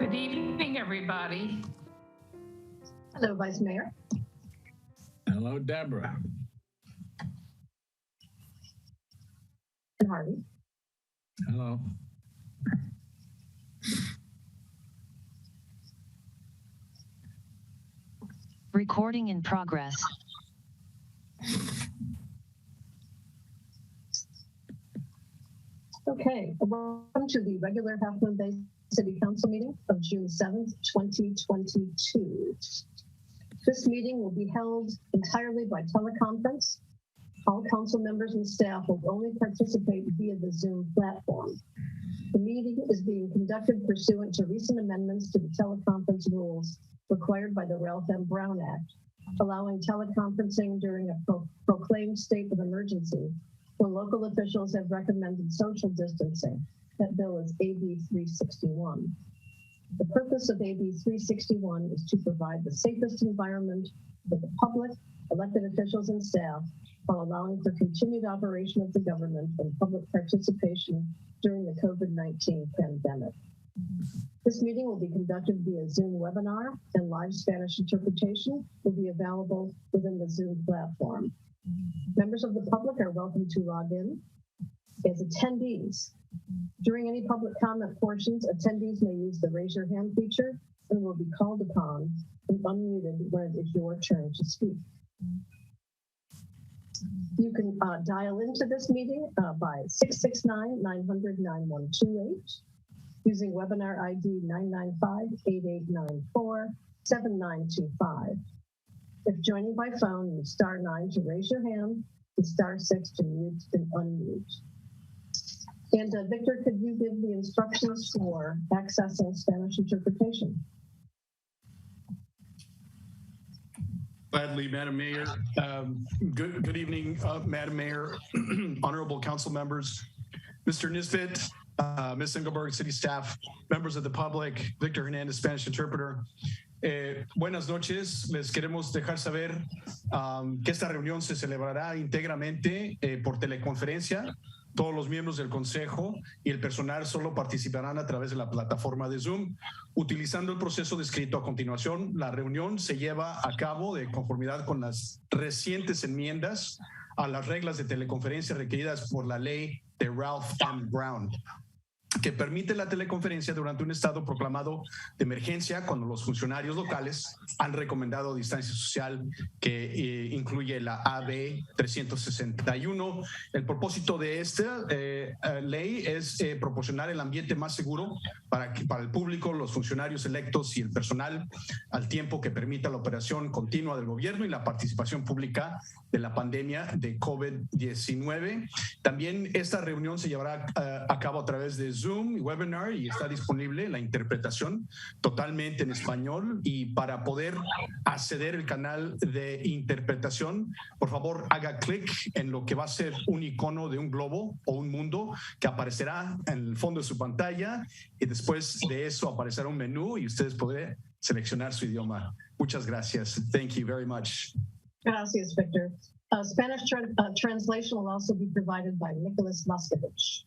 Good evening, everybody. Hello, Vice Mayor. Hello, Deborah. And Harvey. Hello. Recording in progress. Okay, welcome to the regular Half Moon Bay City Council meeting of June 7th, 2022. This meeting will be held entirely by teleconference. All council members and staff will only participate via the Zoom platform. The meeting is being conducted pursuant to recent amendments to the teleconference rules required by the Ralph M. Brown Act, allowing teleconferencing during a proclaimed state of emergency when local officials have recommended social distancing. That bill is AB 361. The purpose of AB 361 is to provide the safest environment for the public, elected officials, and staff while allowing for continued operation of the government and public participation during the COVID-19 pandemic. This meeting will be conducted via Zoom webinar, and live Spanish interpretation will be available within the Zoom platform. Members of the public are welcome to log in. As attendees, during any public comment portions, attendees may use the raise your hand feature and will be called upon and unmuted when it is your turn to speak. You can dial into this meeting by 669-900-9128 using webinar ID 995-8894-7925. If joining by phone, use *9 to raise your hand and *6 to mute and unmute. And Victor, could you give the instructions for accessing Spanish interpretation? Gladly, Madam Mayor. Good evening, Madam Mayor, honorable council members, Mr. Nisbet, Ms. Engelberg, city staff, members of the public, Victor Hernandez, Spanish interpreter. Buenas noches, les queremos dejar saber que esta reunión se celebrará íntegramente por teleconferencia. Todos los miembros del Consejo y el personal solo participarán a través de la plataforma de Zoom. Utilizando el proceso descrito a continuación, la reunión se lleva a cabo de conformidad con las recientes enmiendas a las reglas de teleconferencia requeridas por la ley de Ralph M. Brown, que permite la teleconferencia durante un estado proclamado de emergencia cuando los funcionarios locales han recomendado distancia social que incluye la AB 361. El propósito de esta ley es proporcionar el ambiente más seguro para el público, los funcionarios electos y el personal, al tiempo que permita la operación continua del gobierno y la participación pública de la pandemia de COVID-19. También esta reunión se llevará a cabo a través de Zoom y webinar y está disponible la interpretación totalmente en español. Y para poder acceder al canal de interpretación, por favor haga clic en lo que va a ser un icono de un globo o un mundo que aparecerá en el fondo de su pantalla, y después de eso aparecerá un menú y ustedes podrán seleccionar su idioma. Muchas gracias. Thank you very much. Gracias, Victor. Spanish translation will also be provided by Nicholas Moskovich.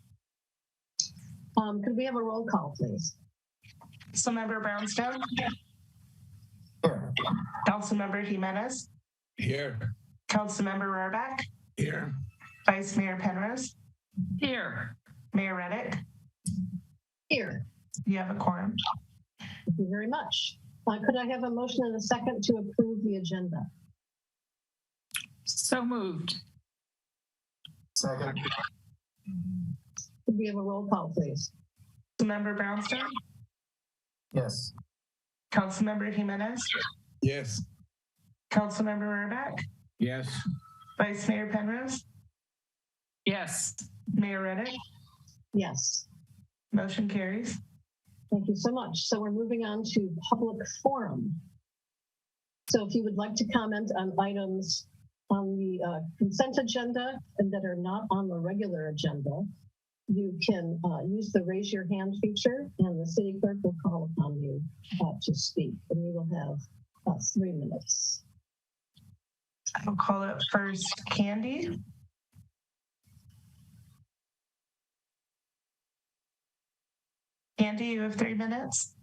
Could we have a roll call, please? Councilmember Brownstone. Here. Councilmember Jimenez. Here. Councilmember Rohrbeck. Here. Vice Mayor Penrose. Here. Mayor Reddick. Here. You have a quorum. Thank you very much. Could I have a motion and a second to approve the agenda? So moved. Second. Could we have a roll call, please? Councilmember Brownstone. Yes. Councilmember Jimenez. Yes. Councilmember Rohrbeck. Yes. Vice Mayor Penrose. Yes. Mayor Reddick. Yes. Motion carries. Thank you so much. So we're moving on to public forum. So if you would like to comment on items on the consent agenda and that are not on the regular agenda, you can use the raise your hand feature, and the city clerk will call upon you to speak, and you will have 3 minutes. I'll call up first Candy. Candy, you have 3 minutes.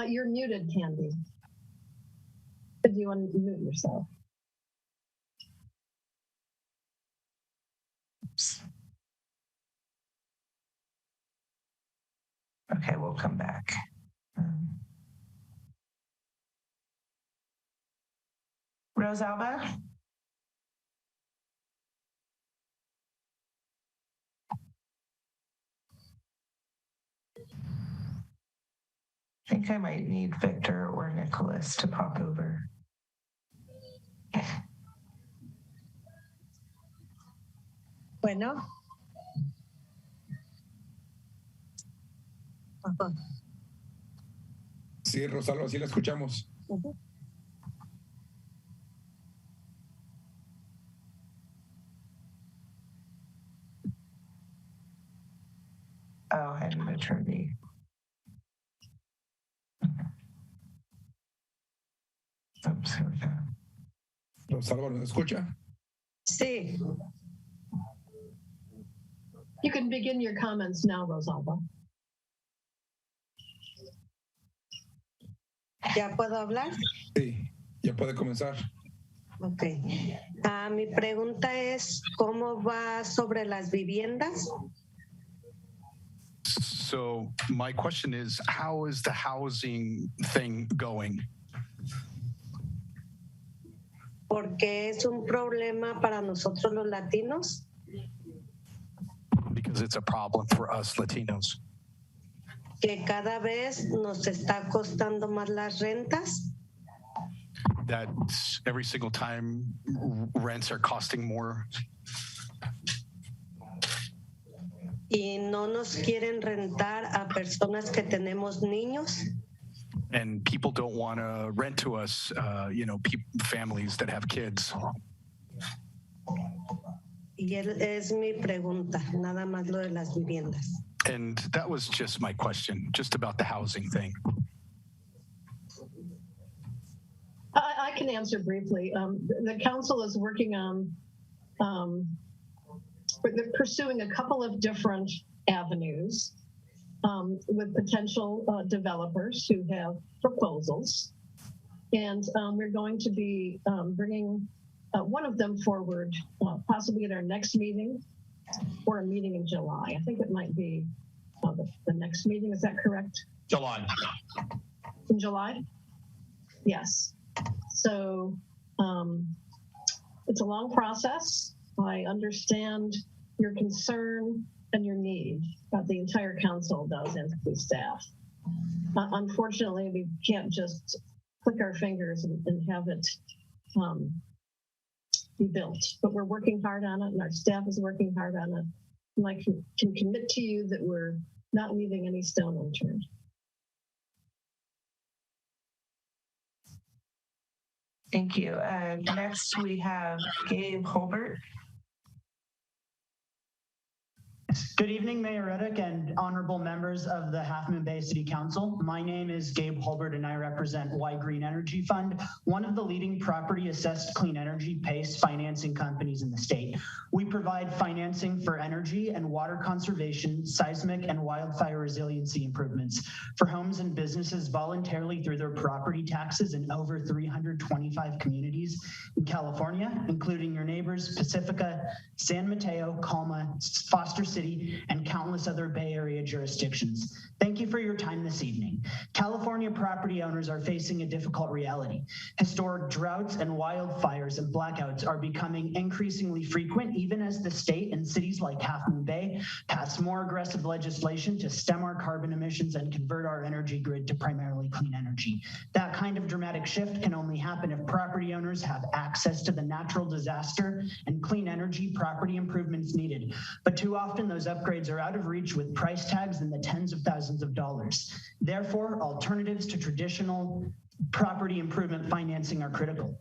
You're muted, Candy. Could you unmute yourself? Okay, we'll come back. Rosalba? I think I might need Victor or Nicholas to pop over. Bueno. Ajá. Sí, Rosalba, sí la escuchamos. Oh, I need to turn the. Oops, here we go. Rosalba, ¿nos escucha? Sí. You can begin your comments now, Rosalba. ¿Ya puedo hablar? Sí, ya puede comenzar. Ok. Mi pregunta es, ¿cómo va sobre las viviendas? So my question is, how is the housing thing going? Porque es un problema para nosotros los latinos. Because it's a problem for us Latinos. Que cada vez nos está costando más las rentas. That every single time rents are costing more. Y no nos quieren rentar a personas que tenemos niños. And people don't want to rent to us, families that have kids. Y es mi pregunta, nada más lo de las viviendas. And that was just my question, just about the housing thing. I can answer briefly. The council is working on pursuing a couple of different avenues with potential developers who have proposals. And we're going to be bringing one of them forward, possibly at our next meeting or a meeting in July. I think it might be the next meeting. Is that correct? July. In July? Yes. So it's a long process. I understand your concern and your need, the entire council does, and the staff. Unfortunately, we can't just click our fingers and have it be built, but we're working hard on it and our staff is working hard on it. And I can commit to you that we're not leaving any stone unturned. Thank you. Next, we have Gabe Holbert. Good evening, Mayor Reddick and honorable members of the Half Moon Bay City Council. My name is Gabe Holbert and I represent Y Green Energy Fund, one of the leading property assessed clean energy PACE financing companies in the state. We provide financing for energy and water conservation, seismic and wildfire resiliency improvements for homes and businesses voluntarily through their property taxes in over 325 communities in California, including your neighbors, Pacifica, San Mateo, Calma, Foster City, and countless other Bay Area jurisdictions. Thank you for your time this evening. California property owners are facing a difficult reality. Historic droughts and wildfires and blackouts are becoming increasingly frequent, even as the state and cities like Half Moon Bay pass more aggressive legislation to stem our carbon emissions and convert our energy grid to primarily clean energy. That kind of dramatic shift can only happen if property owners have access to the natural disaster and clean energy property improvements needed. But too often those upgrades are out of reach with price tags in the tens of thousands of dollars. Therefore, alternatives to traditional property improvement financing are critical.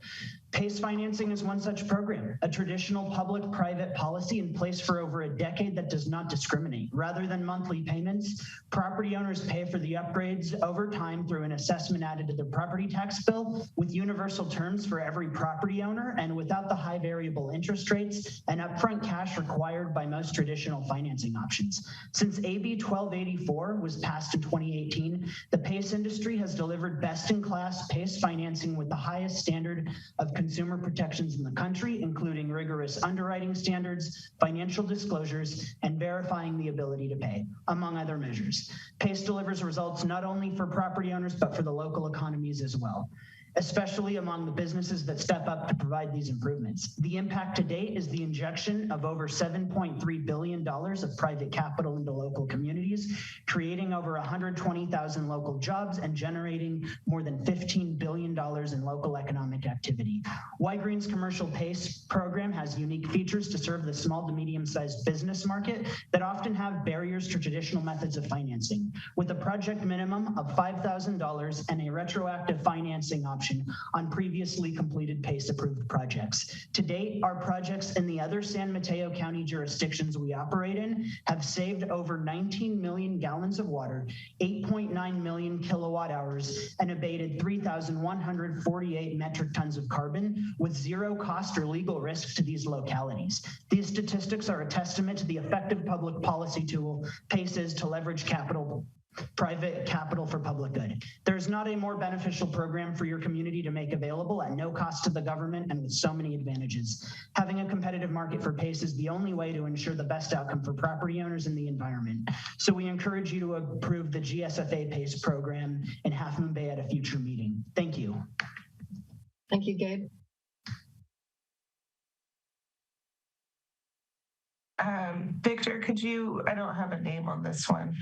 PACE financing is one such program, a traditional public-private policy in place for over a decade that does not discriminate. Rather than monthly payments, property owners pay for the upgrades over time through an assessment added to the property tax bill with universal terms for every property owner and without the high variable interest rates and upfront cash required by most traditional financing options. Since AB 1284 was passed in 2018, the PACE industry has delivered best-in-class PACE financing with the highest standard of consumer protections in the country, including rigorous underwriting standards, financial disclosures, and verifying the ability to pay, among other measures. PACE delivers results not only for property owners, but for the local economies as well, especially among the businesses that step up to provide these improvements. The impact to date is the injection of over $7.3 billion of private capital into local communities, creating over 120,000 local jobs and generating more than $15 billion in local economic activity. Y-Green's commercial PACE program has unique features to serve the small to medium-sized business market that often have barriers to traditional methods of financing. With a project minimum of $5,000 and a retroactive financing option on previously completed PACE-approved projects. To date, our projects in the other San Mateo County jurisdictions we operate in have saved over 19 million gallons of water, 8.9 million kilowatt hours, and abated 3,148 metric tons of carbon with zero cost or legal risk to these localities. These statistics are a testament to the effective public policy tool PACE is to leverage private capital for public good. There's not a more beneficial program for your community to make available at no cost to the government and with so many advantages. Having a competitive market for PACE is the only way to ensure the best outcome for property owners and the environment. So we encourage you to approve the GSFA PACE program in Half Moon Bay at a future meeting. Thank you. Thank you, Gabe. Victor, I don't have a name on this one.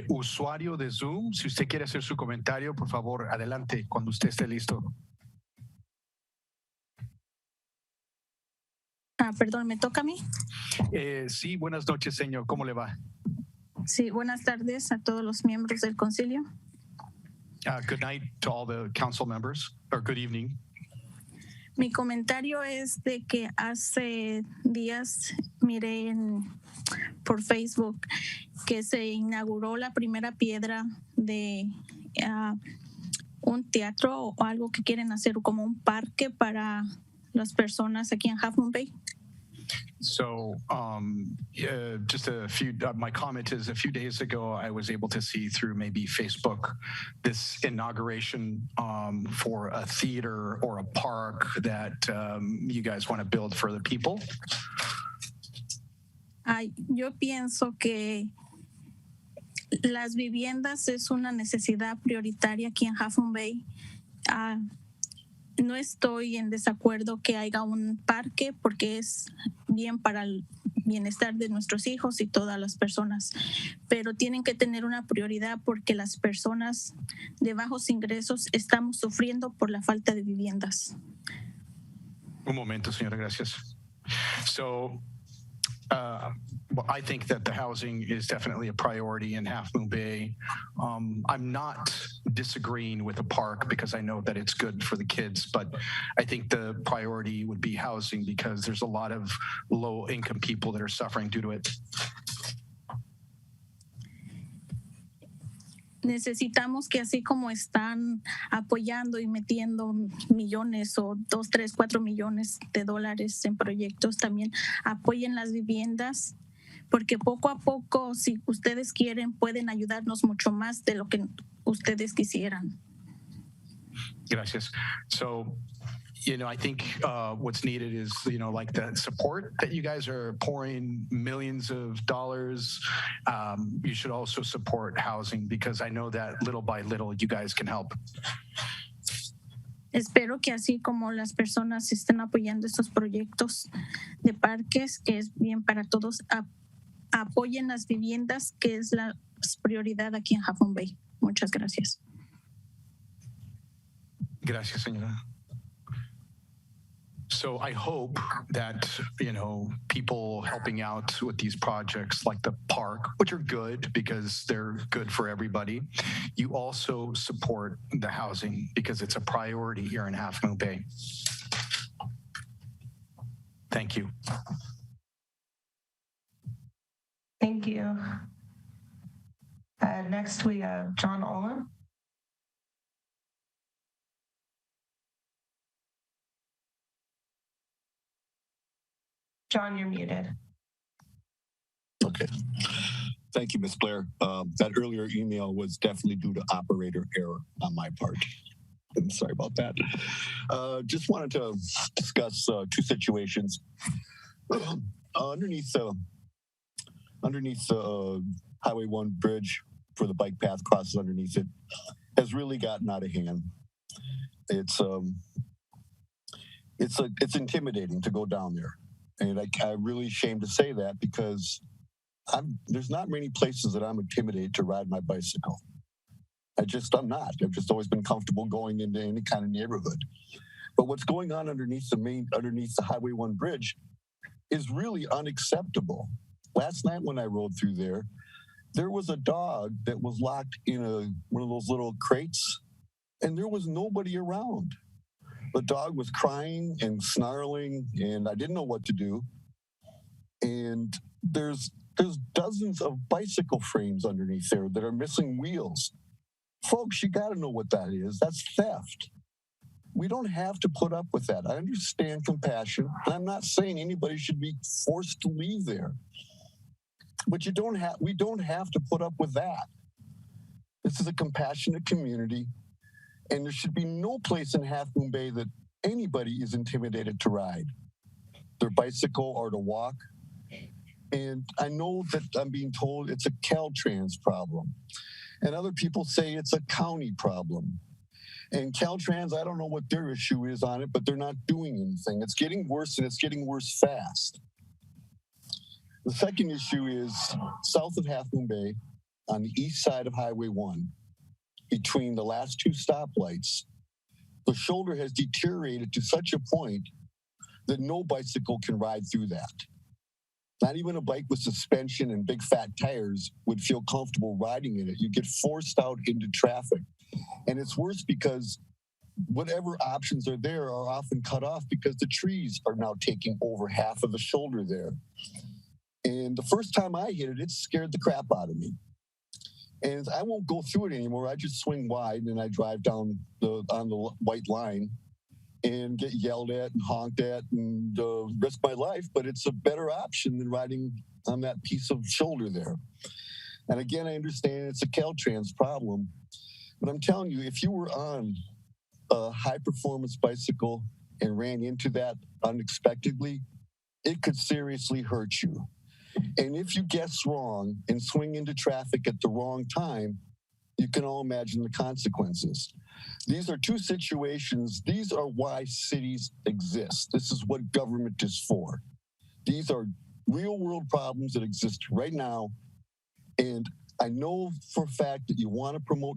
Usuario de Zoom, si usted quiere hacer su comentario, por favor, adelante cuando usted esté listo. Perdón, ¿me toca a mí? Sí, buenas noches, señor. ¿Cómo le va? Sí, buenas tardes a todos los miembros del concilio. Good night to all the council members, or good evening. Mi comentario es de que hace días miré por Facebook que se inauguró la primera piedra de un teatro o algo que quieren hacer como un parque para las personas aquí en Half Moon Bay. So just my comment is a few days ago, I was able to see through maybe Facebook this inauguration for a theater or a park that you guys want to build for the people. Yo pienso que las viviendas es una necesidad prioritaria aquí en Half Moon Bay. No estoy en desacuerdo que haya un parque porque es bien para el bienestar de nuestros hijos y todas las personas, pero tienen que tener una prioridad porque las personas de bajos ingresos estamos sufriendo por la falta de viviendas. Un momento, señora, gracias. So, I think that the housing is definitely a priority in Half Moon Bay. I'm not disagreeing with the park because I know that it's good for the kids, but I think the priority would be housing because there's a lot of low-income people that are suffering due to it. Necesitamos que así como están apoyando y metiendo millones o 2, 3, 4 millones de dólares en proyectos, también apoyen las viviendas, porque poco a poco, si ustedes quieren, pueden ayudarnos mucho más de lo que ustedes quisieran. Gracias. So, I think what's needed is, like the support that you guys are pouring millions of dollars. You should also support housing because I know that little by little you guys can help. Espero que así como las personas estén apoyando estos proyectos de parques, que es bien para todos, apoyen las viviendas, que es la prioridad aquí en Half Moon Bay. Muchas gracias. Gracias, señora. So I hope that, people helping out with these projects like the park, which are good because they're good for everybody, you also support the housing because it's a priority here in Half Moon Bay. Thank you. Thank you. Next, we have John Olam. John, you're muted. Okay. Thank you, Ms. Blair. That earlier email was definitely due to operator error on my part. I'm sorry about that. Just wanted to discuss two situations. Underneath the Highway 1 bridge for the bike path crosses underneath it has really gotten out of hand. It's intimidating to go down there. And I'm really ashamed to say that because there's not many places that I'm intimidated to ride my bicycle. I'm not. I've just always been comfortable going into any kind of neighborhood. But what's going on underneath the Highway 1 bridge is really unacceptable. Last night when I rode through there was a dog that was locked in one of those little crates, and there was nobody around. The dog was crying and snarling, and I didn't know what to do. And there's dozens of bicycle frames underneath there that are missing wheels. Folks, you got to know what that is. That's theft. We don't have to put up with that. I understand compassion, and I'm not saying anybody should be forced to leave there. But we don't have to put up with that. This is a compassionate community, and there should be no place in Half Moon Bay that anybody is intimidated to ride their bicycle or to walk. And I know that I'm being told it's a Caltrans problem. And other people say it's a county problem. And Caltrans, I don't know what their issue is on it, but they're not doing anything. It's getting worse, and it's getting worse fast. The second issue is south of Half Moon Bay, on the east side of Highway 1, between the last two stoplights, the shoulder has deteriorated to such a point that no bicycle can ride through that. Not even a bike with suspension and big fat tires would feel comfortable riding in it. You get forced out into traffic. And it's worse because whatever options are there are often cut off because the trees are now taking over half of the shoulder there. And the first time I hit it, it scared the crap out of me. And I won't go through it anymore. I just swing wide and I drive down on the white line and get yelled at and honked at and risk my life. But it's a better option than riding on that piece of shoulder there. And again, I understand it's a Caltrans problem. But I'm telling you, if you were on a high-performance bicycle and ran into that unexpectedly, it could seriously hurt you. And if you guess wrong and swing into traffic at the wrong time, you can all imagine the consequences. These are two situations. These are why cities exist. This is what government is for. These are real-world problems that exist right now. And I know for a fact that you want to promote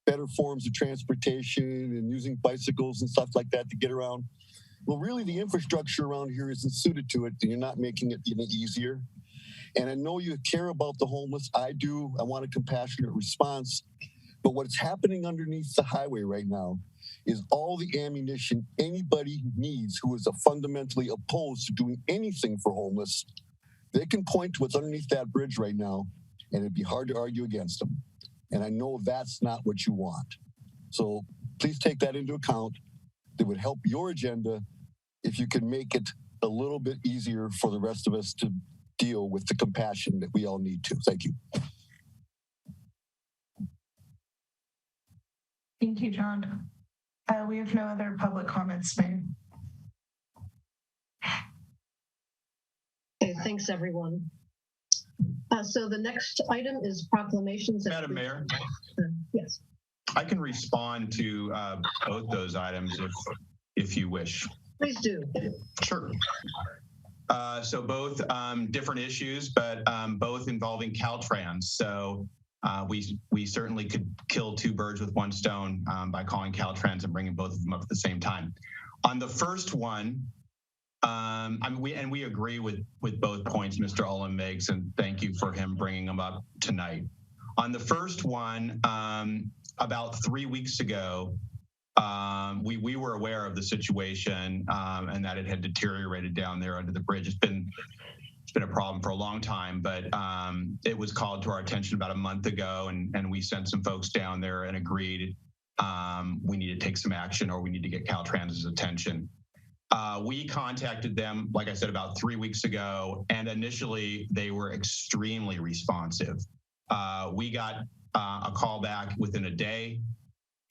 better forms of transportation and using bicycles and stuff like that to get around. Well, really, the infrastructure around here isn't suited to it, and you're not making it any easier. And I know you care about the homeless. I do. I want a compassionate response. But what's happening underneath the highway right now is all the ammunition anybody needs who is fundamentally opposed to doing anything for homeless. They can point to what's underneath that bridge right now, and it'd be hard to argue against them. And I know that's not what you want. So please take that into account. That would help your agenda if you can make it a little bit easier for the rest of us to deal with the compassion that we all need to. Thank you. Thank you, John. We have no other public comments, Mayor. Okay, thanks, everyone. So the next item is proclamations. Madam Mayor? Yes. I can respond to both those items if you wish. Please do. Sure. So both different issues, but both involving Caltrans. So we certainly could kill two birds with one stone by calling Caltrans and bringing both of them up at the same time. On the first one, we agree with both points Mr. Olin makes, and thank you for him bringing them up tonight. On the first one, about 3 weeks ago, we were aware of the situation and that it had deteriorated down there under the bridge. It's been a problem for a long time, but it was called to our attention about a month ago, and we sent some folks down there and agreed we need to take some action, or we need to get Caltrans's attention. We contacted them, like I said, about 3 weeks ago, and initially they were extremely responsive. We got a call back within a day,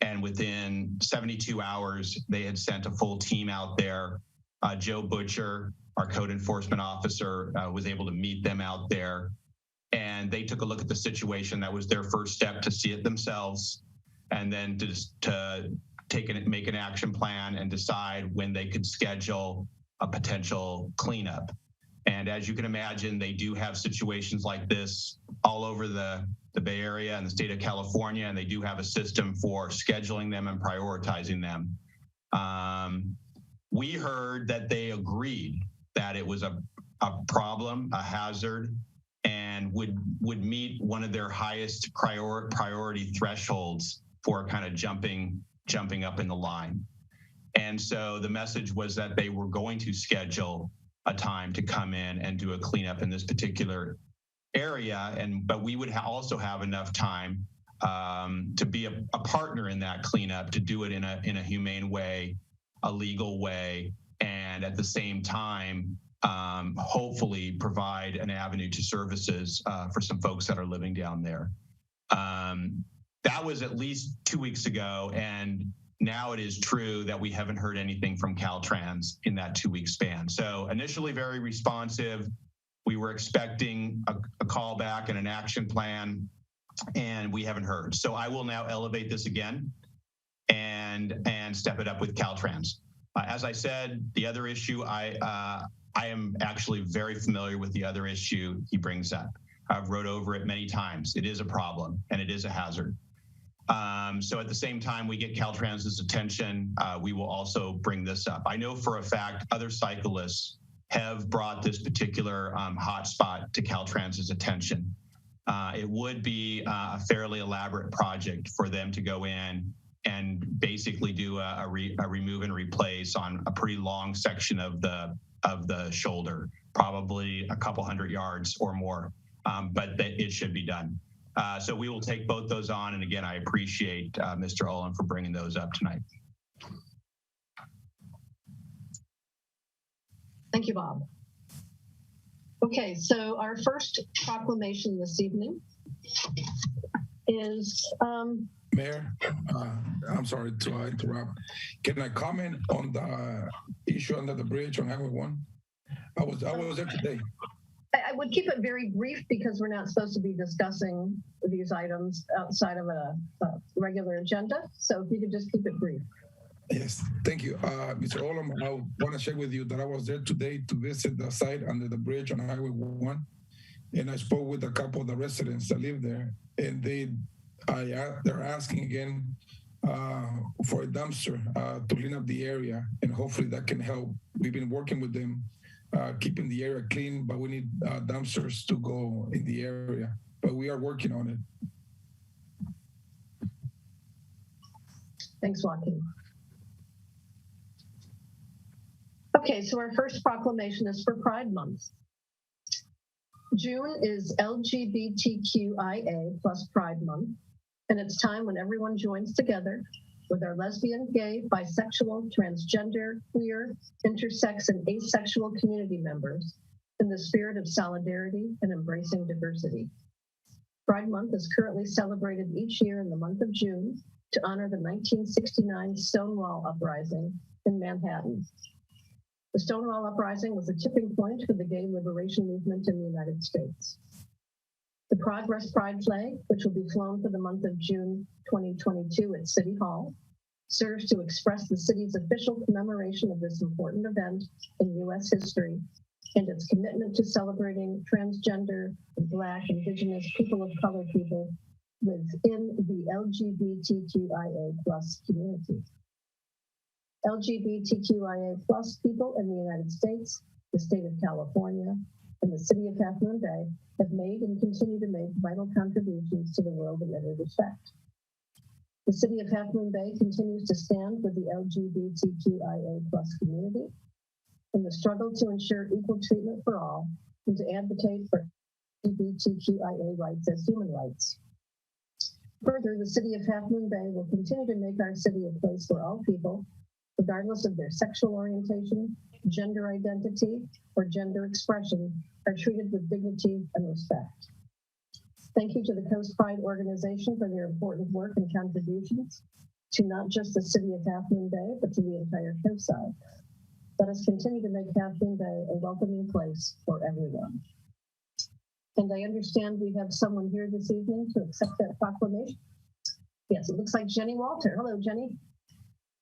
and within 72 hours, they had sent a full team out there. Joe Butcher, our code enforcement officer, was able to meet them out there, and they took a look at the situation. That was their first step, to see it themselves, and then to make an action plan and decide when they could schedule a potential cleanup. And as you can imagine, they do have situations like this all over the Bay Area and the state of California, and they do have a system for scheduling them and prioritizing them. We heard that they agreed that it was a problem, a hazard, and would meet one of their highest priority thresholds for kind of jumping up in the line. And so the message was that they were going to schedule a time to come in and do a cleanup in this particular area, but we would also have enough time to be a partner in that cleanup, to do it in a humane way, a legal way, and at the same time, hopefully provide an avenue to services for some folks that are living down there. That was at least 2 weeks ago, and now it is true that we haven't heard anything from Caltrans in that 2 week span. So initially very responsive. We were expecting a call back and an action plan, and we haven't heard. So I will now elevate this again and step it up with Caltrans. As I said, the other issue, I am actually very familiar with the other issue he brings up. I've wrote over it many times. It is a problem and it is a hazard. So at the same time we get Caltrans's attention, we will also bring this up. I know for a fact other cyclists have brought this particular hotspot to Caltrans's attention. It would be a fairly elaborate project for them to go in and basically do a remove and replace on a pretty long section of the shoulder, probably a couple 100 yards or more, but it should be done. So we will take both those on. And again, I appreciate Mr. Olin for bringing those up tonight. Thank you, Bob. Okay, so our first proclamation this evening is... Mayor, I'm sorry to interrupt. Can I comment on the issue under the bridge on Highway 1? I was there today. I would keep it very brief because we're not supposed to be discussing these items outside of a regular agenda. So if you could just keep it brief. Yes, thank you. Mr. Olin, I want to share with you that I was there today to visit the site under the bridge on Highway 1. And I spoke with a couple of the residents that live there. And they're asking again for a dumpster to clean up the area. And hopefully that can help. We've been working with them, keeping the area clean, but we need dumpsters to go in the area. But we are working on it. Thanks, Joaquin. Okay, so our first proclamation is for Pride Month. June is LGBTQIA plus Pride Month, and it's time when everyone joins together with our lesbian, gay, bisexual, transgender, queer, intersex, and asexual community members in the spirit of solidarity and embracing diversity. Pride Month is currently celebrated each year in the month of June to honor the 1969 Stonewall Uprising in Manhattan. The Stonewall Uprising was a tipping point for the gay liberation movement in the United States. The Progress Pride flag, which will be flown for the month of June 2022 at City Hall, serves to express the city's official commemoration of this important event in U.S. history and its commitment to celebrating transgender, Black, Indigenous, people of color people, within the LGBTQIA plus community. LGBTQIA plus people in the United States, the state of California, and the city of Half Moon Bay have made and continue to make vital contributions to the world in every respect. The city of Half Moon Bay continues to stand with the LGBTQIA plus community in the struggle to ensure equal treatment for all and to advocate for LGBTQIA rights as human rights. Further, the city of Half Moon Bay will continue to make our city a place where all people, regardless of their sexual orientation, gender identity, or gender expression, are treated with dignity and respect. Thank you to the Coast Pride organization for their important work and contributions to not just the city of Half Moon Bay, but to the entire coastside. Let us continue to make Half Moon Bay a welcoming place for everyone. And I understand we have someone here this evening to accept that proclamation. Yes, it looks like Jenny Walter. Hello, Jenny.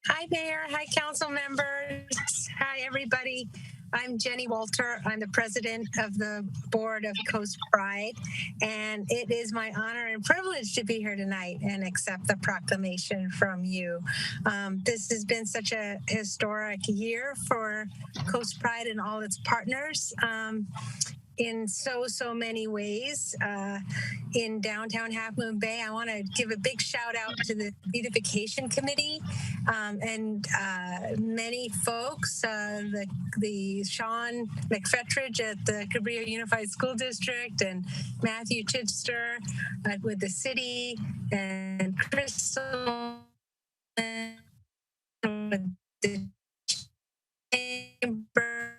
Hi, Mayor. Hi, council members. Hi, everybody. I'm Jenny Walter. I'm the president of the board of Coast Pride, and it is my honor and privilege to be here tonight and accept the proclamation from you. This has been such a historic year for Coast Pride and all its partners. In so many ways. In downtown Half Moon Bay, I want to give a big shout out to the beautification committee and many folks, the Sean McFetridge at the Cabrillo Unified School District and Matthew Chitster with the city and Crystal with the chamber.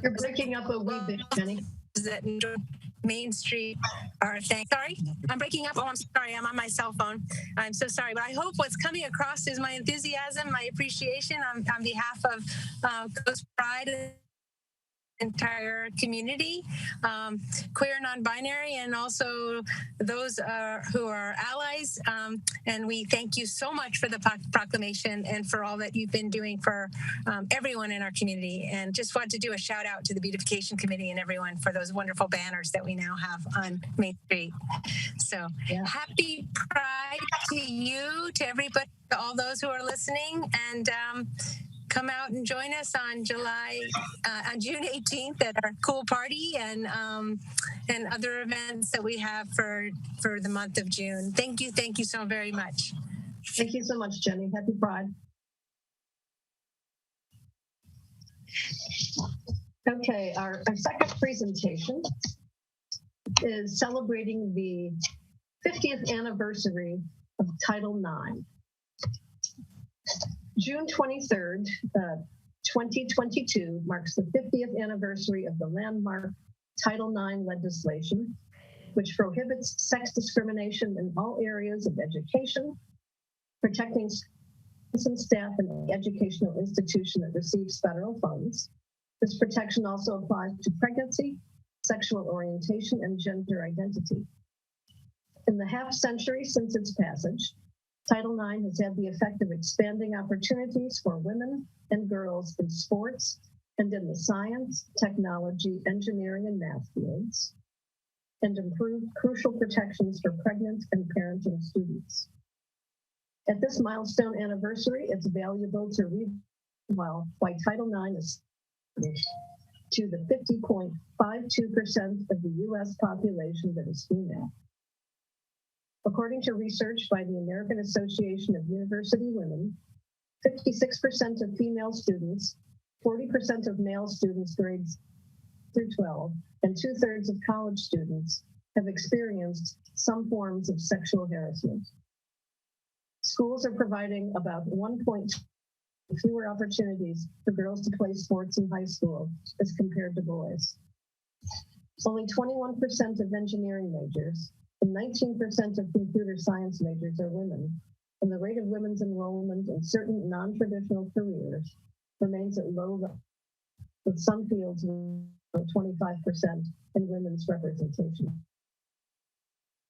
You're breaking up a wee bit, Jenny. That Main Street are saying, sorry, I'm breaking up. Oh, I'm sorry. I'm on my cell phone. I'm so sorry. But I hope what's coming across is my enthusiasm, my appreciation on behalf of Coast Pride entire community, queer, non-binary, and also those who are allies. And we thank you so much for the proclamation and for all that you've been doing for everyone in our community. And just wanted to do a shout out to the beautification committee and everyone for those wonderful banners that we now have on Main Street. So happy Pride to you, to everybody, to all those who are listening, and come out and join us on June 18th at our cool party and other events that we have for the month of June. Thank you so very much. Thank you so much, Jenny. Happy Pride. Okay, our second presentation is celebrating the 50th anniversary of Title IX. June 23rd, 2022 marks the 50th anniversary of the landmark Title IX legislation, which prohibits sex discrimination in all areas of education, protecting students and staff in the educational institution that receives federal funds. This protection also applies to pregnancy, sexual orientation, and gender identity. In the half century since its passage, Title IX has had the effect of expanding opportunities for women and girls in sports and in the science, technology, engineering, and math fields, and improved crucial protections for pregnant and parenting students. At this milestone anniversary, it's valuable to read why Title IX is to the 50.52% of the U.S. population that is female. According to research by the American Association of University Women, 56% of female students, 40% of male students grades through 12, and 2/3 of college students have experienced some forms of sexual harassment. Schools are providing about 1.2 fewer opportunities for girls to play sports in high school as compared to boys. Only 21% of engineering majors and 19% of computer science majors are women, and the rate of women's enrollment in certain non-traditional careers remains at low levels, with some fields with 25% in women's representation.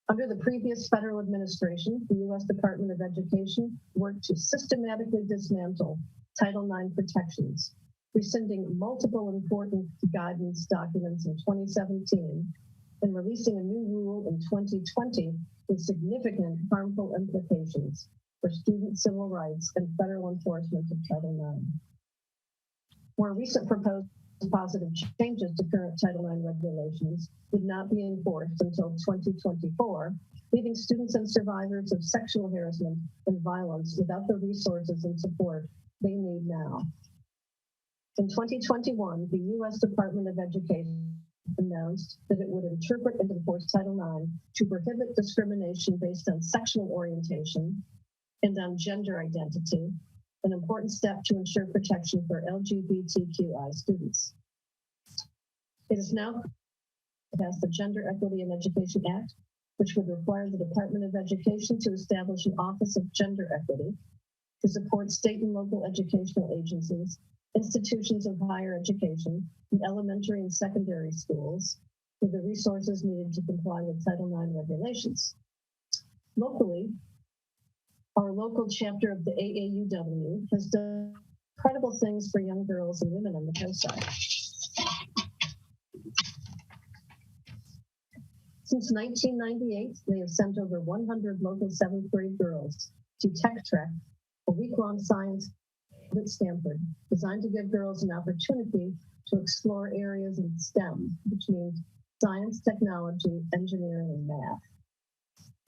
Under the previous federal administration, the U.S. Department of Education worked to systematically dismantle Title IX protections, rescinding multiple important guidance documents in 2017 and releasing a new rule in 2020 with significant harmful implications for student civil rights and federal enforcement of Title IX. More recent proposed positive changes to current Title IX regulations would not be enforced until 2024, leaving students and survivors of sexual harassment and violence without the resources and support they need now. In 2021, the U.S. Department of Education announced that it would interpret and enforce Title IX to prohibit discrimination based on sexual orientation and on gender identity, an important step to ensure protection for LGBTQI students. It is now passed the Gender Equity in Education Act, which would require the Department of Education to establish an Office of Gender Equity to support state and local educational agencies, institutions of higher education, and elementary and secondary schools with the resources needed to comply with Title IX regulations. Locally, our local chapter of the AAUW has done incredible things for young girls and women on the coastside. Since 1998, they have sent over 100 local 7th grade girls to Tech Trek, a week-long science at Stanford, designed to give girls an opportunity to explore areas in STEM, which means science, technology, engineering, and math.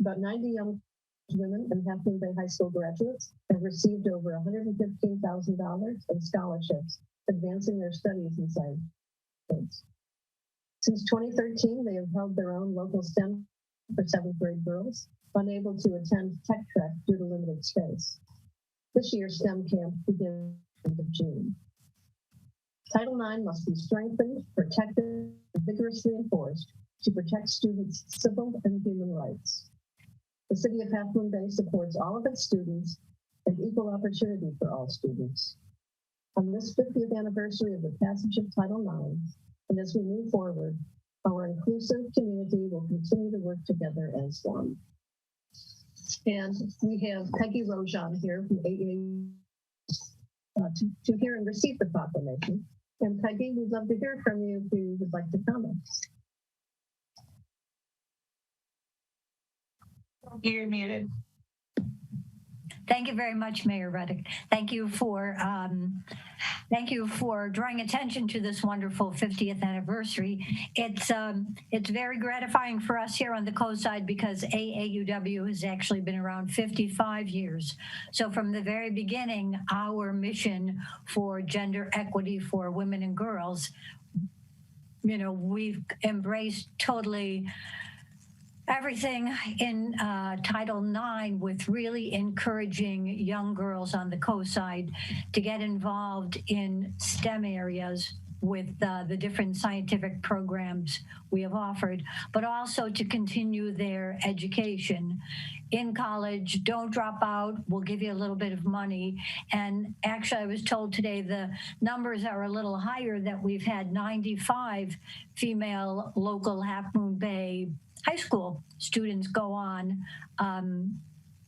About 90 young women and Half Moon Bay High School graduates have received over $115,000 in scholarships, advancing their studies in science. Since 2013, they have held their own local STEM for 7th grade girls, unable to attend Tech Trek due to limited space. This year's STEM camp begins in June. Title IX must be strengthened, protected, and vigorously enforced to protect students' civil and human rights. The City of Half Moon Bay supports all of its students and equal opportunity for all students. On this 50th anniversary of the passage of Title IX, and as we move forward, our inclusive community will continue to work together as one. And we have Peggy Rojan here from AAU to hear and receive the proclamation. And Peggy, we'd love to hear from you if you would like to comment. You're muted. Thank you very much, Mayor Reddick. Thank you for drawing attention to this wonderful 50th anniversary. It's very gratifying for us here on the coast side because AAUW has actually been around 55 years. So from the very beginning, our mission for gender equity for women and girls, you know, we've embraced totally everything in Title IX with really encouraging young girls on the coast side to get involved in STEM areas with the different scientific programs we have offered, but also to continue their education in college. Don't drop out. We'll give you a little bit of money. And actually, I was told today the numbers are a little higher, that we've had 95 female local Half Moon Bay high school students go on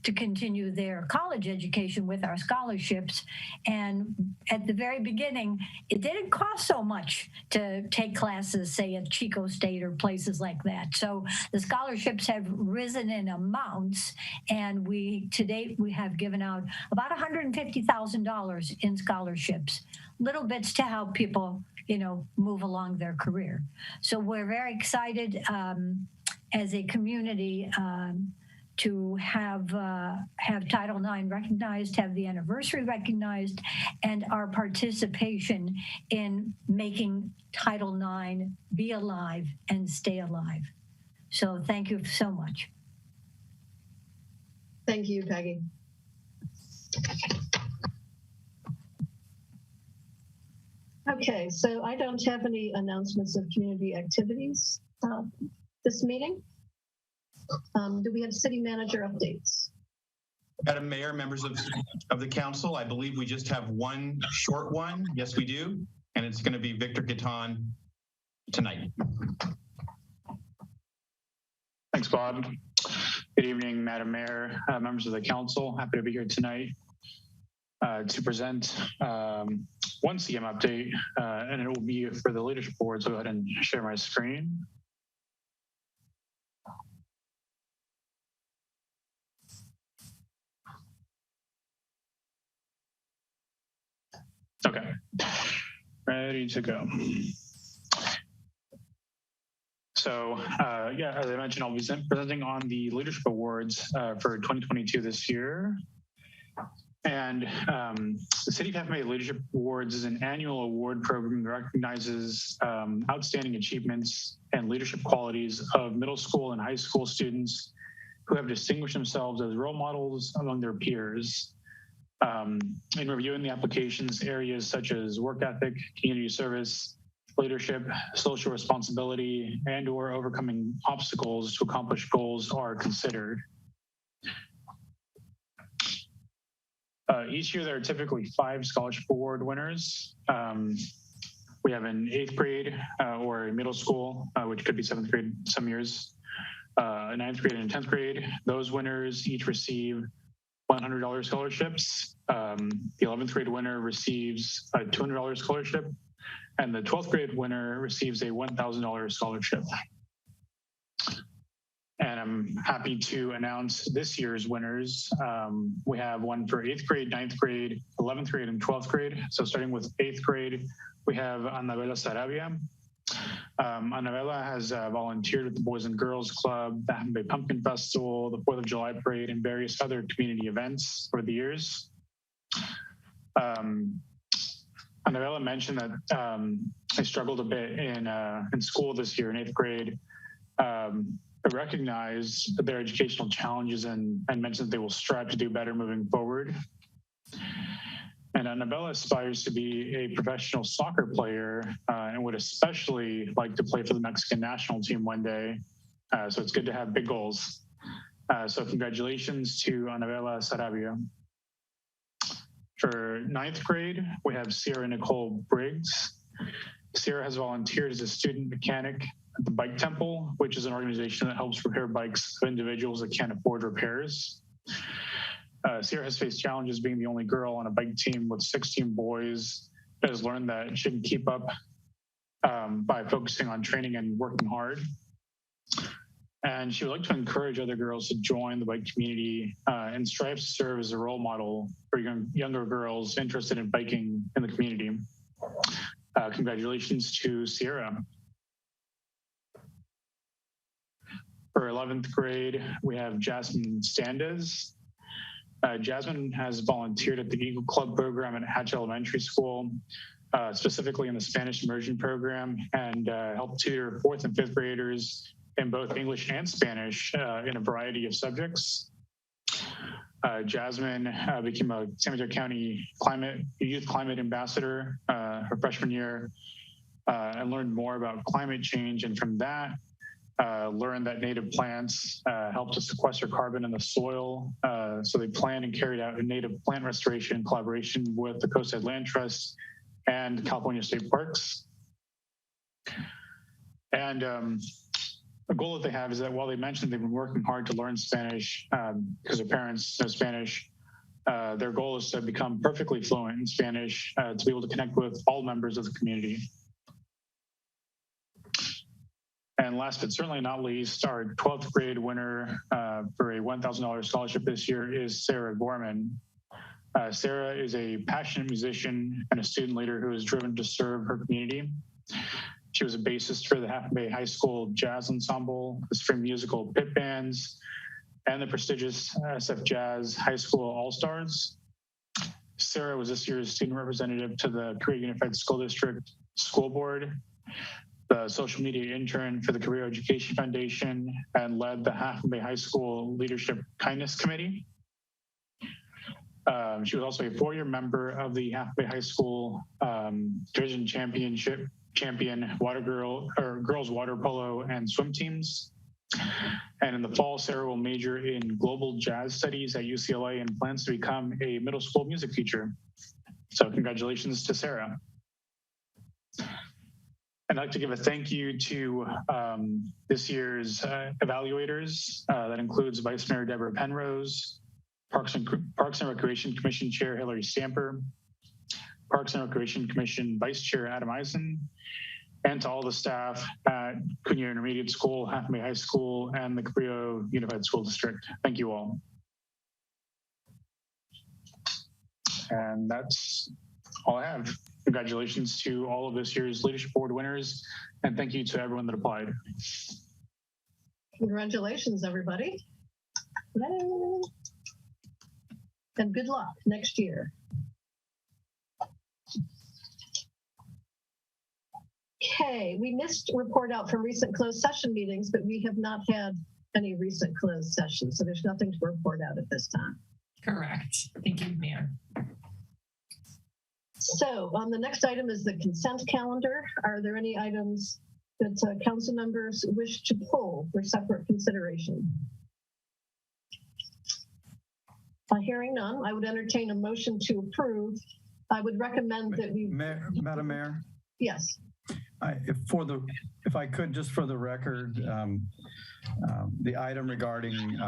to continue their college education with our scholarships. And at the very beginning, it didn't cost so much to take classes, say at Chico State or places like that. So the scholarships have risen in amounts, and to date, we have given out about $150,000 in scholarships, little bits to help people, you know, move along their career. So we're very excited as a community to have Title IX recognized, have the anniversary recognized, and our participation in making Title IX be alive and stay alive. So thank you so much. Thank you, Peggy. Okay, so I don't have any announcements of community activities this meeting. Do we have city manager updates? Madam Mayor, members of the council, I believe we just have one short one. Yes, we do. And it's going to be Victor Gaton tonight. Thanks, Bob. Good evening, Madam Mayor, members of the council. Happy to be here tonight to present one CM update, and it will be for the leadership board. So go ahead and share my screen. Okay, ready to go. So yeah, as I mentioned, I'll be presenting on the Leadership Awards for 2022 this year. And the City of Half Moon Bay Leadership Awards is an annual award program that recognizes outstanding achievements and leadership qualities of middle school and high school students who have distinguished themselves as role models among their peers. In reviewing the applications, areas such as work ethic, community service, leadership, social responsibility, and/or overcoming obstacles to accomplish goals are considered. Each year, there are typically 5 scholarship award winners. We have an 8th grade or middle school, which could be 7th grade some years, a 9th grade and a 10th grade. Those winners each receive $100 scholarships. The 11th grade winner receives a $200 scholarship, and the 12th grade winner receives a $1,000 scholarship. And I'm happy to announce this year's winners. We have one for 8th grade, 9th grade, 11th grade, and 12th grade. So starting with 8th grade, we have Annabella Sarabia. Annabella has volunteered with the Boys and Girls Club, the Half Moon Bay Pumpkin Festival, the 4th of July Parade, and various other community events over the years. Annabella mentioned that they struggled a bit in school this year in 8th grade. Recognized their educational challenges and mentioned that they will strive to do better moving forward. And Annabella aspires to be a professional soccer player and would especially like to play for the Mexican national team one day. So it's good to have big goals. So congratulations to Annabella Sarabia. For 9th grade, we have Sierra Nicole Briggs. Sierra has volunteered as a student mechanic at the Bike Temple, which is an organization that helps repair bikes of individuals that can't afford repairs. Sierra has faced challenges being the only girl on a bike team with 16 boys, but has learned that she can keep up by focusing on training and working hard. And she would like to encourage other girls to join the bike community and strives to serve as a role model for younger girls interested in biking in the community. Congratulations to Sierra. For 11th grade, we have Jasmine Standes. Jasmine has volunteered at the Eagle Club program at Hatch Elementary School, specifically in the Spanish immersion program, and helped tutor 4th and 5th graders in both English and Spanish in a variety of subjects. Jasmine became a San Mateo County Youth Climate Ambassador her freshman year and learned more about climate change, and from that, learned that native plants help to sequester carbon in the soil. So they planned and carried out a native plant restoration in collaboration with the Coastside Land Trust and California State Parks. And the goal that they have is that while they mentioned they've been working hard to learn Spanish because their parents know Spanish, their goal is to become perfectly fluent in Spanish to be able to connect with all members of the community. And last but certainly not least, our 12th grade winner for a $1,000 scholarship this year is Sarah Gorman. Sarah is a passionate musician and a student leader who is driven to serve her community. She was a bassist for the Half Moon Bay High School Jazz Ensemble, the Spring Musical Pit Bands, and the prestigious SF Jazz High School All-Stars. Sarah was this year's student representative to the Korea Unified School District School Board, the social media intern for the Career Education Foundation, and led the Half Moon Bay High School Leadership Kindness Committee. She was also a 4-year member of the Half Moon Bay High School Division champion girls water polo and swim teams. And in the fall, Sarah will major in global jazz studies at UCLA and plans to become a middle school music teacher. So congratulations to Sarah. I'd like to give a thank you to this year's evaluators. That includes Vice Mayor Deborah Penrose, Parks and Recreation Commission Chair Hillary Stamper, Parks and Recreation Commission Vice Chair Adam Eisen, and to all the staff at Cunha Intermediate School, Half Moon Bay High School, and the Cabrillo Unified School District. Thank you all. And that's all I have. Congratulations to all of this year's Leadership Award winners, and thank you to everyone that applied. Congratulations, everybody. Yay. And good luck next year. Okay, we missed a report out from recent closed session meetings, but we have not had any recent closed sessions, so there's nothing to report out at this time. Correct. Thank you, Mayor. So the next item is the consent calendar. Are there any items that council members wish to pull for separate consideration? Hearing none, I would entertain a motion to approve. I would recommend that we... Madam Mayor? Yes. If I could, just for the record, the item regarding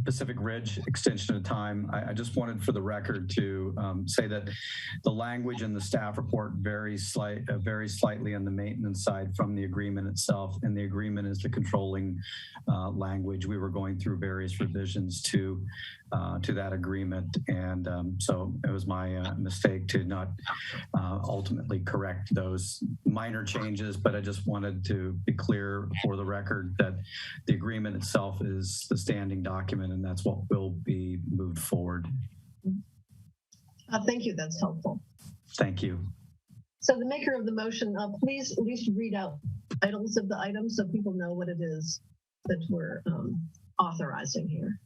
Pacific Ridge extension of time, I just wanted for the record to say that the language in the staff report varies slightly on the maintenance side from the agreement itself, and the agreement is the controlling language. We were going through various revisions to that agreement, and so it was my mistake to not ultimately correct those minor changes, but I just wanted to be clear for the record that the agreement itself is the standing document, and that's what will be moved forward. Thank you, that's helpful. Thank you. So the maker of the motion, please at least read out titles of the items so people know what it is that we're authorizing here.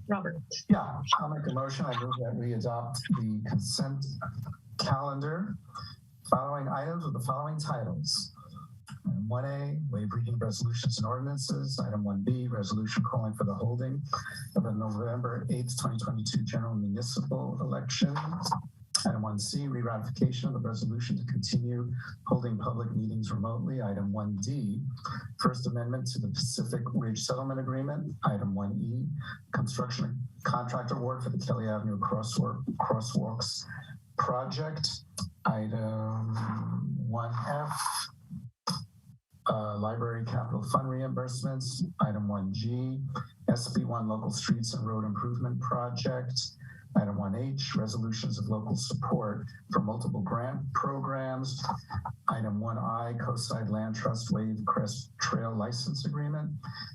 Robert. Yeah, I'll make a motion. I move that we adopt the consent calendar. Following items with the following titles. Item 1A, waive reading of resolutions and ordinances. Item 1B, resolution calling for the holding of the November 8th, 2022 general municipal election. Item 1C, re-ratification of the resolution to continue holding public meetings remotely. Item 1D, First Amendment to the Pacific Ridge Settlement Agreement. Item 1E, construction contract award for the Kelly Avenue crosswalks project. Item 1F, library capital fund reimbursements. Item 1G, SB1 local streets and road improvement project. Item 1H, resolutions of local support for multiple grant programs. Item 1I, Coastside Land Trust Wave Crest Trail License Agreement.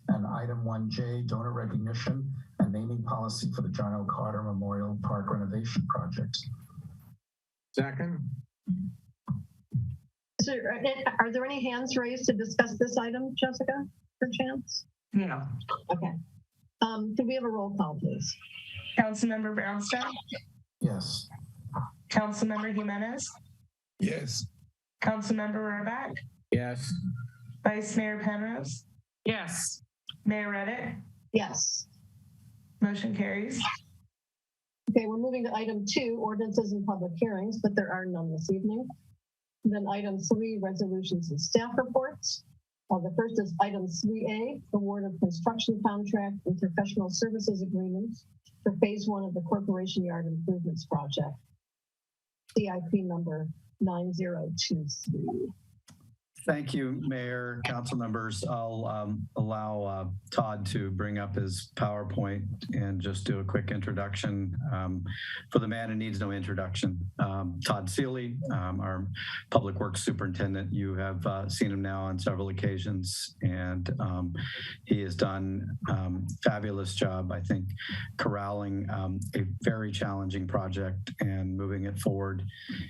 And item 1J, donor recognition and naming policy for the John L. Carter Memorial Park renovation project. Second. Are there any hands raised to discuss this item, Jessica, per chance? No. Okay. Could we have a roll call, please? Councilmember Brownstone? Yes. Councilmember Jimenez? Yes. Councilmember Rohrbach? Yes. Vice Mayor Penrose? Yes. Mayor Reddick? Yes. Motion carries. Okay, we're moving to item 2, ordinances and public hearings, but there are none this evening. And then item 3, resolutions and staff reports. The first is item 3A, award of construction contract and professional services agreement for phase 1 of the Corporation Yard Improvements Project, CIP number 9023. Thank you, Mayor, council members. I'll allow Todd to bring up his PowerPoint and just do a quick introduction for the man who needs no introduction. Todd Seeley, our Public Works Superintendent. You have seen him now on several occasions, and he has done a fabulous job, I think, corralling a very challenging project and moving it forward.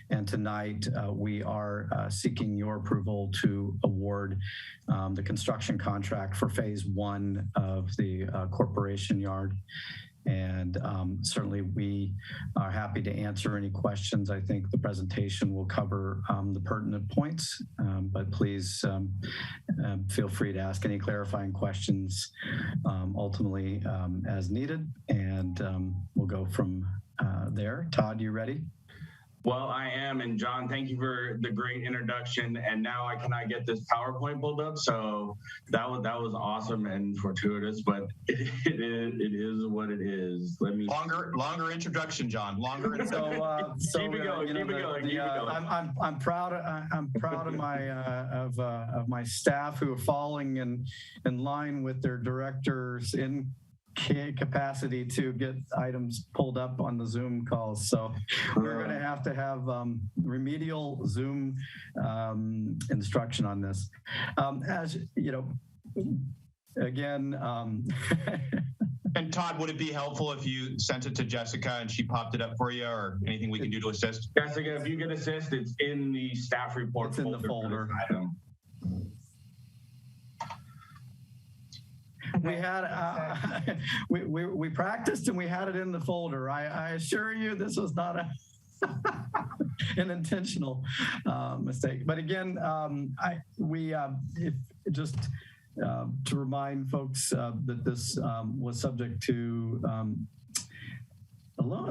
And tonight we are seeking your approval to award the construction contract for phase 1 of the Corporation Yard. And certainly we are happy to answer any questions. I think the presentation will cover the pertinent points, but please feel free to ask any clarifying questions ultimately as needed. And we'll go from there. Todd, you ready? Well, I am, and John, thank you for the great introduction. And now can I get this PowerPoint pulled up? So that was awesome and fortuitous, but it is what it is. Let me longer introduction, John. Longer introduction. Keep it going. I'm proud of my staff who are falling in line with their directors in capacity to get items pulled up on the Zoom calls. So we're going to have remedial Zoom instruction on this. As you know, again. And Todd, would it be helpful if you sent it to Jessica and she popped it up for you, or anything we can do to assist? Jessica, if you can assist, it's in the staff report. It's in the folder. We had we practiced and we had it in the folder. I assure you, this was not an intentional mistake. But again, to remind folks that this was subject to.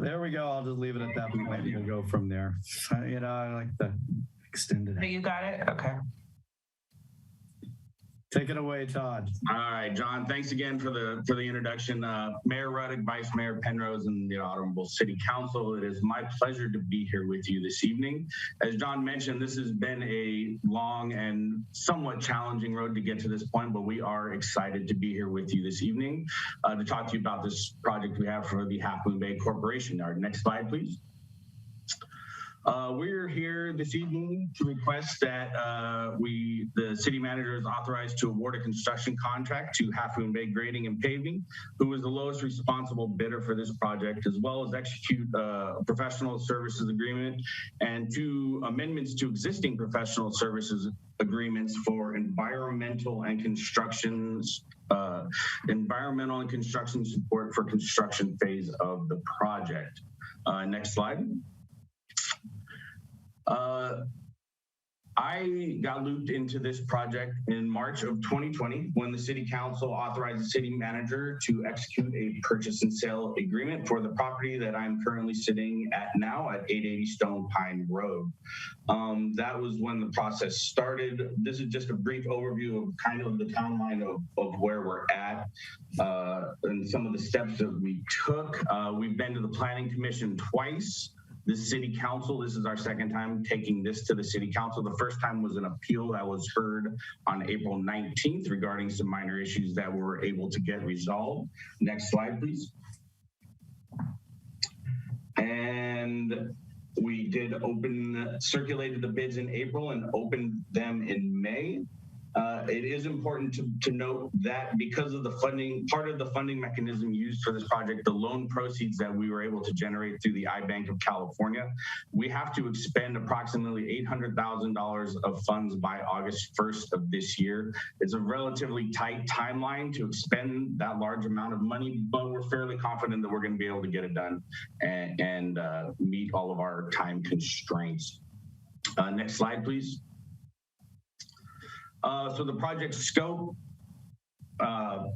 There we go. I'll just leave it at that point. We'll go from there. I like the extended. You got it. Okay. Take it away, Todd. All right, John, thanks again for the introduction. Mayor Ruddick, Vice Mayor Penrose, and the Honorable City Council, it is my pleasure to be here with you this evening. As John mentioned, this has been a long and somewhat challenging road to get to this point, but we are excited to be here with you this evening to talk to you about this project we have for the Half Moon Bay Corporation. Our next slide, please. We're here this evening to request that the city manager is authorized to award a construction contract to Half Moon Bay Grading and Paving, who is the lowest responsible bidder for this project, as well as execute a professional services agreement and 2 amendments to existing professional services agreements for environmental and construction support for construction phase of the project. Next slide. I got looped into this project in March of 2020 when the City Council authorized the city manager to execute a purchase and sale agreement for the property that I'm currently sitting at now at 880 Stone Pine Road. That was when the process started. This is just a brief overview of kind of the timeline of where we're at and some of the steps that we took. We've been to the Planning Commission twice. The City Council, this is our second time taking this to the City Council. The first time was an appeal that was heard on April 19th regarding some minor issues that were able to get resolved. Next slide, please. And we did circulated the bids in April and opened them in May. It is important to note that because of the funding, part of the funding mechanism used for this project, the loan proceeds that we were able to generate through the iBank of California, we have to expend approximately $800,000 of funds by August 1st of this year. It's a relatively tight timeline to expend that large amount of money, but we're fairly confident that we're going to be able to get it done and meet all of our time constraints. Next slide, please. So the project scope,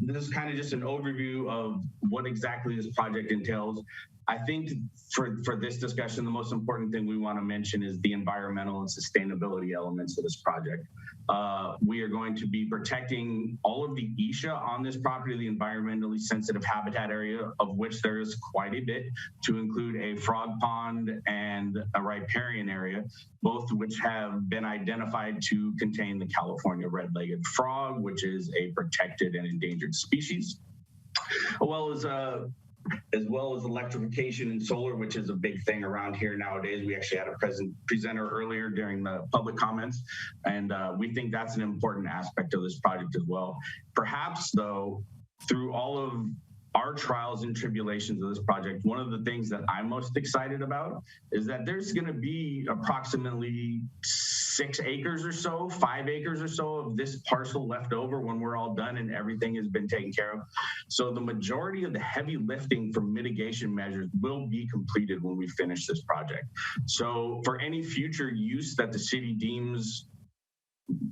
this is kind of just an overview of what exactly this project entails. I think for this discussion, the most important thing we want to mention is the environmental and sustainability elements of this project. We are going to be protecting all of the ESHA on this property, the environmentally sensitive habitat area, of which there is quite a bit, to include a frog pond and a riparian area, both of which have been identified to contain the California red-legged frog, which is a protected and endangered species, as well as electrification and solar, which is a big thing around here nowadays. We actually had a presenter earlier during the public comments, and we think that's an important aspect of this project as well. Perhaps, though, through all of our trials and tribulations of this project, one of the things that I'm most excited about is that there's going to be approximately 6 acres or so, 5 acres or so of this parcel left over when we're all done and everything has been taken care of. So the majority of the heavy lifting for mitigation measures will be completed when we finish this project. So for any future use that the city deems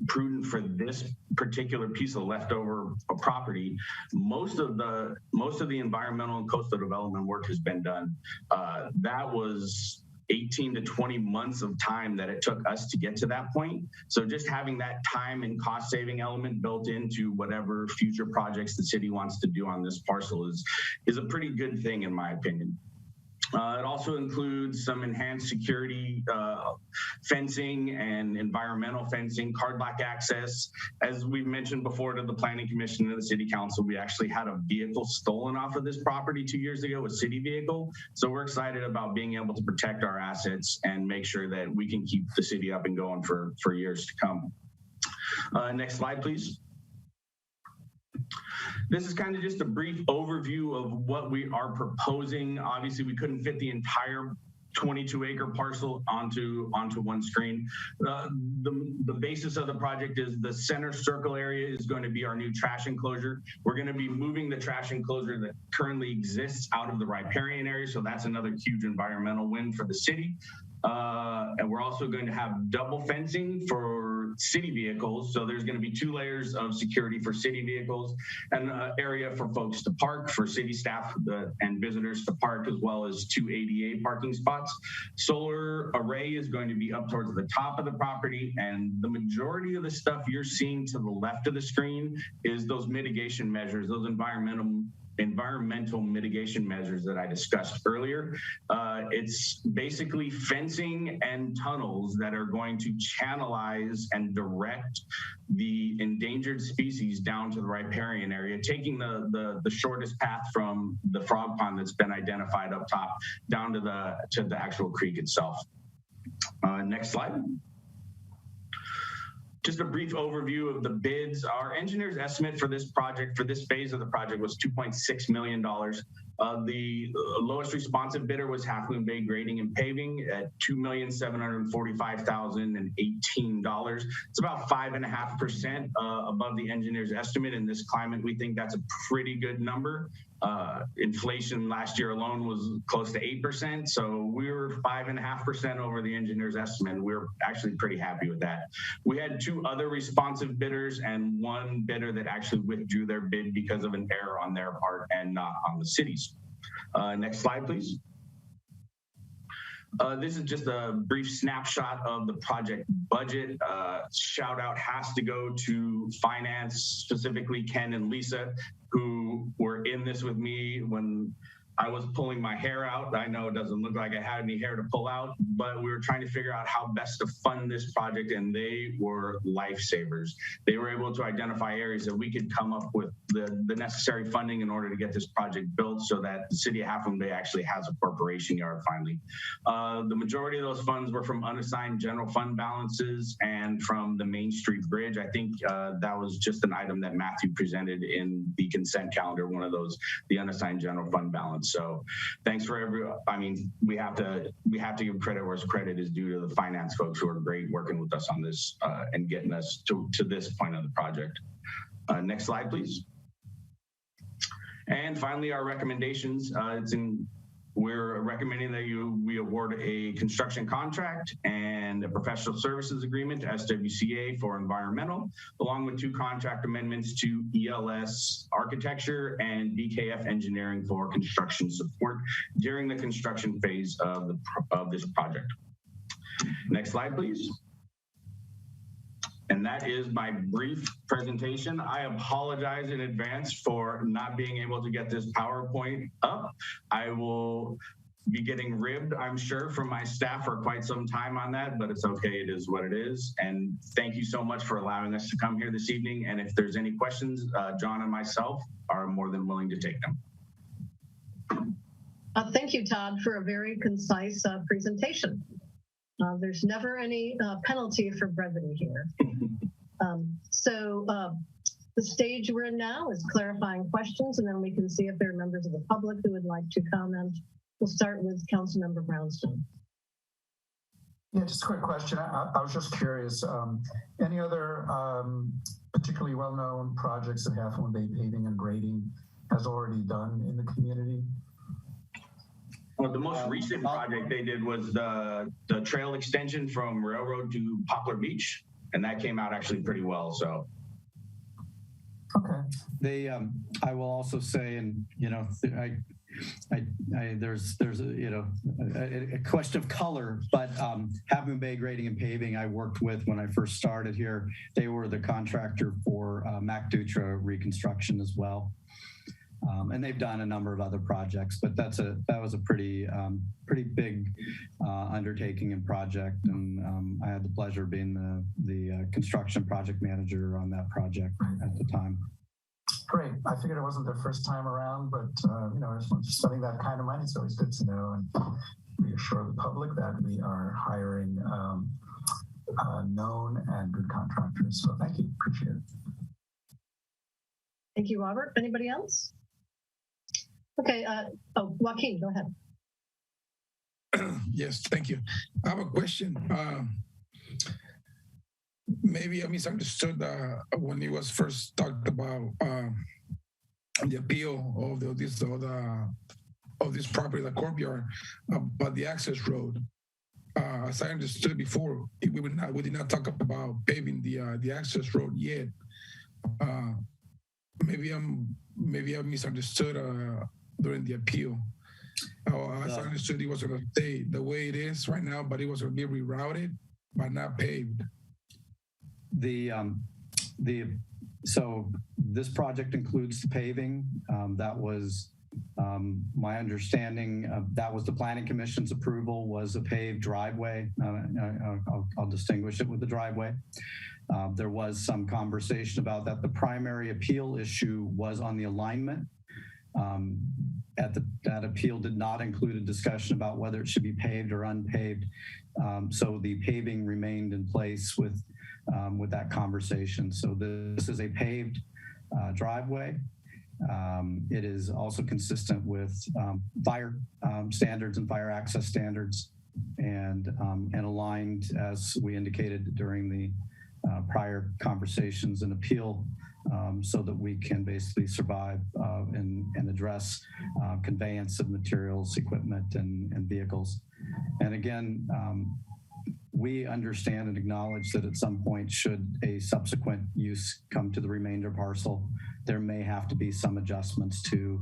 prudent for this particular piece of leftover property, most of the environmental and coastal development work has been done. That was 18 to 20 months of time that it took us to get to that point. So just having that time and cost saving element built into whatever future projects the city wants to do on this parcel is a pretty good thing in my opinion. It also includes some enhanced security fencing and environmental fencing, card-lock access. As we've mentioned before to the Planning Commission and the City Council, we actually had a vehicle stolen off of this property 2 years ago, a city vehicle. So we're excited about being able to protect our assets and make sure that we can keep the city up and going for years to come. Next slide, please. This is kind of just a brief overview of what we are proposing. Obviously, we couldn't fit the entire 22-acre parcel onto one screen. The basis of the project is the center circle area is going to be our new trash enclosure. We're going to be moving the trash enclosure that currently exists out of the riparian area, so that's another huge environmental win for the city. And we're also going to have double fencing for city vehicles. So there's going to be 2 layers of security for city vehicles and an area for folks to park, for city staff and visitors to park, as well as 2 ADA parking spots. Solar array is going to be up towards the top of the property, and the majority of the stuff you're seeing to the left of the screen is those mitigation measures, those environmental mitigation measures that I discussed earlier. It's basically fencing and tunnels that are going to channelize and direct the endangered species down to the riparian area, taking the shortest path from the frog pond that's been identified up top down to the actual creek itself. Next slide. Just a brief overview of the bids. Our engineer's estimate for this project, for this phase of the project, was $2.6 million. The lowest responsive bidder was Half Moon Bay Grading and Paving at $2,745,018. It's about 5.5% above the engineer's estimate. In this climate, we think that's a pretty good number. Inflation last year alone was close to 8%. So we were 5.5% over the engineer's estimate. We're actually pretty happy with that. We had 2 other responsive bidders and 1 bidder that actually withdrew their bid because of an error on their part and not on the city's. Next slide, please. This is just a brief snapshot of the project budget. Shout out has to go to finance, specifically Ken and Lisa, who were in this with me when I was pulling my hair out. I know it doesn't look like I had any hair to pull out, but we were trying to figure out how best to fund this project, and they were lifesavers. They were able to identify areas that we could come up with the necessary funding in order to get this project built so that the city of Half Moon Bay actually has a corporation yard finally. The majority of those funds were from unassigned general fund balances and from the Main Street Bridge. I think that was just an item that Matthew presented in the consent calendar, one of those, the unassigned general fund balance. So thanks for we have to give credit where credit is due to the finance folks who are great working with us on this and getting us to this point of the project. Next slide, please. And finally, our recommendations. We're recommending that we award a construction contract and a professional services agreement to SWCA for environmental, along with 2 contract amendments to ELS architecture and BKF engineering for construction support during the construction phase of this project. Next slide, please. And that is my brief presentation. I apologize in advance for not being able to get this PowerPoint up. I will be getting ribbed, I'm sure, from my staff for quite some time on that, but it's okay, it is what it is. And thank you so much for allowing us to come here this evening. And if there's any questions, John and myself are more than willing to take them. Thank you, Todd, for a very concise presentation. There's never any penalty for brevity here. The stage we're in now is clarifying questions, and then we can see if there are members of the public who would like to comment. We'll start with Councilmember Brownstone. Yeah, just a quick question. I was just curious, any other particularly well-known projects that Half Moon Bay Paving and Grading has already done in the community? Well, the most recent project they did was the trail extension from Railroad to Poplar Beach, and that came out actually pretty well. So, Okay. They, I will also say, and you know, there's a question of color, but Half Moon Bay Grading and Paving I worked with when I first started here. They were the contractor for Mac Dutra reconstruction as well. And they've done a number of other projects, but that was a pretty big undertaking and project, and I had the pleasure of being the construction project manager on that project at the time. Great. I figured it wasn't their first time around, but you know, spending that kind of money, it's always good to know and reassure the public that we are hiring known and good contractors. So thank you. Appreciate it. Thank you, Robert. Anybody else? Okay. Joaquin, go ahead. Yes, thank you. I have a question. Maybe I misunderstood when it was first talked about the appeal of this property, the courtyard, but the access road. As I understood before, we did not talk about paving the access road yet. Maybe I misunderstood during the appeal. As I understood, it was going to stay the way it is right now, but it was going to be rerouted, but not paved. So this project includes the paving. That was my understanding. That was the Planning Commission's approval, was a paved driveway. I'll distinguish it with the driveway. There was some conversation about that. The primary appeal issue was on the alignment. That appeal did not include a discussion about whether it should be paved or unpaved. So the paving remained in place with that conversation. So this is a paved driveway. It is also consistent with fire standards and fire access standards, and aligned, as we indicated during the prior conversations and appeal, so that we can basically survive and address conveyance of materials, equipment, and vehicles. And again, we understand and acknowledge that at some point, should a subsequent use come to the remainder parcel, there may have to be some adjustments to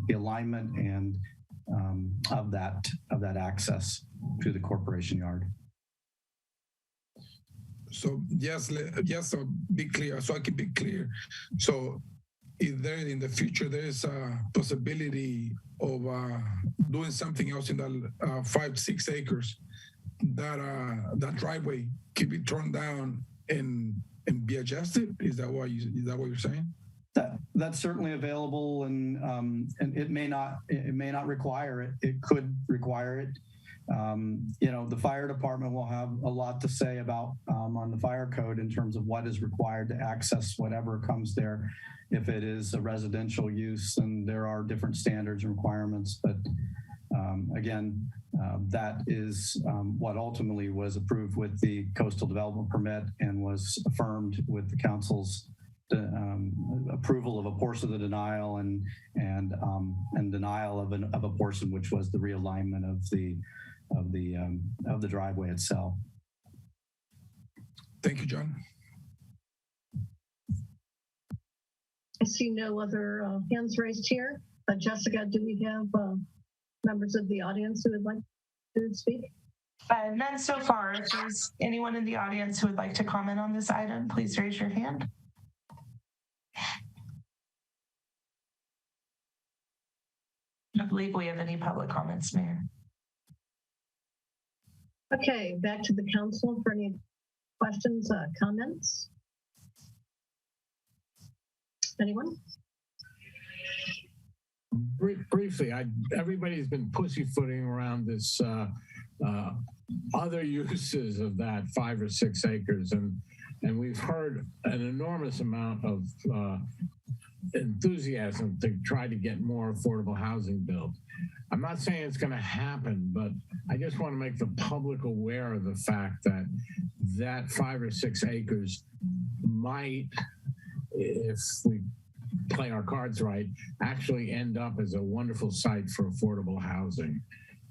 the alignment and of that access to the corporation yard. So so be clear, so I can be clear. So if there in the future there is a possibility of doing something else in that 5-6 acres, that driveway can be torn down and be adjusted? Is that what you're saying? That's certainly available, and it may not require it. It could require it. You know, the fire department will have a lot to say about on the fire code in terms of what is required to access whatever comes there. If it is a residential use, and there are different standards and requirements, but again, that is what ultimately was approved with the coastal development permit and was affirmed with the council's approval of a portion of the denial and denial of a portion, which was the realignment of the driveway itself. Thank you, John. I see no other hands raised here. Jessica, do we have members of the audience who would like to speak? None so far. If there's anyone in the audience who would like to comment on this item, please raise your hand. I believe we have any public comments, Mayor. Okay, back to the council for any questions, comments. Anyone? Briefly, everybody's been pussyfooting around this other uses of that 5 or 6 acres, and we've heard an enormous amount of enthusiasm to try to get more affordable housing built. I'm not saying it's going to happen, but I just want to make the public aware of the fact that that 5 or 6 acres might, if we play our cards right, actually end up as a wonderful site for affordable housing.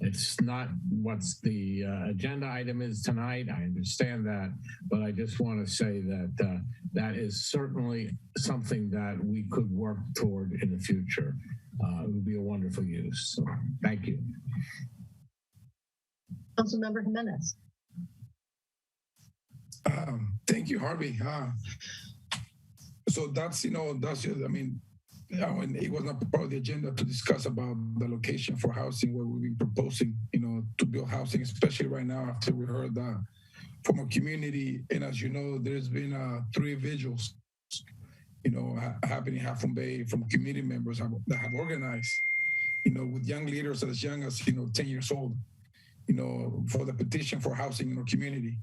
It's not what's the agenda item is tonight. I understand that, but I just want to say that that is certainly something that we could work toward in the future. It would be a wonderful use. So thank you. Councilmember Jimenez. Thank you, Harvey. So that's, that's just, I mean, when it was not part of the agenda to discuss about the location for housing where we've been proposing, to build housing, especially right now after we heard that from a community. And as you know, there's been 3 vigils, happening in Half Moon Bay from community members that have organized, with young leaders as young as, 10 years old, for the petition for housing in our community.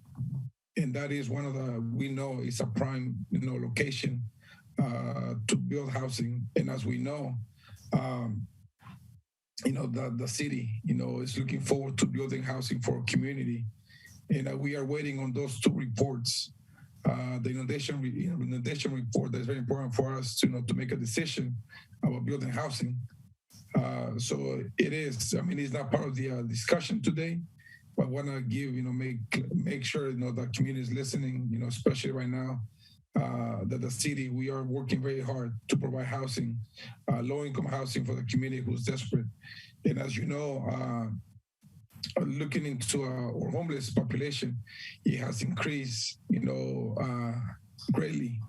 And that is one of we know is a prime, location to build housing. And as we know, the city, is looking forward to building housing for our community. And we are waiting on those 2 reports. The inundation report that's very important for us to make a decision about building housing. So it is, I mean, it's not part of the discussion today, but I want to give, make sure, the community is listening, especially right now, that the city, we are working very hard to provide housing, low-income housing for the community who's desperate. And as you know, looking into our homeless population, it has increased, greatly,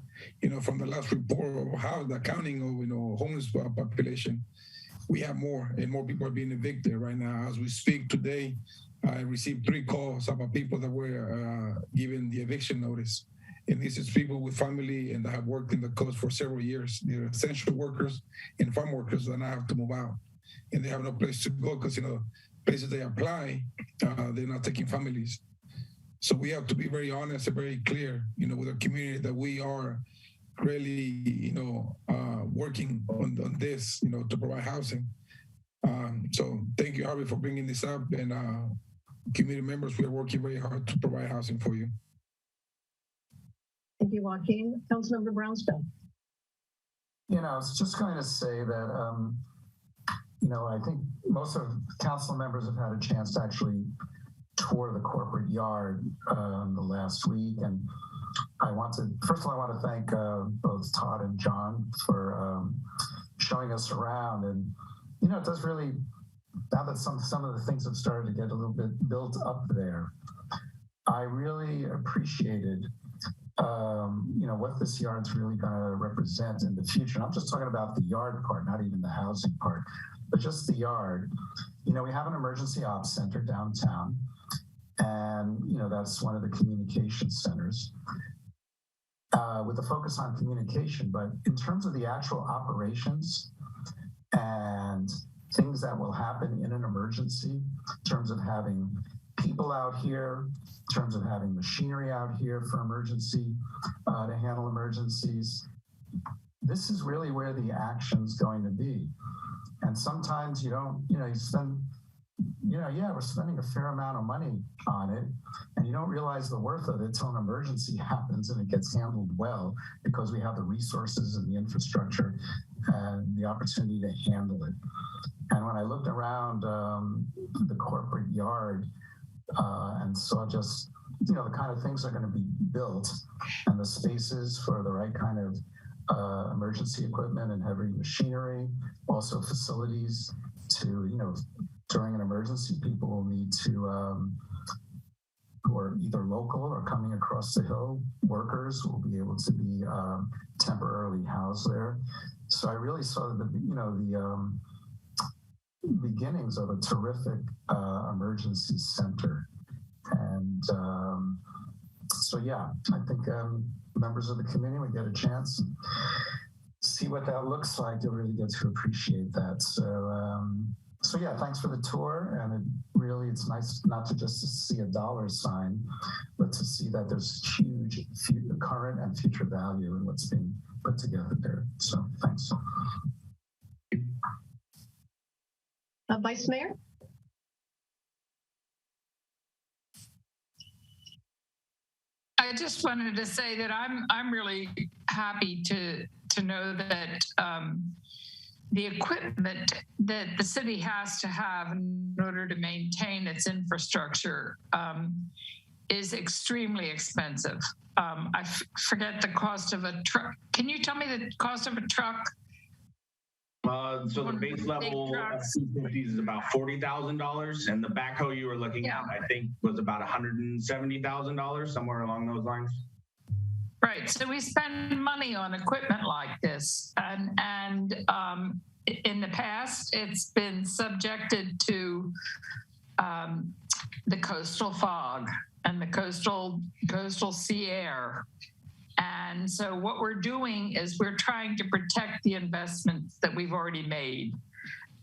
from the last report of how the counting of, homeless population. We have more and more people are being evicted right now. As we speak today, I received 3 calls about people that were given the eviction notice. And this is people with family and that have worked in the coast for several years. They're essential workers and farm workers that now have to move out. And they have no place to go because, places they apply, they're not taking families. So we have to be very honest and very clear, with our community that we are really, working on this, to provide housing. So thank you, Harvey, for bringing this up. And community members, we are working very hard to provide housing for you. Thank you, Joaquin. Councilmember Brownstone. I was just going to say that, I think most of council members have had a chance to actually tour the corporate yard the last week. And first of all, I want to thank both Todd and John for showing us around. And, it does really, now that some of the things have started to get a little bit built up there, I really appreciated what this yard's really going to represent in the future. And I'm just talking about the yard part, not even the housing part, but just the yard. We have an emergency ops center downtown, and that's one of the communication centers with a focus on communication. But in terms of the actual operations and things that will happen in an emergency, in terms of having people out here, in terms of having machinery out here for emergency, to handle emergencies, this is really where the action's going to be. And sometimes you don't, you spend, we're spending a fair amount of money on it, and you don't realize the worth of it till an emergency happens and it gets handled well because we have the resources and the infrastructure and the opportunity to handle it. And when I looked around the corporate yard and saw just, the kind of things that are going to be built and the spaces for the right kind of emergency equipment and heavy machinery, also facilities to, during an emergency, people will need to, who are either local or coming across the hill, workers will be able to be temporarily housed there. So I really saw the beginnings of a terrific emergency center. And so, yeah, I think members of the community would get a chance and see what that looks like. You'll really get to appreciate that. So yeah, thanks for the tour. And it's nice not to just see a dollar sign, but to see that there's huge current and future value in what's being put together there. So thanks. Vice Mayor? I just wanted to say that I'm really happy to know that the equipment that the city has to have in order to maintain its infrastructure is extremely expensive. I forget the cost of a truck. Can you tell me the cost of a truck? So the base level F-250 is about $40,000, and the backhoe you were looking at, I think, was about $170,000, somewhere along those lines. Right. So we spend money on equipment like this, and in the past, it's been subjected to the coastal fog and the coastal sea air. And so what we're doing is we're trying to protect the investments that we've already made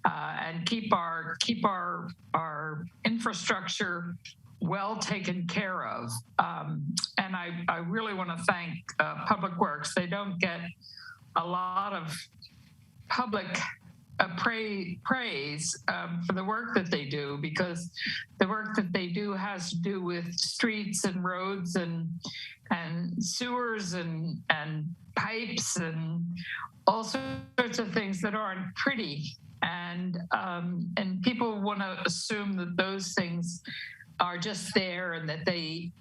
and keep our infrastructure well taken care of. And I really want to thank Public Works. They don't get a lot of public praise for the work that they do, because the work that they do has to do with streets and roads and sewers and pipes and all sorts of things that aren't pretty. And people want to assume that those things are just there and that they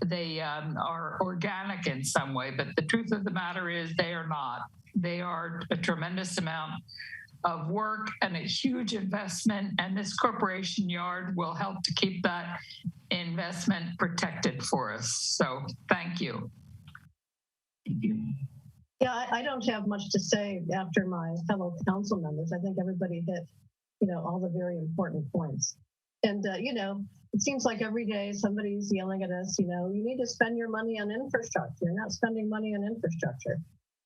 are organic in some way. But the truth of the matter is they are not. They are a tremendous amount of work and a huge investment. And this corporation yard will help to keep that investment protected for us. So thank you. Thank you. Yeah, I don't have much to say after my fellow council members. I think everybody hit, all the very important points. And, it seems like every day somebody's yelling at us, you need to spend your money on infrastructure. You're not spending money on infrastructure.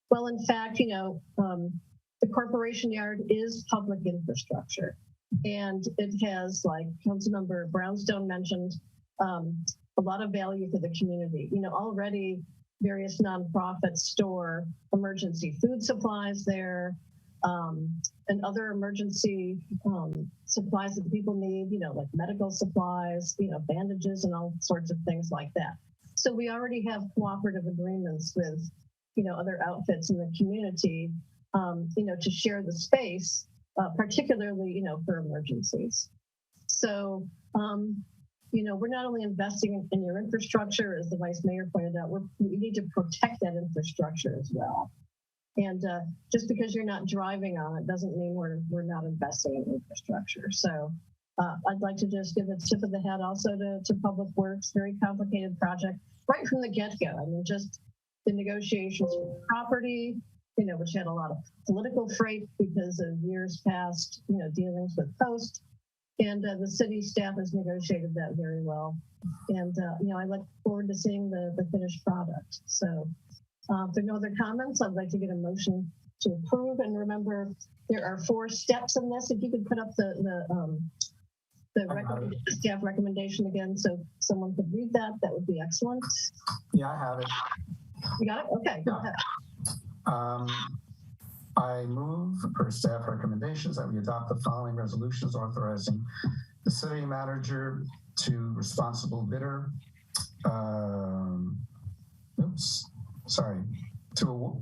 Well, in fact, the corporation yard is public infrastructure. And it has, like Councilmember Brownstone mentioned, a lot of value for the community. Already various nonprofits store emergency food supplies there, and other emergency supplies that people need, like medical supplies, bandages and all sorts of things like that. So we already have cooperative agreements with, other outfits in the community, to share the space, particularly, for emergencies. So, we're not only investing in your infrastructure, as the Vice Mayor pointed out, we need to protect that infrastructure as well. And just because you're not driving on it doesn't mean we're not investing in infrastructure. So I'd like to just give a tip of the hat also to Public Works. Very complicated project right from the get-go. I mean, just the negotiations for property, which had a lot of political freight because of years past, dealings with Post. And the city staff has negotiated that very well. And, I look forward to seeing the finished product. So if there are no other comments, I'd like to get a motion to approve. And remember, there are 4 steps in this. If you could put up the staff recommendation again so someone could read that, that would be excellent. Yeah, I have it. You got it? Okay, go ahead. I move per staff recommendations that we adopt the following resolutions authorizing the city manager to responsible bidder. To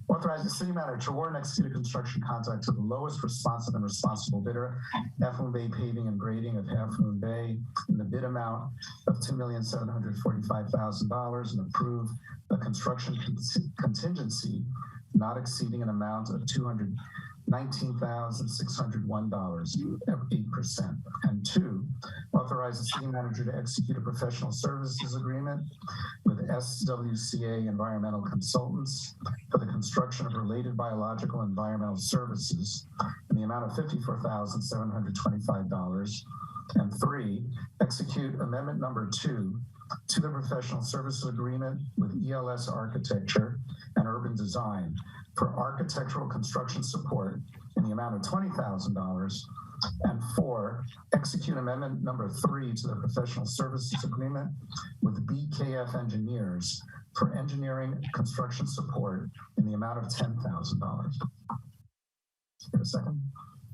authorize the city manager to award and execute a construction contract to the lowest responsive and responsible bidder, Half Moon Bay Paving and Grading of Half Moon Bay, in the bid amount of $2,745,000, and approve the construction contingency not exceeding an amount of $219,601, 8%. And 2, authorize the city manager to execute a professional services agreement with SWCA Environmental Consultants for the construction of related biological and environmental services in the amount of $54,725. And 3, execute amendment number 2 to the professional services agreement with ELS Architecture and Urban Design for architectural construction support in the amount of $20,000. And 4, execute amendment number 3 to the professional services agreement with BKF Engineers for engineering construction support in the amount of $10,000. Give a second.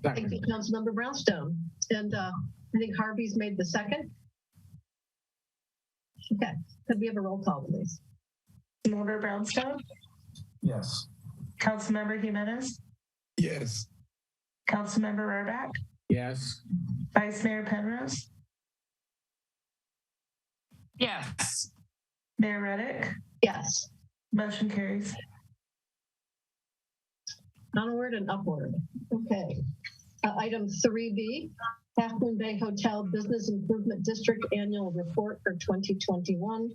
Thank you, Councilmember Brownstone. And I think Harvey's made the second. Okay, could we have a roll call, please? Councilmember Brownstone? Yes. Councilmember Jimenez? Yes. Councilmember Rohrbach, Yes. Vice Mayor Penrose, Yes. Mayor Reddick. Yes. Motion carries. Onward and upward. Okay. Item 3B, Half Moon Bay Hotel Business Improvement District Annual Report for 2021.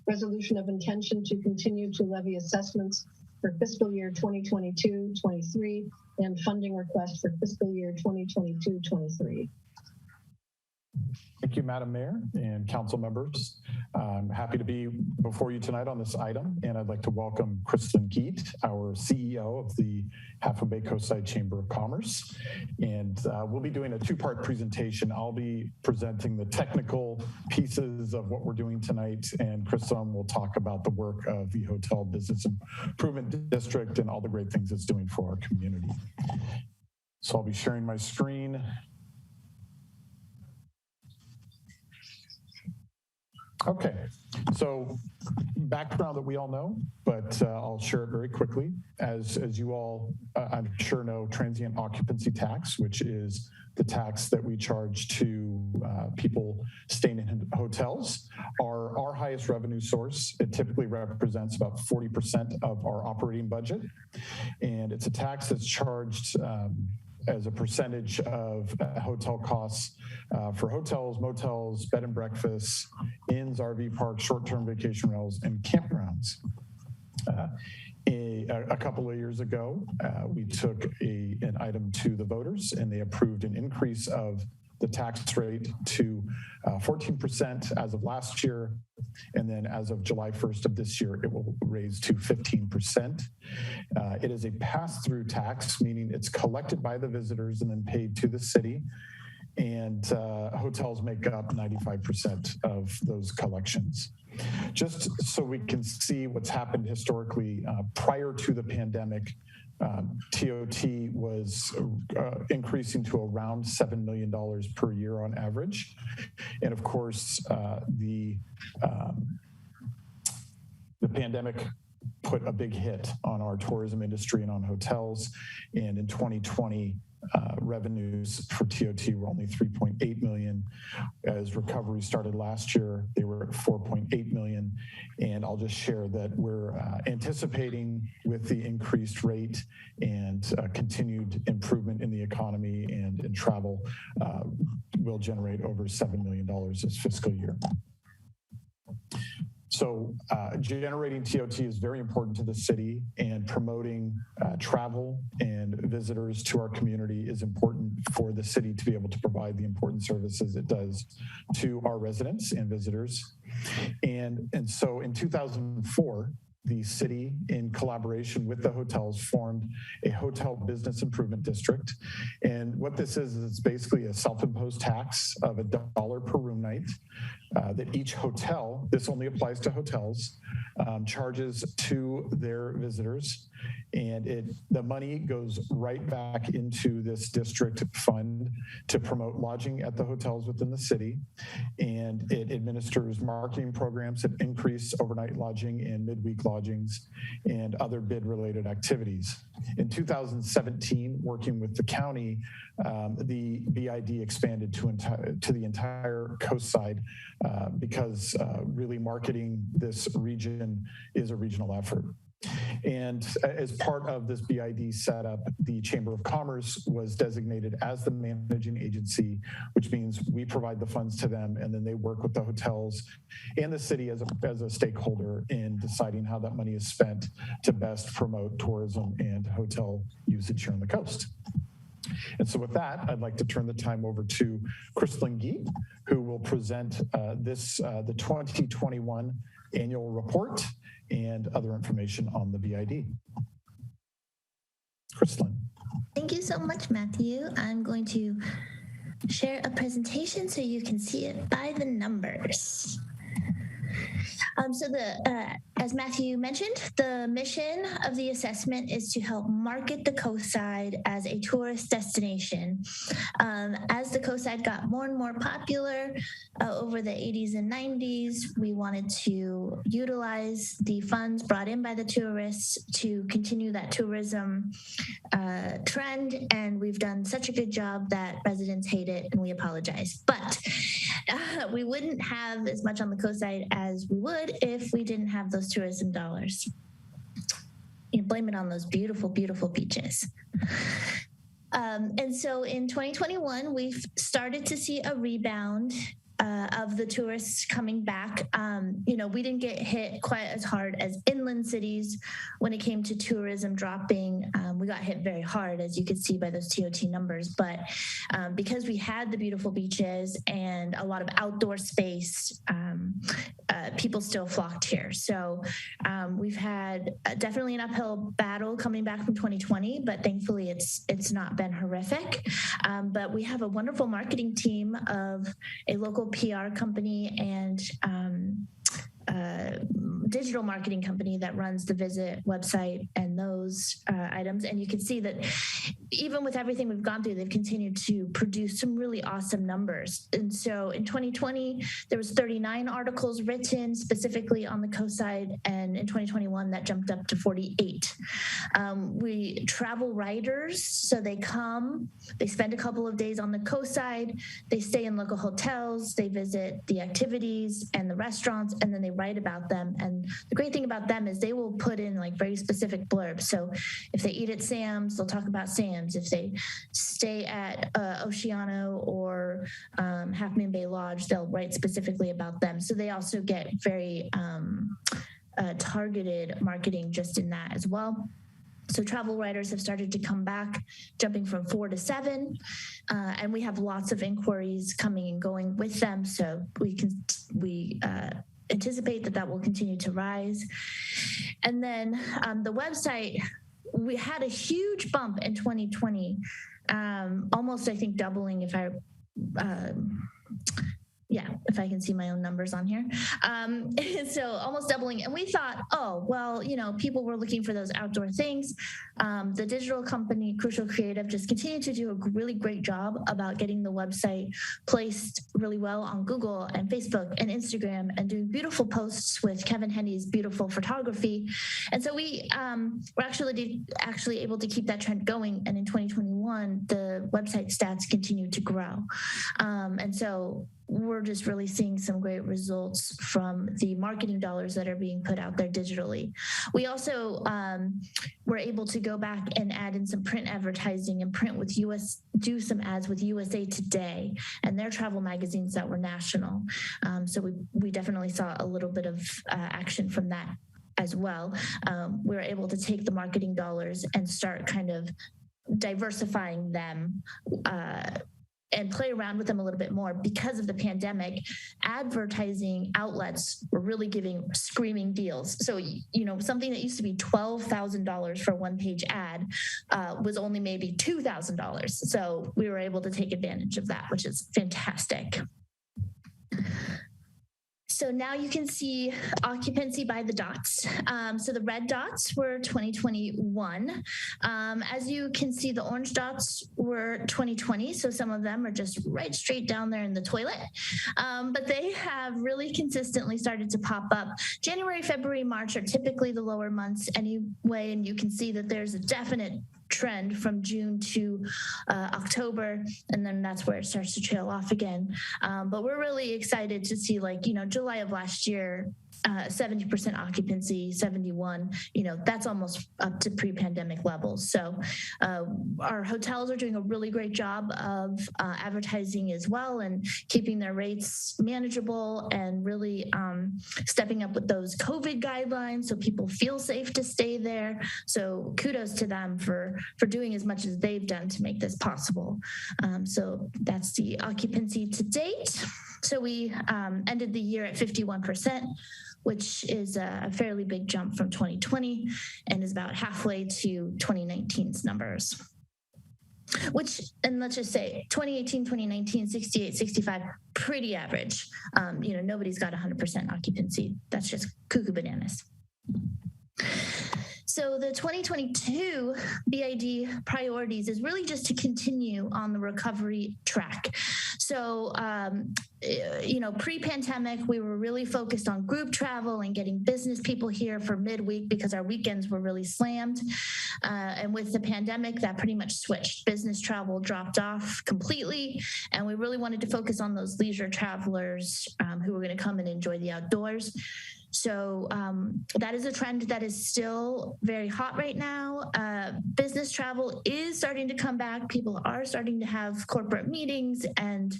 Resolution of intention to continue to levy assessments for fiscal year 2022-23 and funding request for fiscal year 2022-23. Thank you, Madam Mayor and council members. I'm happy to be before you tonight on this item, and I'd like to welcome Kristen Geet, our CEO of the Half Moon Bay Coastside Chamber of Commerce. And we'll be doing a two-part presentation. I'll be presenting the technical pieces of what we're doing tonight, and Kristen will talk about the work of the Hotel Business Improvement District and all the great things it's doing for our community. So I'll be sharing my screen. Okay, so background that we all know, but I'll share it very quickly. As you all, I'm sure know, transient occupancy tax, which is the tax that we charge to people staying in hotels, are our highest revenue source. It typically represents about 40% of our operating budget. And it's a tax that's charged as a percentage of hotel costs for hotels, motels, bed and breakfasts, inns, RV parks, short-term vacation rentals, and campgrounds. A couple of years ago, we took an item to the voters, and they approved an increase of the tax rate to 14% as of last year. And then as of July 1st of this year, it will raise to 15%. It is a pass-through tax, meaning it's collected by the visitors and then paid to the city. And hotels make up 95% of those collections. Just so we can see what's happened historically, prior to the pandemic, TOT was increasing to around $7 million per year on average. And of course, the pandemic put a big hit on our tourism industry and on hotels. And in 2020, revenues for TOT were only 3.8 million. As recovery started last year, they were at 4.8 million. And I'll just share that we're anticipating, with the increased rate and continued improvement in the economy and in travel, will generate over $7 million this fiscal year. So generating TOT is very important to the city, and promoting travel and visitors to our community is important for the city to be able to provide the important services it does to our residents and visitors. And so in 2004, the city, in collaboration with the hotels, formed a hotel business improvement district. And what this is it's basically a self-imposed tax of $1 per room night that each hotel, this only applies to hotels, charges to their visitors. And the money goes right back into this district fund to promote lodging at the hotels within the city. And it administers marketing programs that increase overnight lodging and midweek lodgings and other bid-related activities. In 2017, working with the county, the BID expanded to the entire coast side because really marketing this region is a regional effort. And as part of this BID setup, the Chamber of Commerce was designated as the managing agency, which means we provide the funds to them, and then they work with the hotels and the city as a stakeholder in deciding how that money is spent to best promote tourism and hotel usage here on the coast. And so with that, I'd like to turn the time over to Kristen Geet, who will present the 2021 annual report and other information on the BID. Kristen. Thank you so much, Matthew. I'm going to share a presentation so you can see it by the numbers. As Matthew mentioned, the mission of the assessment is to help market the coastside as a tourist destination. As the coastside got more and more popular over the 80s and 90s, we wanted to utilize the funds brought in by the tourists to continue that tourism trend, and we've done such a good job that residents hate it, and we apologize. But we wouldn't have as much on the coastside as we would if we didn't have those tourism dollars. You blame it on those beautiful, beautiful beaches. And so in 2021, we've started to see a rebound of the tourists coming back. We didn't get hit quite as hard as inland cities when it came to tourism dropping. We got hit very hard, as you could see by those TOT numbers. But because we had the beautiful beaches and a lot of outdoor space, people still flocked here. So we've had definitely an uphill battle coming back from 2020, but thankfully it's not been horrific. But we have a wonderful marketing team of a local PR company and digital marketing company that runs the Visit website and those items. And you can see that even with everything we've gone through, they've continued to produce some really awesome numbers. And so in 2020, there was 39 articles written specifically on the coastside, and in 2021, that jumped up to 48. We travel writers, so they come, they spend a couple of days on the coastside, they stay in local hotels, they visit the activities and the restaurants, and then they write about them. And the great thing about them is they will put in like very specific blurbs. So if they eat at Sam's, they'll talk about Sam's. If they stay at Oceano or Half Moon Bay Lodge, they'll write specifically about them. So they also get very targeted marketing just in that as well. So travel writers have started to come back, jumping from 4 to 7, and we have lots of inquiries coming and going with them. So we anticipate that will continue to rise. And then the website, we had a huge bump in 2020, almost I think doubling if I can see my own numbers on here. So almost doubling. And we thought, oh, well, people were looking for those outdoor things. The digital company, Crucial Creative, just continued to do a really great job about getting the website placed really well on Google and Facebook and Instagram and doing beautiful posts with Kevin Henny's beautiful photography. And so we were actually able to keep that trend going. And in 2021, the website stats continued to grow. And so we're just really seeing some great results from the marketing dollars that are being put out there digitally. We also were able to go back and add in some print advertising and do some ads with USA Today and their travel magazines that were national. So we definitely saw a little bit of action from that as well. We were able to take the marketing dollars and start kind of diversifying them and play around with them a little bit more. Because of the pandemic, advertising outlets were really giving screaming deals. So, something that used to be $12,000 for a one-page ad was only maybe $2,000. So we were able to take advantage of that, which is fantastic. So now you can see occupancy by the dots. So the red dots were 2021. As you can see, the orange dots were 2020. So some of them are just right straight down there in the toilet. But they have really consistently started to pop up. January, February, March are typically the lower months anyway. And you can see that there's a definite trend from June to October, and then that's where it starts to trail off again. But we're really excited to see, July of last year, 70% occupancy, 71, that's almost up to pre-pandemic levels. So our hotels are doing a really great job of advertising as well and keeping their rates manageable and really stepping up with those COVID guidelines so people feel safe to stay there. So kudos to them for doing as much as they've done to make this possible. So that's the occupancy to date. So we ended the year at 51%, which is a fairly big jump from 2020 and is about halfway to 2019's numbers. which, and let's just say 2018, 2019, 68, 65, pretty average. Nobody's got 100% occupancy. That's just cuckoo bananas. So the 2022 BID priorities is really just to continue on the recovery track. So, pre-pandemic, we were really focused on group travel and getting business people here for midweek because our weekends were really slammed. And with the pandemic, that pretty much switched. Business travel dropped off completely. And we really wanted to focus on those leisure travelers who were going to come and enjoy the outdoors. So that is a trend that is still very hot right now. Business travel is starting to come back. People are starting to have corporate meetings and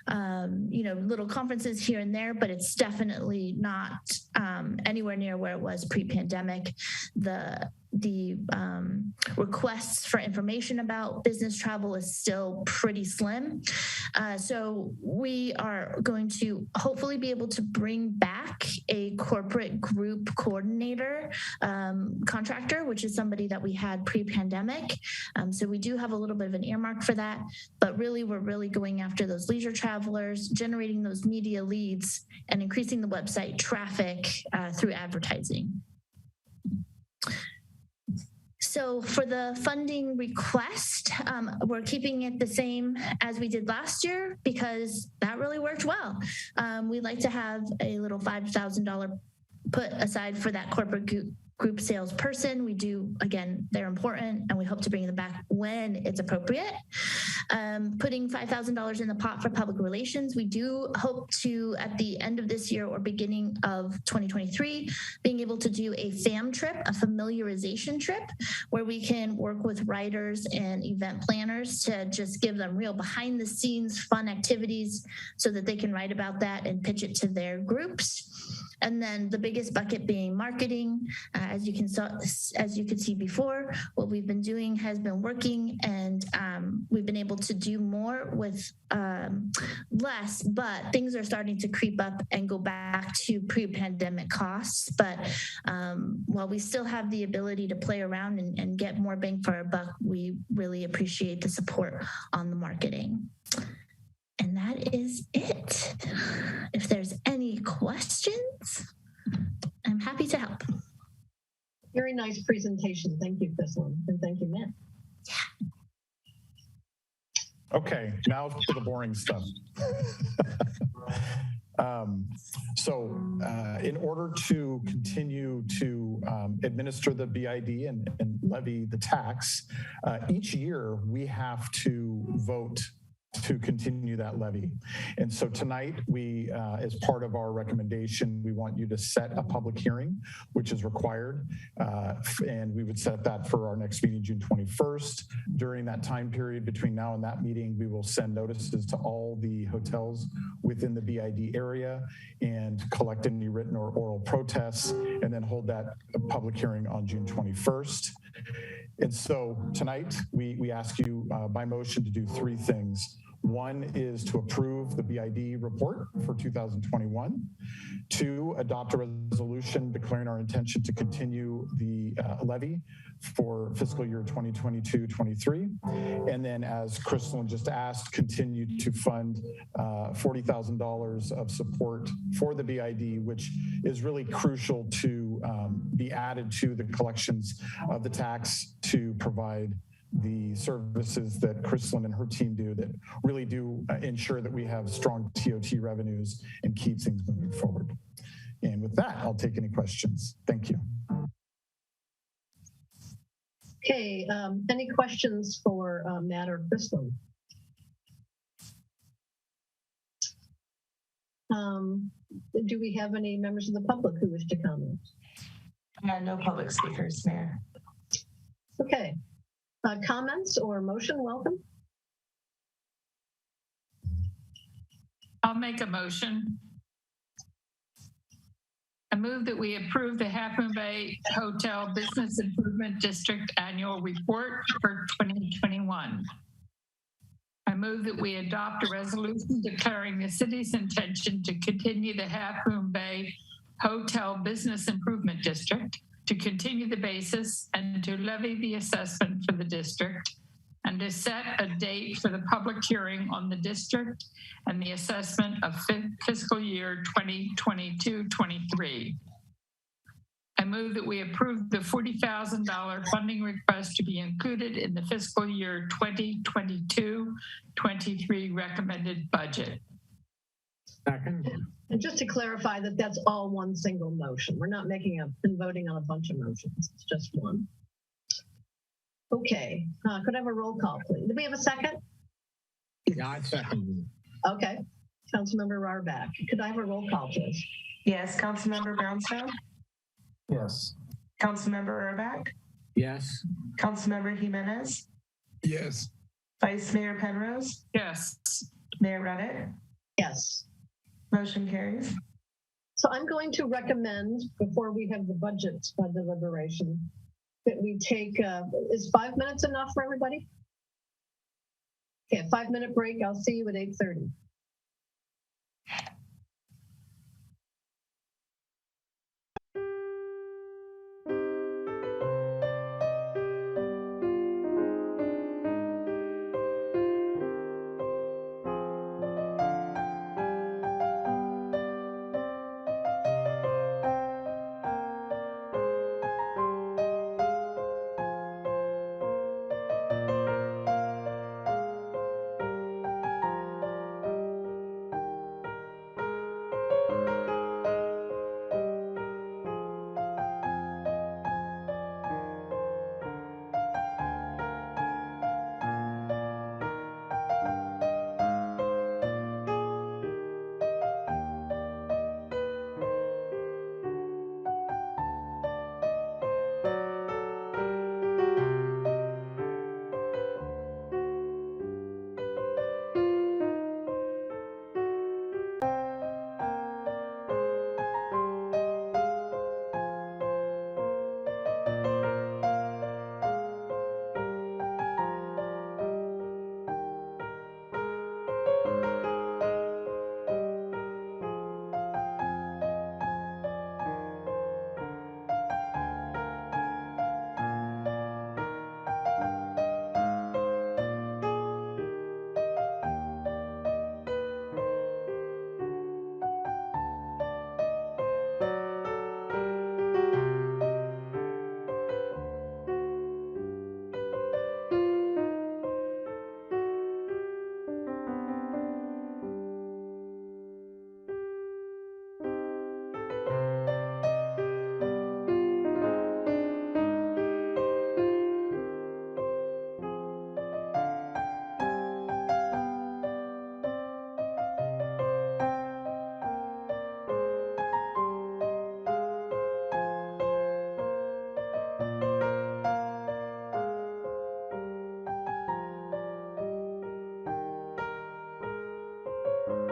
little conferences here and there, but it's definitely not anywhere near where it was pre-pandemic. The requests for information about business travel is still pretty slim. So we are going to hopefully be able to bring back a corporate group coordinator contractor, which is somebody that we had pre-pandemic. So we do have a little bit of an earmark for that, but really we're really going after those leisure travelers, generating those media leads, and increasing the website traffic through advertising. So for the funding request, we're keeping it the same as we did last year because that really worked well. We'd like to have a little $5,000 put aside for that corporate group salesperson. We do, again, they're important and we hope to bring them back when it's appropriate. Putting $5,000 in the pot for public relations. We do hope to, at the end of this year or beginning of 2023, being able to do a FAM trip, a familiarization trip, where we can work with writers and event planners to just give them real behind the scenes fun activities so that they can write about that and pitch it to their groups. And then the biggest bucket being marketing. As you can see before, what we've been doing has been working, and we've been able to do more with less, but things are starting to creep up and go back to pre-pandemic costs. But while we still have the ability to play around and get more bang for our buck, we really appreciate the support on the marketing. And that is it. If there's any questions, I'm happy to help. Very nice presentation. Thank you, Chrislyn, and thank you, Matt. Okay, now to the boring stuff. In order to continue to administer the BID and levy the tax, each year we have to vote to continue that levy. And so tonight, we, as part of our recommendation, we want you to set a public hearing, which is required. And we would set that for our next meeting, June 21st. During that time period between now and that meeting, we will send notices to all the hotels within the BID area and collect any written or oral protests, and then hold that public hearing on June 21st. And so tonight, we ask you by motion to do three things. One is to approve the BID report for 2021. Two, adopt a resolution declaring our intention to continue the levy for fiscal year 2022-23. And then, as Chrislyn just asked, continue to fund $40,000 of support for the BID, which is really crucial to be added to the collections of the tax to provide the services that Chrislyn and her team do that really do ensure that we have strong TOT revenues and keep things moving forward. And with that, I'll take any questions. Thank you. Okay, any questions for Matt or Chrislyn? Do we have any members of the public who wish to comment? No public speakers, Mayor. Okay. Comments or motion, welcome. I'll make a motion. I move that we approve the Half Moon Bay Hotel Business Improvement District Annual Report for 2021. I move that we adopt a resolution declaring the city's intention to continue the Half Moon Bay Hotel Business Improvement District, to continue the basis and to levy the assessment for the district, and to set a date for the public hearing on the district and the assessment of fiscal year 2022-23. I move that we approve the $40,000 funding request to be included in the fiscal year 2022-23 recommended budget. Second. And just to clarify that that's all one single motion. We're not making and voting on a bunch of motions. It's just one. Okay, could I have a roll call, please? Do we have a second? Yeah, I second. Okay, Councilmember Rarback. Could I have a roll call, please? Yes, Councilmember Brownstone. Yes. Councilmember Rarback. Yes. Councilmember Jimenez. Yes. Vice Mayor Penrose. Yes. Mayor Reddick. Yes. Motion carries. So I'm going to recommend, before we have the budget deliberation, that we take, is 5 minutes enough for everybody? Okay, a 5-minute break. I'll see you at 8:30.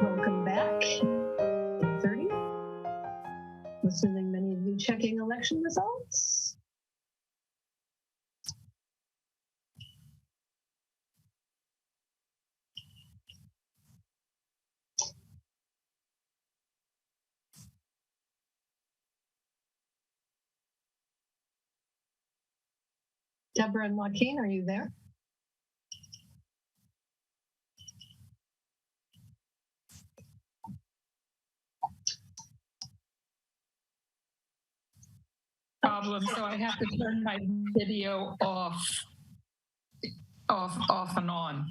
Welcome back. 8:30. Assuming many of you checking election results. Deborah and Joaquin, are you there? Problem, so I have to turn my video off and on.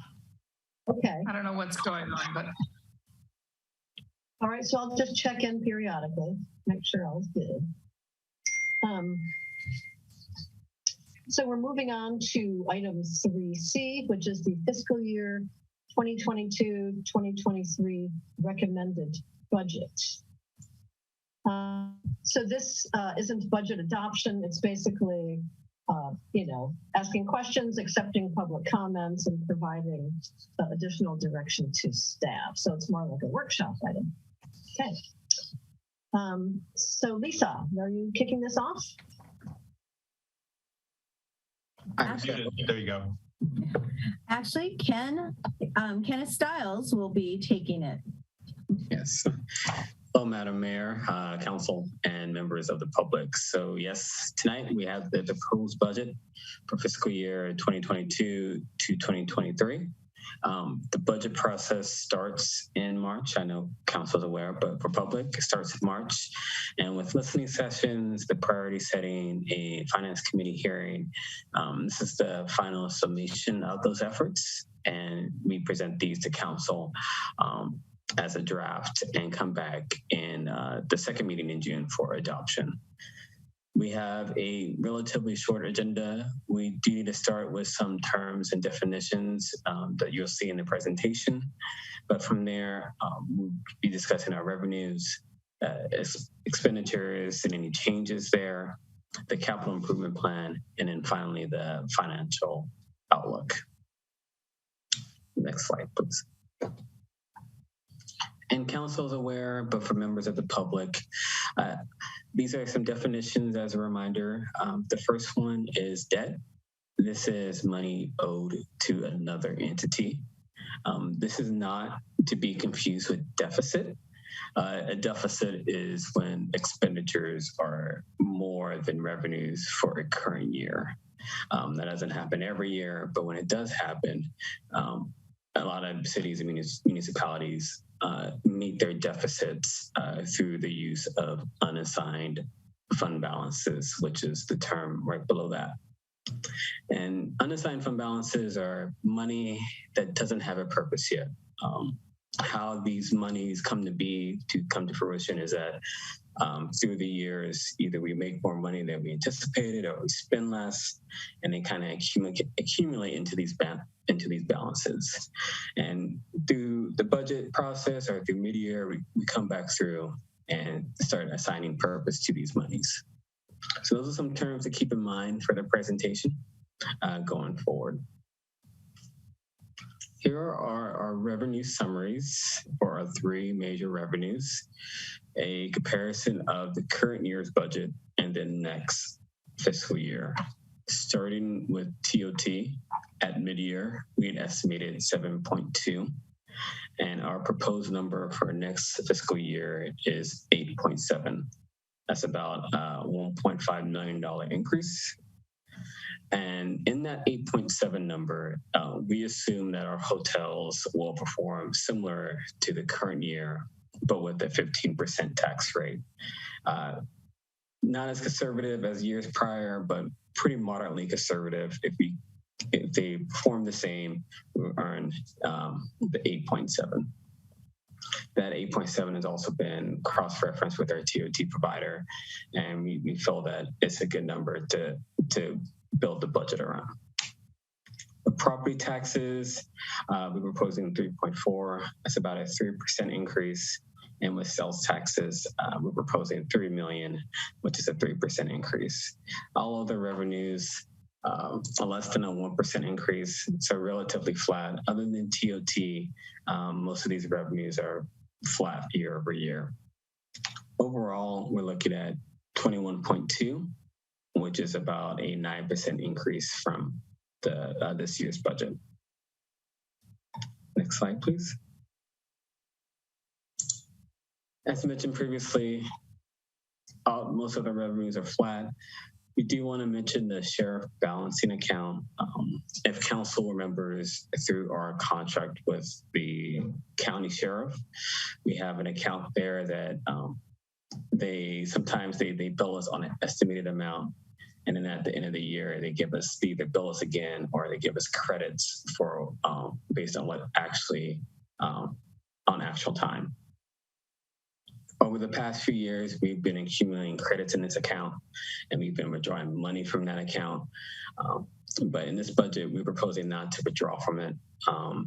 Okay. I don't know what's going on, but. All right, so I'll just check in periodically, make sure all's good. So we're moving on to item 3C, which is the fiscal year 2022-2023 recommended budget. So this isn't budget adoption. It's basically, asking questions, accepting public comments, and providing additional direction to staff. So it's more like a workshop item. Okay. So Lisa, are you kicking this off? There you go. Actually, Kenneth Stiles will be taking it. Yes. Hello, Madam Mayor, Council, and members of the public. So yes, tonight we have the proposed budget for fiscal year 2022 to 2023. The budget process starts in March. I know Council is aware, but for public, it starts in March. And with listening sessions, the priority setting, a finance committee hearing, this is the final summation of those efforts. And we present these to Council as a draft and come back in the second meeting in June for adoption. We have a relatively short agenda. We do need to start with some terms and definitions that you'll see in the presentation. But from there, we'll be discussing our revenues, expenditures and any changes there, the capital improvement plan, and then finally the financial outlook. Next slide, please. And Council is aware, but for members of the public, these are some definitions as a reminder. The first one is debt. This is money owed to another entity. This is not to be confused with deficit. A deficit is when expenditures are more than revenues for a current year. That doesn't happen every year, but when it does happen, a lot of cities and municipalities meet their deficits through the use of unassigned fund balances, which is the term right below that. And unassigned fund balances are money that doesn't have a purpose yet. How these monies come to fruition is that through the years, either we make more money than we anticipated or we spend less, and they kind of accumulate into these balances. And through the budget process or through mid-year, we come back through and start assigning purpose to these monies. So those are some terms to keep in mind for the presentation going forward. Here are our revenue summaries for our three major revenues, a comparison of the current year's budget and the next fiscal year. Starting with TOT at mid-year, we had estimated 7.2, and our proposed number for next fiscal year is 8.7. That's about a $1.5 million increase. And in that 8.7 number, we assume that our hotels will perform similar to the current year, but with a 15% tax rate. Not as conservative as years prior, but pretty moderately conservative. If they perform the same, we'll earn the 8.7. That 8.7 has also been cross-referenced with our TOT provider, and we feel that it's a good number to build the budget around. The property taxes, we're proposing 3.4. That's about a 3% increase. And with sales taxes, we're proposing $3 million, which is a 3% increase. All other revenues are less than a 1% increase, so relatively flat. Other than TOT, most of these revenues are flat year over year. Overall, we're looking at 21.2, which is about a 9% increase from this year's budget. Next slide, please. As mentioned previously, most of the revenues are flat. We do want to mention the sheriff balancing account. If council remembers, through our contract with the county sheriff, we have an account there that sometimes they bill us on an estimated amount, and then at the end of the year they either bill us again or they give us credits for based on what actually on actual time. Over the past few years, we've been accumulating credits in this account, and we've been withdrawing money from that account. But in this budget, we're proposing not to withdraw from it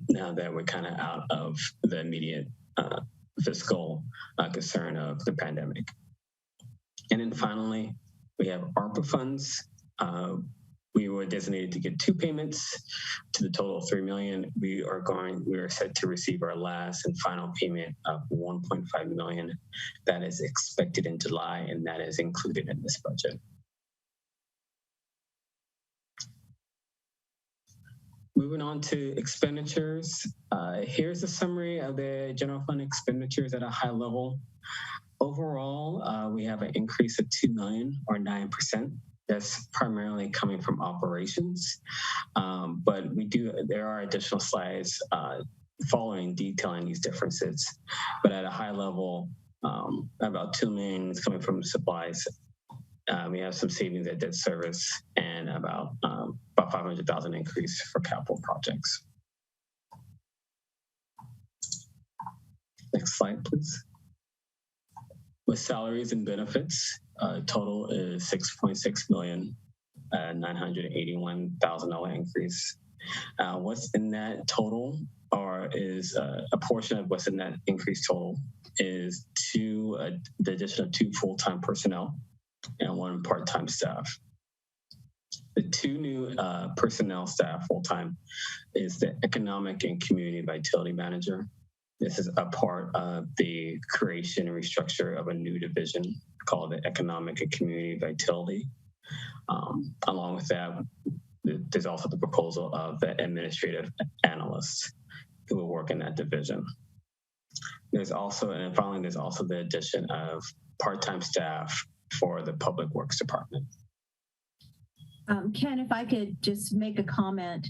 now that we're kind of out of the immediate fiscal concern of the pandemic. And then finally, we have ARPA funds. We were designated to get 2 payments to the total of $3 million. We are set to receive our last and final payment of $1.5 million. That is expected in July, and that is included in this budget. Moving on to expenditures. Here's a summary of the general fund expenditures at a high level. Overall, we have an increase of $2 million or 9%. That's primarily coming from operations, but there are additional slides following detailing these differences. But at a high level, about $2 million is coming from supplies. We have some savings at debt service and about $500,000 increase for capital projects. Next slide, please. With salaries and benefits, total is $6.6 million, $981,000 increase. What's in that total, or is a portion of what's in that increase total, is the addition of 2 full-time personnel and 1 part-time staff. The 2 new personnel staff full-time is the Economic and Community Vitality Manager. This is a part of the creation and restructure of a new division called the Economic and Community Vitality. Along with that, there's also the proposal of the administrative analysts who will work in that division. There's also the addition of part-time staff for the Public Works Department. Ken, if I could just make a comment.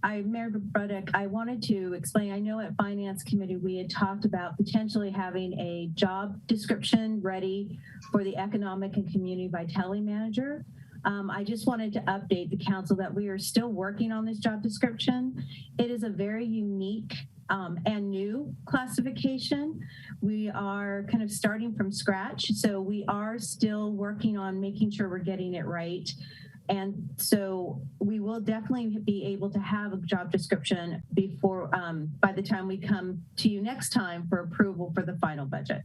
Mayor Bruddick, I wanted to explain, I know at Finance Committee, we had talked about potentially having a job description ready for the Economic and Community Vitality Manager. I just wanted to update the council that we are still working on this job description. It is a very unique and new classification. We are kind of starting from scratch, so we are still working on making sure we're getting it right. And so we will definitely be able to have a job description before, by the time we come to you next time for approval for the final budget.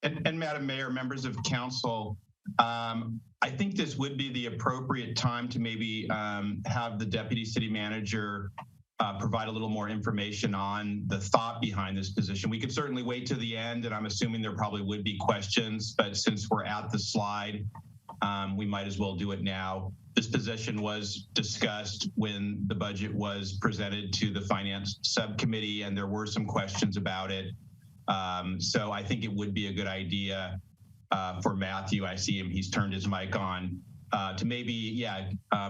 And Madam Mayor, members of council, I think this would be the appropriate time to maybe have the deputy city manager provide a little more information on the thought behind this position. We could certainly wait to the end, and I'm assuming there probably would be questions, but since we're at the slide, we might as well do it now. This position was discussed when the budget was presented to the finance subcommittee, and there were some questions about it. So I think it would be a good idea for Matthew, I see him, he's turned his mic on, to maybe,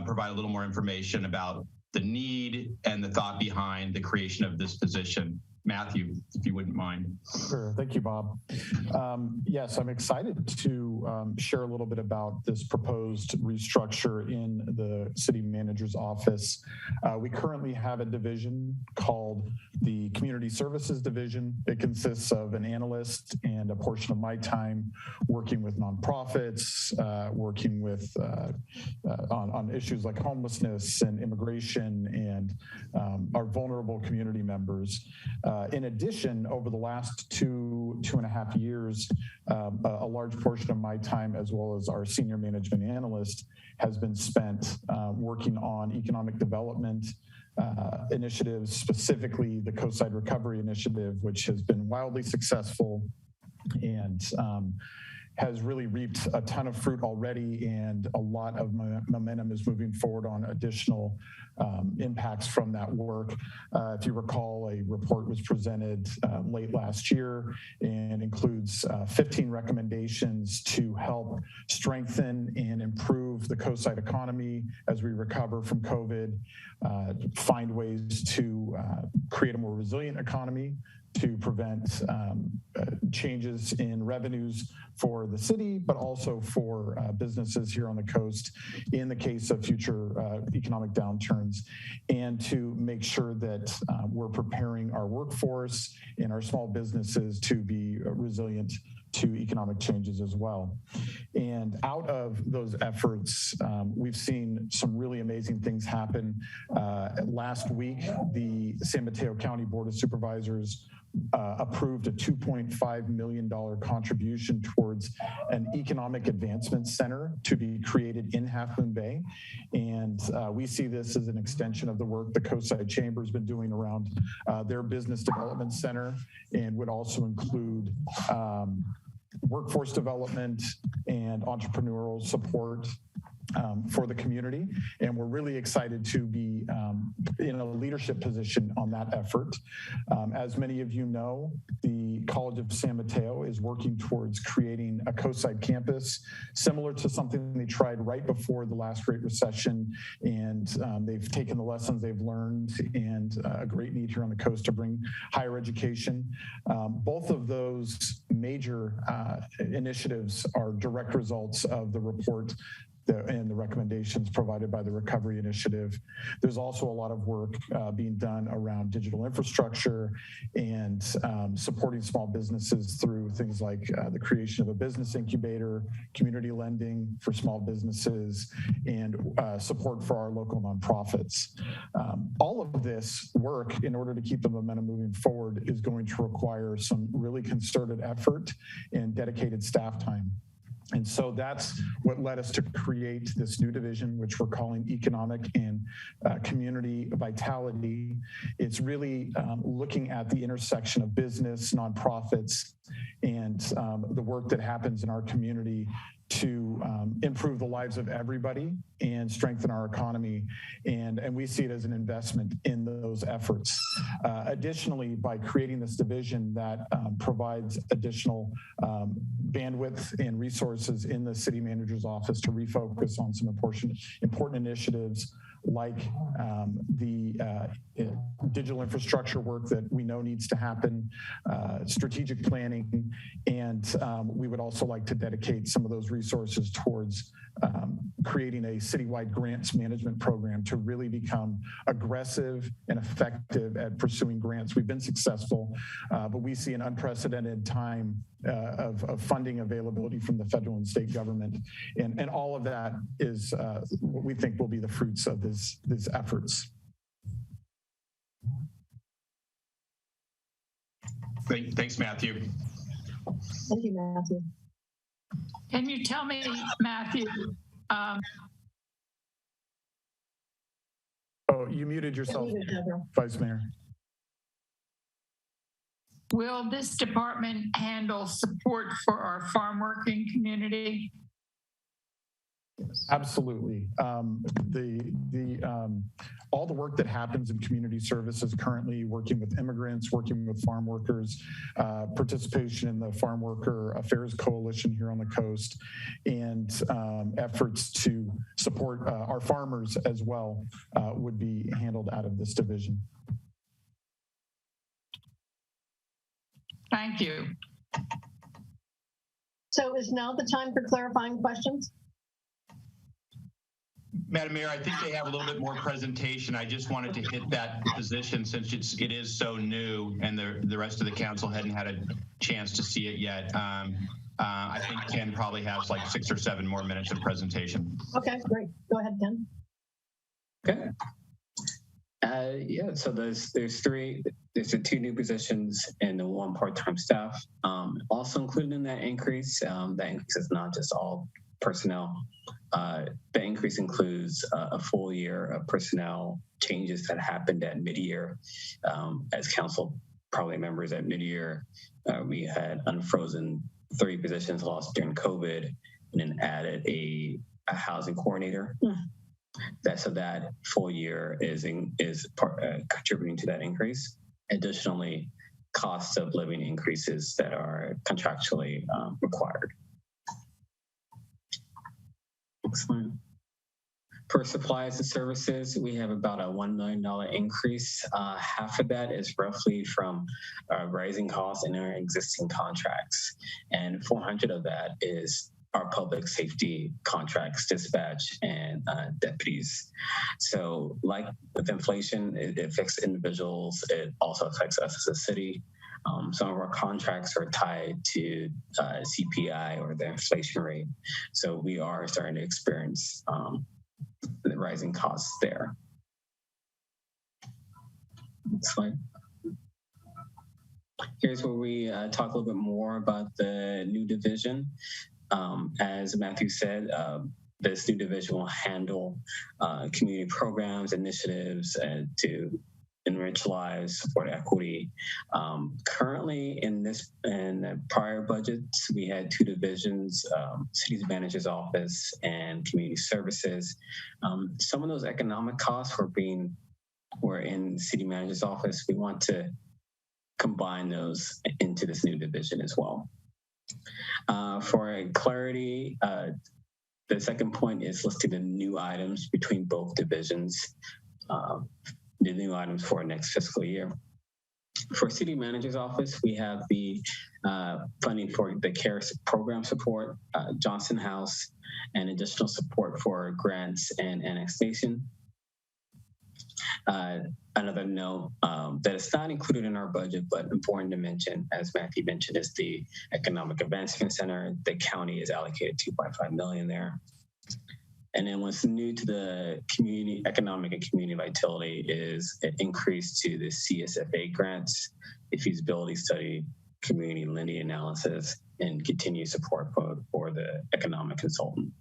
provide a little more information about the need and the thought behind the creation of this position. Matthew, if you wouldn't mind. Sure. Thank you, Bob. Yes, I'm excited to share a little bit about this proposed restructure in the city manager's office. We currently have a division called the Community Services Division. It consists of an analyst and a portion of my time working with nonprofits, working with on issues like homelessness and immigration and our vulnerable community members. In addition, over the last two and a half years, a large portion of my time, as well as our senior management analyst, has been spent working on economic development initiatives, specifically the Coastside Recovery Initiative, which has been wildly successful and has really reaped a ton of fruit already, and a lot of momentum is moving forward on additional impacts from that work. If you recall, a report was presented late last year and includes 15 recommendations to help strengthen and improve the coastside economy as we recover from COVID, find ways to create a more resilient economy, to prevent changes in revenues for the city, but also for businesses here on the coast in the case of future economic downturns, and to make sure that we're preparing our workforce and our small businesses to be resilient to economic changes as well. And out of those efforts, we've seen some really amazing things happen. Last week, the San Mateo County Board of Supervisors approved a $2.5 million contribution towards an economic advancement center to be created in Half Moon Bay. And we see this as an extension of the work the Coastside Chamber has been doing around their business development center, and would also include workforce development and entrepreneurial support for the community. And we're really excited to be in a leadership position on that effort. As many of you know, the College of San Mateo is working towards creating a coastside campus similar to something they tried right before the last Great Recession. And they've taken the lessons they've learned and a great need here on the coast to bring higher education. Both of those major initiatives are direct results of the report and the recommendations provided by the Recovery Initiative. There's also a lot of work being done around digital infrastructure and supporting small businesses through things like the creation of a business incubator, community lending for small businesses, and support for our local nonprofits. All of this work, in order to keep the momentum moving forward, is going to require some really concerted effort and dedicated staff time. And so that's what led us to create this new division, which we're calling Economic and Community Vitality. It's really looking at the intersection of business, nonprofits, and the work that happens in our community to improve the lives of everybody and strengthen our economy. And we see it as an investment in those efforts. Additionally, by creating this division that provides additional bandwidth and resources in the city manager's office to refocus on some important initiatives like the digital infrastructure work that we know needs to happen, strategic planning, and we would also like to dedicate some of those resources towards creating a citywide grants management program to really become aggressive and effective at pursuing grants. We've been successful, but we see an unprecedented time of funding availability from the federal and state government. And all of that is what we think will be the fruits of these efforts. Thanks, Matthew. Thank you, Matthew. Can you tell me, Matthew? Oh, you muted yourself, Vice Mayor. Will this department handle support for our farm working community? Absolutely. All the work that happens in community services currently, working with immigrants, working with farm workers, participation in the Farm Worker Affairs Coalition here on the coast, and efforts to support our farmers as well would be handled out of this division. Thank you. So is now the time for clarifying questions? Madam Mayor, I think they have a little bit more presentation. I just wanted to hit that position since it is so new and the rest of the council hadn't had a chance to see it yet. I think Ken probably has like 6 or 7 more minutes of presentation. Okay, great. Go ahead, Ken. Okay. Yeah, so there's the 2 new positions and the 1 part-time staff. Also included in that increase is not just all personnel. The increase includes a full year of personnel changes that happened at mid-year. As council probably remembers, at mid-year, we had unfrozen 30 positions lost during COVID and then added a housing coordinator. So that full year is contributing to that increase. Additionally, cost of living increases that are contractually required. Excellent. For supplies and services, we have about a $1 million increase. Half of that is roughly from rising costs in our existing contracts, and 400 of that is our public safety contracts, dispatch, and deputies. So like with inflation, it affects individuals. It also affects us as a city. Some of our contracts are tied to CPI or the inflation rate. So we are starting to experience the rising costs there. Next slide. Here's where we talk a little bit more about the new division. As Matthew said, this new division will handle community programs, initiatives to enrich lives, support equity. Currently, in the prior budgets, we had two divisions: City Manager's Office and Community Services. Some of those economic costs were in City Manager's Office. We want to combine those into this new division as well. For clarity, the second point is listing the new items between both divisions, the new items for next fiscal year. For City Manager's Office, we have the funding for the CARE program support, Johnson House, and additional support for grants and annexation. Another note that is not included in our budget, but important to mention, as Matthew mentioned, is the Economic Advancement Center. The county is allocated $2.5 million there. And then what's new to the community economic and community vitality is an increase to the CSFA grants, the feasibility study, community lending analysis, and continued support for the economic consultant.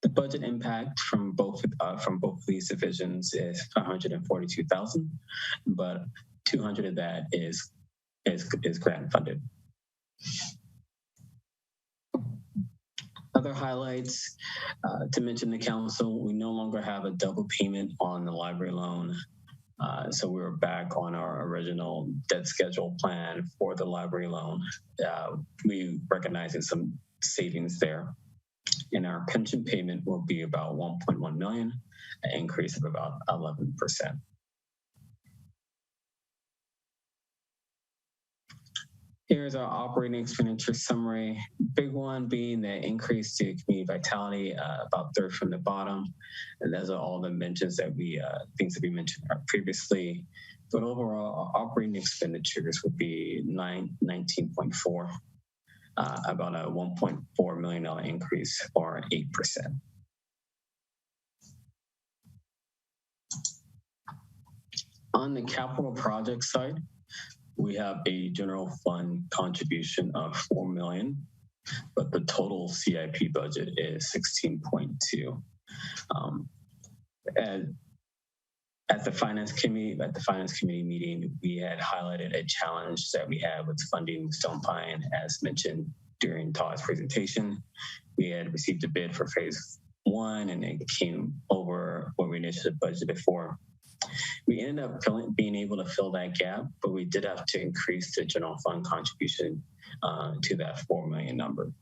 The budget impact from both of these divisions is $542,000, but 200 of that is grant funded. Other highlights to mention the council: we no longer have a double payment on the library loan. So we were back on our original debt schedule plan for the library loan. We recognizing some savings there. And our pension payment will be about $1.1 million, an increase of about 11%. Here's our operating expenditure summary. Big one being the increase to community vitality, about third from the bottom. And those are all the mentions that things that we mentioned previously. But overall, our operating expenditures would be 19.4. About a $1.4 million increase, or 8%. On the capital project side, we have a general fund contribution of $4 million, but the total CIP budget is 16.2. At the finance committee meeting, we had highlighted a challenge that we had with funding Stone Pine, as mentioned during Todd's presentation. We had received a bid for phase 1, and it came over what we initially budgeted for. We ended up being able to fill that gap, but we did have to increase the general fund contribution to that $4 million number.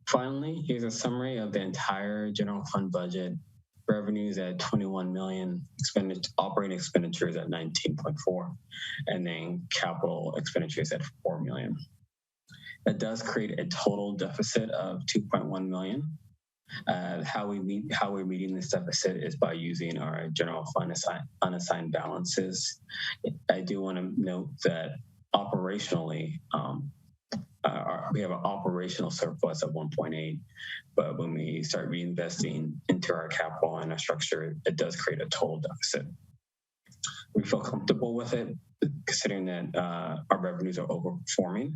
Finally, here's a summary of the entire general fund budget. Revenues at $21 million, operating expenditures at 19.4, and then capital expenditures at $4 million. That does create a total deficit of $2.1 million. How we're meeting this deficit is by using our general fund unassigned balances. I do want to note that operationally, we have an operational surplus of 1.8, but when we start reinvesting into our capital and our structure, it does create a total deficit. We feel comfortable with it, considering that our revenues are overperforming,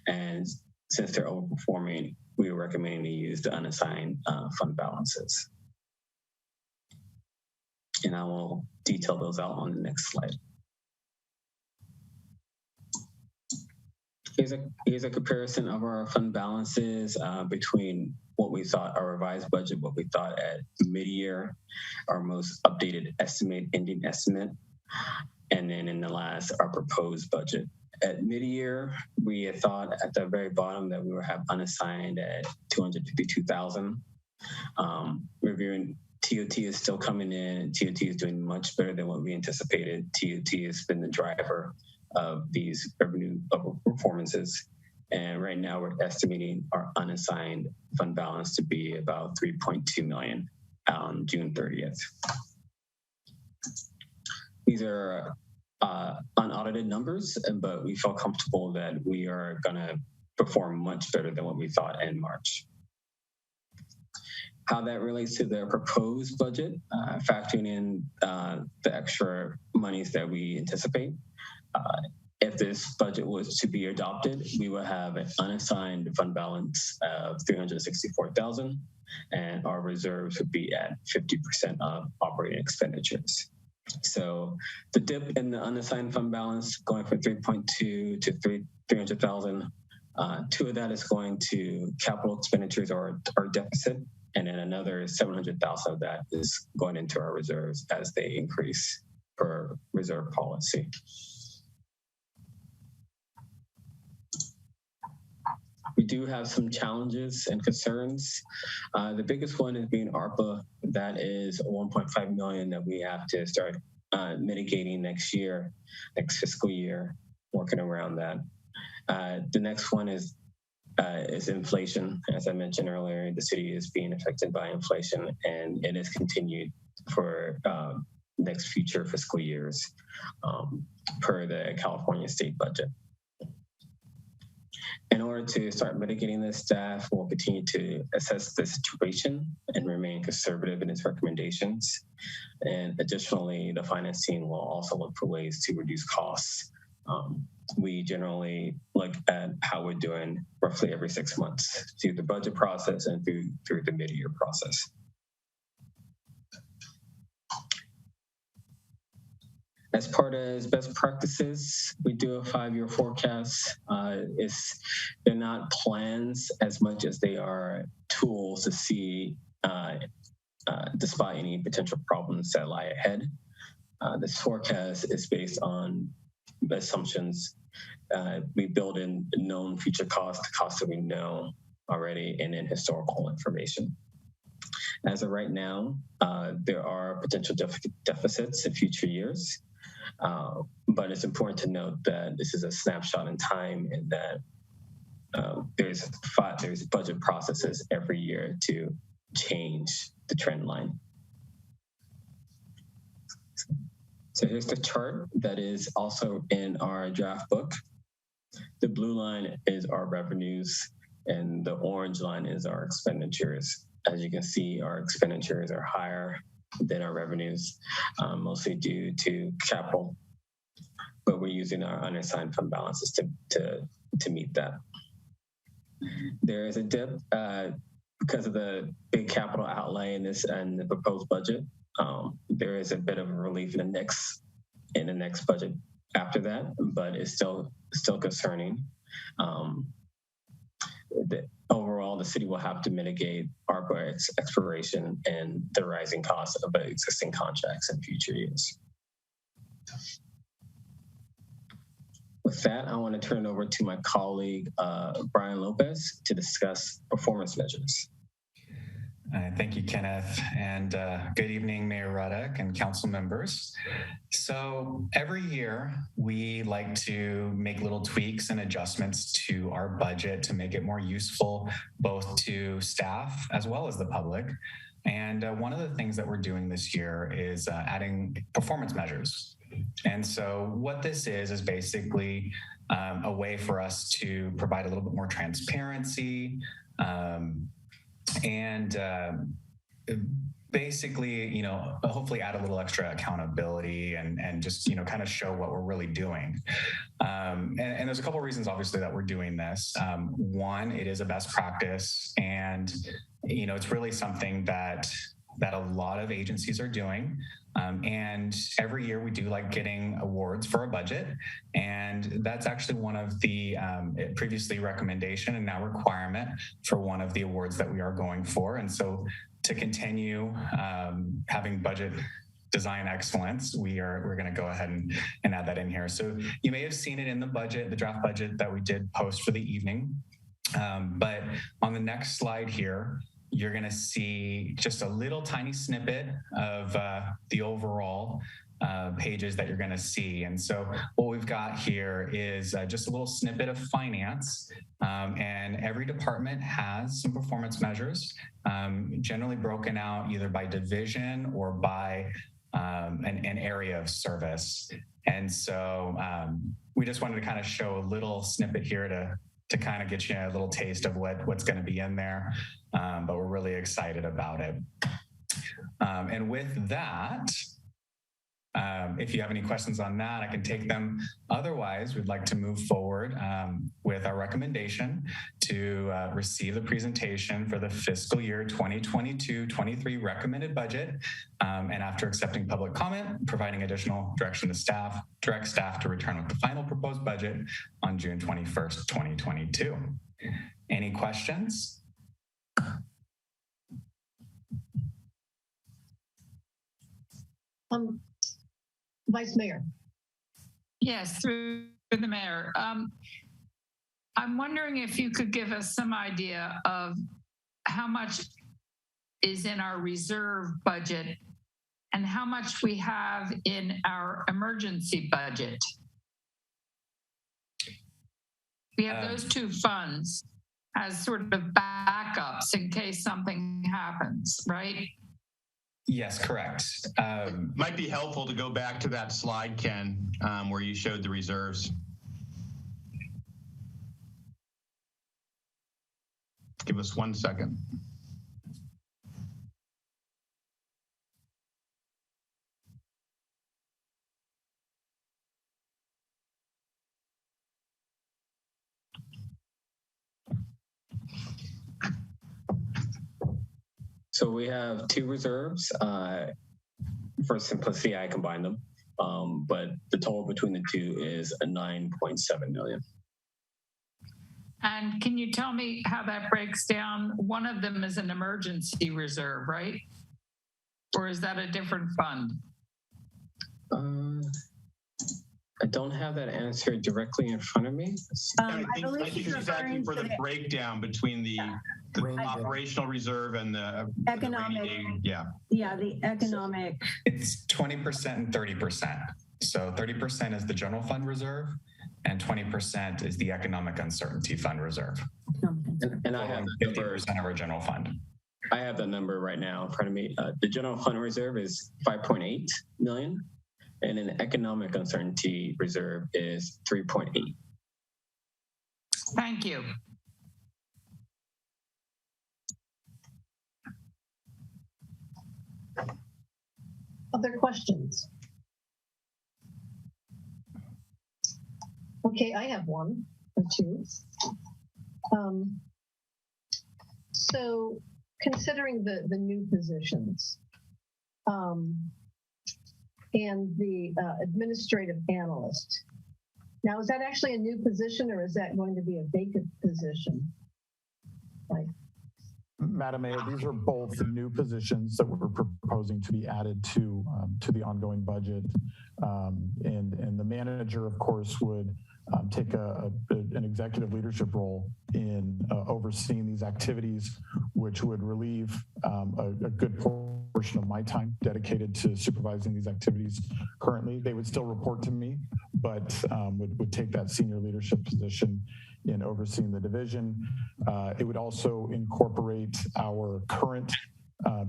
and since they're overperforming, we are recommending to use the unassigned fund balances. And I will detail those out on the next slide. Here's a comparison of our fund balances between what we thought our revised budget, what we thought at mid-year, our most updated ending estimate, and then in the last, our proposed budget. At mid-year, we had thought at the very bottom that we would have unassigned at $252,000. Reviewing TOT is still coming in. TOT is doing much better than what we anticipated. TOT has been the driver of these revenue performances. And right now we're estimating our unassigned fund balance to be about $3.2 million on June 30th. These are unaudited numbers, but we feel comfortable that we are gonna perform much better than what we thought in March. How that relates to the proposed budget, factoring in the extra monies that we anticipate. if this budget was to be adopted, we would have an unassigned fund balance of $364,000, and our reserves would be at 50% of operating expenditures. So the dip in the unassigned fund balance going from 3.2 to 300,000, 2 of that is going to capital expenditures or deficit, and then another 700,000 of that is going into our reserves as they increase per reserve policy. We do have some challenges and concerns. The biggest one is being ARPA. That is $1.5 million that we have to start mitigating next fiscal year, working around that. The next one is inflation. As I mentioned earlier, the city is being affected by inflation, and it is continued for next future fiscal years per the California state budget. In order to start mitigating this, staff will continue to assess the situation and remain conservative in its recommendations. And additionally, the finance team will also look for ways to reduce costs. We generally look at how we're doing roughly every 6 months through the budget process and through the mid-year process. As part of best practices, we do a 5-year forecast. They're not plans as much as they are tools to see despite any potential problems that lie ahead. This forecast is based on assumptions. We build in known future costs, the costs that we know already, and then historical information. As of right now, there are potential deficits in future years. But it's important to note that this is a snapshot in time, and that there's budget processes every year to change the trend line. So here's the chart that is also in our draft book. The blue line is our revenues, and the orange line is our expenditures. As you can see, our expenditures are higher than our revenues, mostly due to capital, but we're using our unassigned fund balances to meet that. There is a dip because of the big capital outlay in this and the proposed budget. There is a bit of a relief in the next budget after that, but it's still concerning. Overall, the city will have to mitigate ARPA expiration and the rising costs of existing contracts in future years. With that, I want to turn it over to my colleague, Brian Lopez, to discuss performance measures. Thank you, Kenneth, and good evening, Mayor Ruddock and council members. So every year, we like to make little tweaks and adjustments to our budget to make it more useful both to staff as well as the public. And one of the things that we're doing this year is adding performance measures. And so what this is basically a way for us to provide a little bit more transparency, and basically, hopefully add a little extra accountability and just, kind of show what we're really doing. And there's a couple of reasons, obviously, that we're doing this. One, it is a best practice, and, it's really something that a lot of agencies are doing. And every year we do like getting awards for a budget. And that's actually one of the previously recommendation and now requirement for one of the awards that we are going for. And so to continue having budget design excellence, we're going to go ahead and add that in here. So you may have seen it in the budget, the draft budget that we did post for the evening. But on the next slide here, you're going to see just a little tiny snippet of the overall pages that you're going to see. And so what we've got here is just a little snippet of finance. And every department has some performance measures, generally broken out either by division or by an area of service. And so we just wanted to kind of show a little snippet here to kind of get you a little taste of what's going to be in there. But we're really excited about it. And with that, If you have any questions on that, I can take them. Otherwise, we'd like to move forward with our recommendation to receive the presentation for the fiscal year 2022-23 recommended budget. And after accepting public comment, providing additional direction to staff, direct staff to return with the final proposed budget on June 21st, 2022. Any questions? Vice Mayor. Yes, through the mayor. I'm wondering if you could give us some idea of how much is in our reserve budget and how much we have in our emergency budget. We have those two funds as sort of backups in case something happens, right? Yes, correct. Might be helpful to go back to that slide, Ken, where you showed the reserves. Give us 1 second. So we have two reserves. For simplicity, I combined them, but the total between the two is a 9.7 million. And can you tell me how that breaks down? One of them is an emergency reserve, right? Or is that a different fund? I don't have that answer directly in front of me. I think she's asking for the breakdown between the operational reserve and the economic. Yeah, the economic. It's 20% and 30%. So 30% is the general fund reserve and 20% is the economic uncertainty fund reserve. And I have 50% of our general fund. I have the number right now in front of me. The general fund reserve is 5.8 million. And an economic uncertainty reserve is 3.8. Thank you. Other questions? Okay, I have one or two. So considering the new positions, and the administrative analyst. Now, is that actually a new position or is that going to be a vacant position? Like, Madam Mayor, these are both new positions that we're proposing to be added to the ongoing budget. And the manager, of course, would take an executive leadership role in overseeing these activities, which would relieve a good portion of my time dedicated to supervising these activities. Currently, they would still report to me, but would take that senior leadership position in overseeing the division. It would also incorporate our current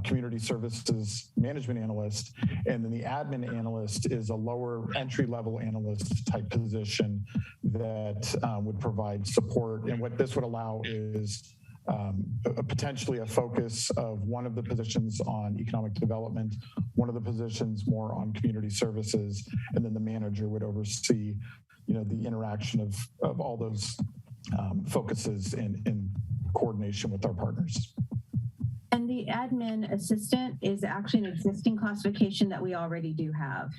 community services management analyst, and then the admin analyst is a lower entry-level analyst type position that would provide support. And what this would allow is potentially a focus of one of the positions on economic development, one of the positions more on community services, and then the manager would oversee, the interaction of all those focuses in coordination with our partners. And the admin assistant is actually an existing classification that we already do have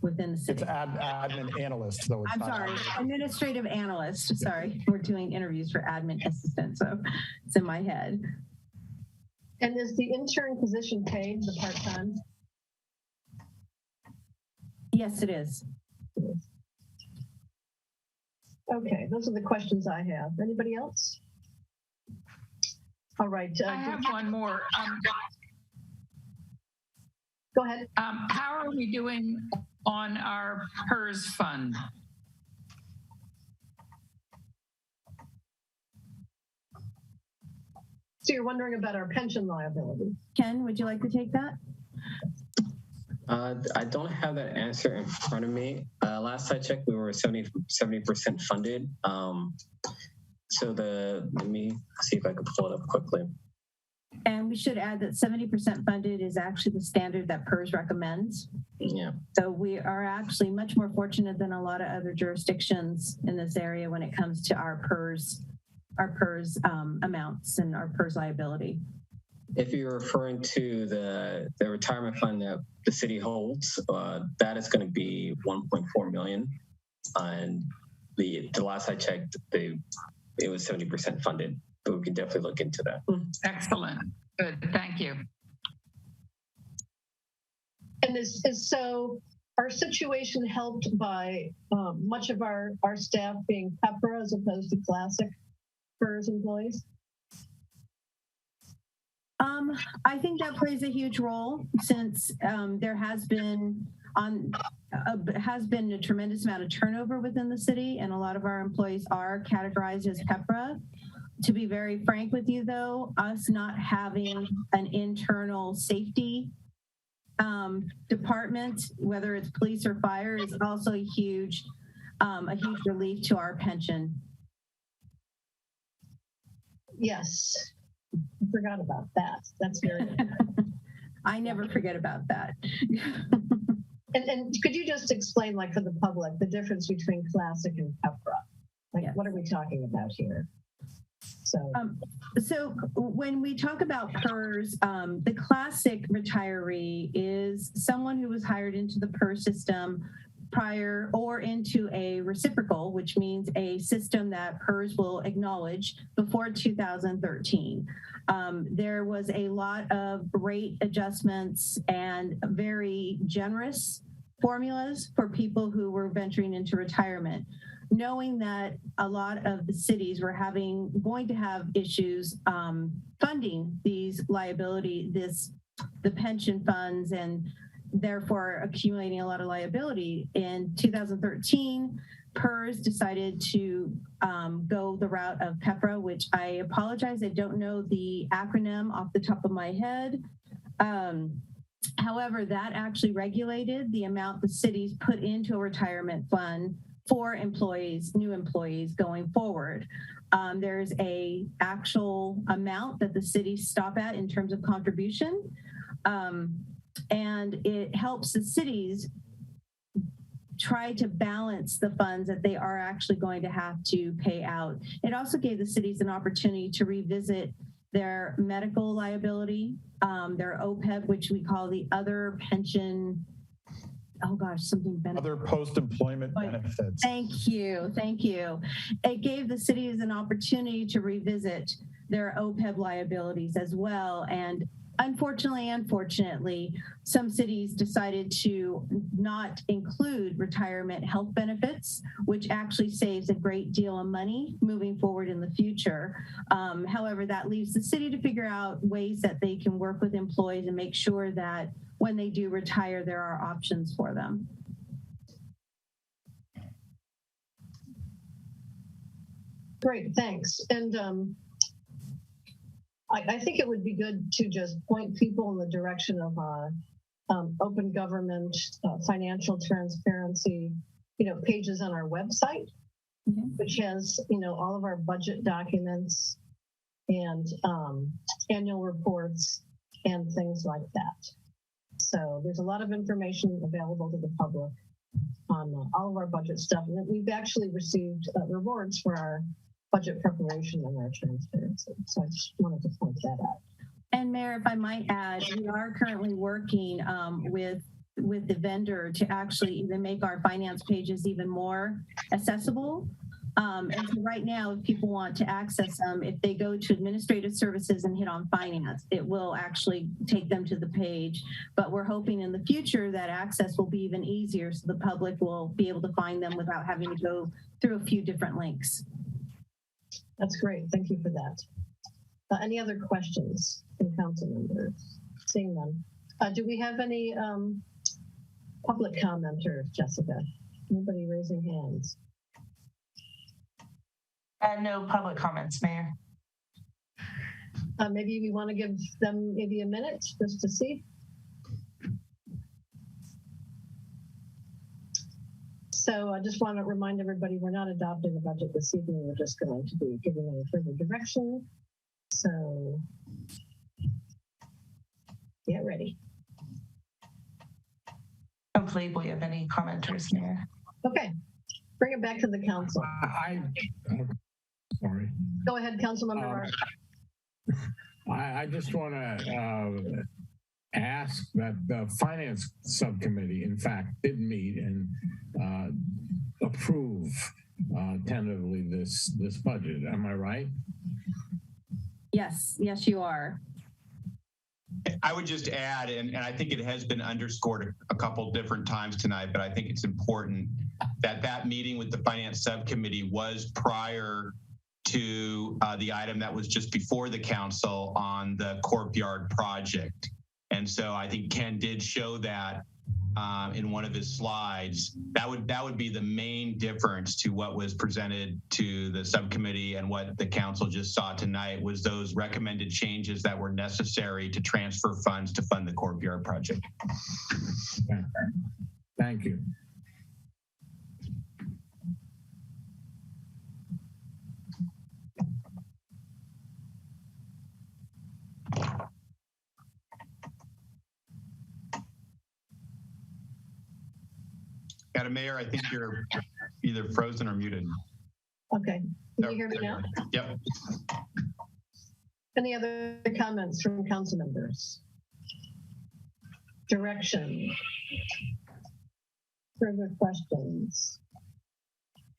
within the city. It's admin analyst, though. I'm sorry, administrative analyst. Sorry, we're doing interviews for admin assistant, so it's in my head. And is the intern position paid, the part-time? Yes, it is. Okay, those are the questions I have. Anybody else? All right. I have one more. Go ahead. How are we doing on our PERS fund? So you're wondering about our pension liability. Ken, would you like to take that? I don't have that answer in front of me. Last I checked, we were 70% funded. So let me see if I can pull it up quickly. And we should add that 70% funded is actually the standard that PERS recommends. Yeah. So we are actually much more fortunate than a lot of other jurisdictions in this area when it comes to our PERS amounts and our PERS liability. If you're referring to the retirement fund that the city holds, that is going to be 1.4 million. And the last I checked, it was 70% funded, but we can definitely look into that. Excellent. Good. Thank you. And is so our situation helped by much of our staff being PEPRA as opposed to classic PERS employees? I think that plays a huge role since there has been a tremendous amount of turnover within the city, and a lot of our employees are categorized as PEPRA. To be very frank with you, though, us not having an internal safety department, whether it's police or fire, is also a huge relief to our pension. Yes. I forgot about that. That's very I never forget about that. and could you just explain, like, for the public, the difference between classic and PEPRA? Like, yes. What are we talking about here? So when we talk about PERS, the classic retiree is someone who was hired into the PERS system prior or into a reciprocal, which means a system that PERS will acknowledge before 2013. There was a lot of rate adjustments and very generous formulas for people who were venturing into retirement, knowing that a lot of the cities were going to have issues funding these the pension funds, and therefore accumulating a lot of liability. In 2013, PERS decided to go the route of PEPRA, which I apologize, I don't know the acronym off the top of my head. However, that actually regulated the amount the cities put into a retirement fund for new employees going forward. There's a actual amount that the cities stop at in terms of contribution. And it helps the cities try to balance the funds that they are actually going to have to pay out. It also gave the cities an opportunity to revisit their medical liability, their OPEB, which we call the other pension, other post-employment benefits. Thank you. It gave the cities an opportunity to revisit their OPEB liabilities as well. And unfortunately, some cities decided to not include retirement health benefits, which actually saves a great deal of money moving forward in the future. However, that leaves the city to figure out ways that they can work with employees and make sure that when they do retire, there are options for them. Great, thanks. And I think it would be good to just point people in the direction of open government, financial transparency, pages on our website, which has, all of our budget documents and annual reports and things like that. So there's a lot of information available to the public on all of our budget stuff. And we've actually received rewards for our budget preparation and our transparency. So I just wanted to point that out. And Mayor, if I might add, we are currently working with the vendor to actually even make our finance pages even more accessible. And so right now, if people want to access them, if they go to administrative services and hit on finance, it will actually take them to the page. But we're hoping in the future that access will be even easier so the public will be able to find them without having to go through a few different links. That's great. Thank you for that. Any other questions from council members? Seeing none. Do we have any public commenters, Jessica? Anybody raising hands? No public comments, Mayor. Maybe we want to give them maybe a minute just to see. So I just want to remind everybody, we're not adopting the budget this evening. We're just going to be giving any further direction. So get ready. Hopefully we have any commenters, Mayor. Okay, bring it back to the council. Sorry. Go ahead, Councilmember Marsh. I just want to ask that the finance subcommittee, in fact, did meet and approve tentatively this budget. Am I right? Yes, you are. I would just add, and I think it has been underscored a couple different times tonight, but I think it's important that that meeting with the finance subcommittee was prior to the item that was just before the council on the courtyard project. And so I think Ken did show that in one of his slides. That would be the main difference to what was presented to the subcommittee and what the council just saw tonight was those recommended changes that were necessary to transfer funds to fund the courtyard project. Thank you. Madam Mayor, I think you're either frozen or muted. Okay, can you hear me now? Yep. Any other comments from council members? Direction? Further questions?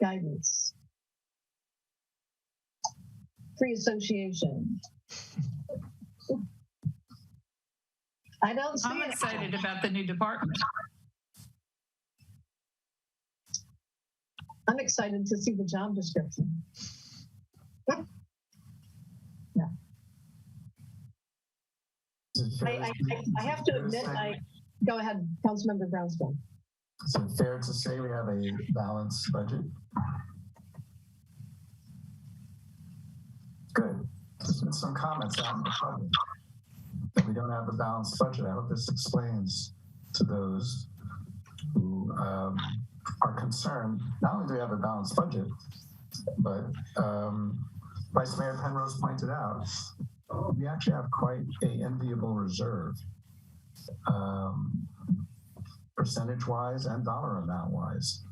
Guidance? Free association? I don't see I'm it. excited about the new department. I'm excited to see the job description. Yeah. I have to admit, go ahead, Councilmember Brownstone. Is it fair to say we have a balanced budget? Good. There's been some comments out in the public that we don't have a balanced budget. I hope this explains to those who are concerned. Not only do we have a balanced budget, but Vice Mayor Penrose pointed out, we actually have quite an enviable reserve, percentage-wise and dollar amount-wise,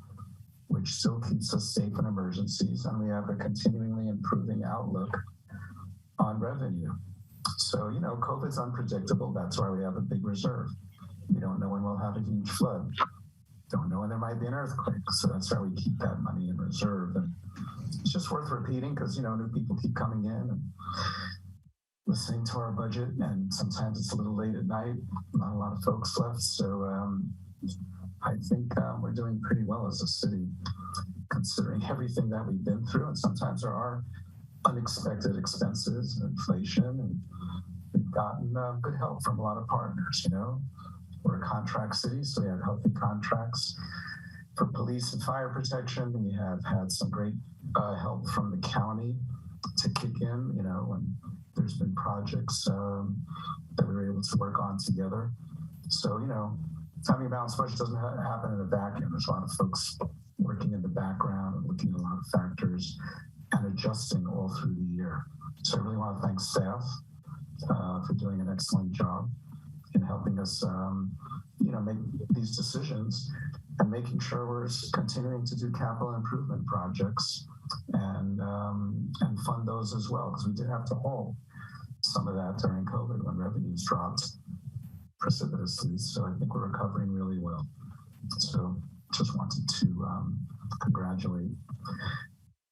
which still keeps us safe in emergencies, and we have a continually improving outlook on revenue. So, you know, COVID's unpredictable. That's why we have a big reserve. We don't know when we'll have a huge flood. Don't know when there might be an earthquake. So that's why we keep that money in reserve. And it's just worth repeating because, you know, new people keep coming in and listening to our budget. And sometimes it's a little late at night. Not a lot of folks left. So I think we're doing pretty well as a city, considering everything that we've been through. And sometimes there are unexpected expenses and inflation. And we've gotten good help from a lot of partners, you know. We're a contract city, so we have healthy contracts for police and fire protection. We have had some great help from the county to kick in, you know, when there's been projects that we were able to work on together. So, you know, having a balanced budget doesn't happen in a vacuum. There's a lot of folks working in the background and looking at a lot of factors and adjusting all through the year. So I really want to thank staff for doing an excellent job in helping us, you know, make these decisions and making sure we're continuing to do capital improvement projects and fund those as well, because we did have to halt some of that during COVID when revenues dropped precipitously. So I think we're recovering really well. So just wanted to congratulate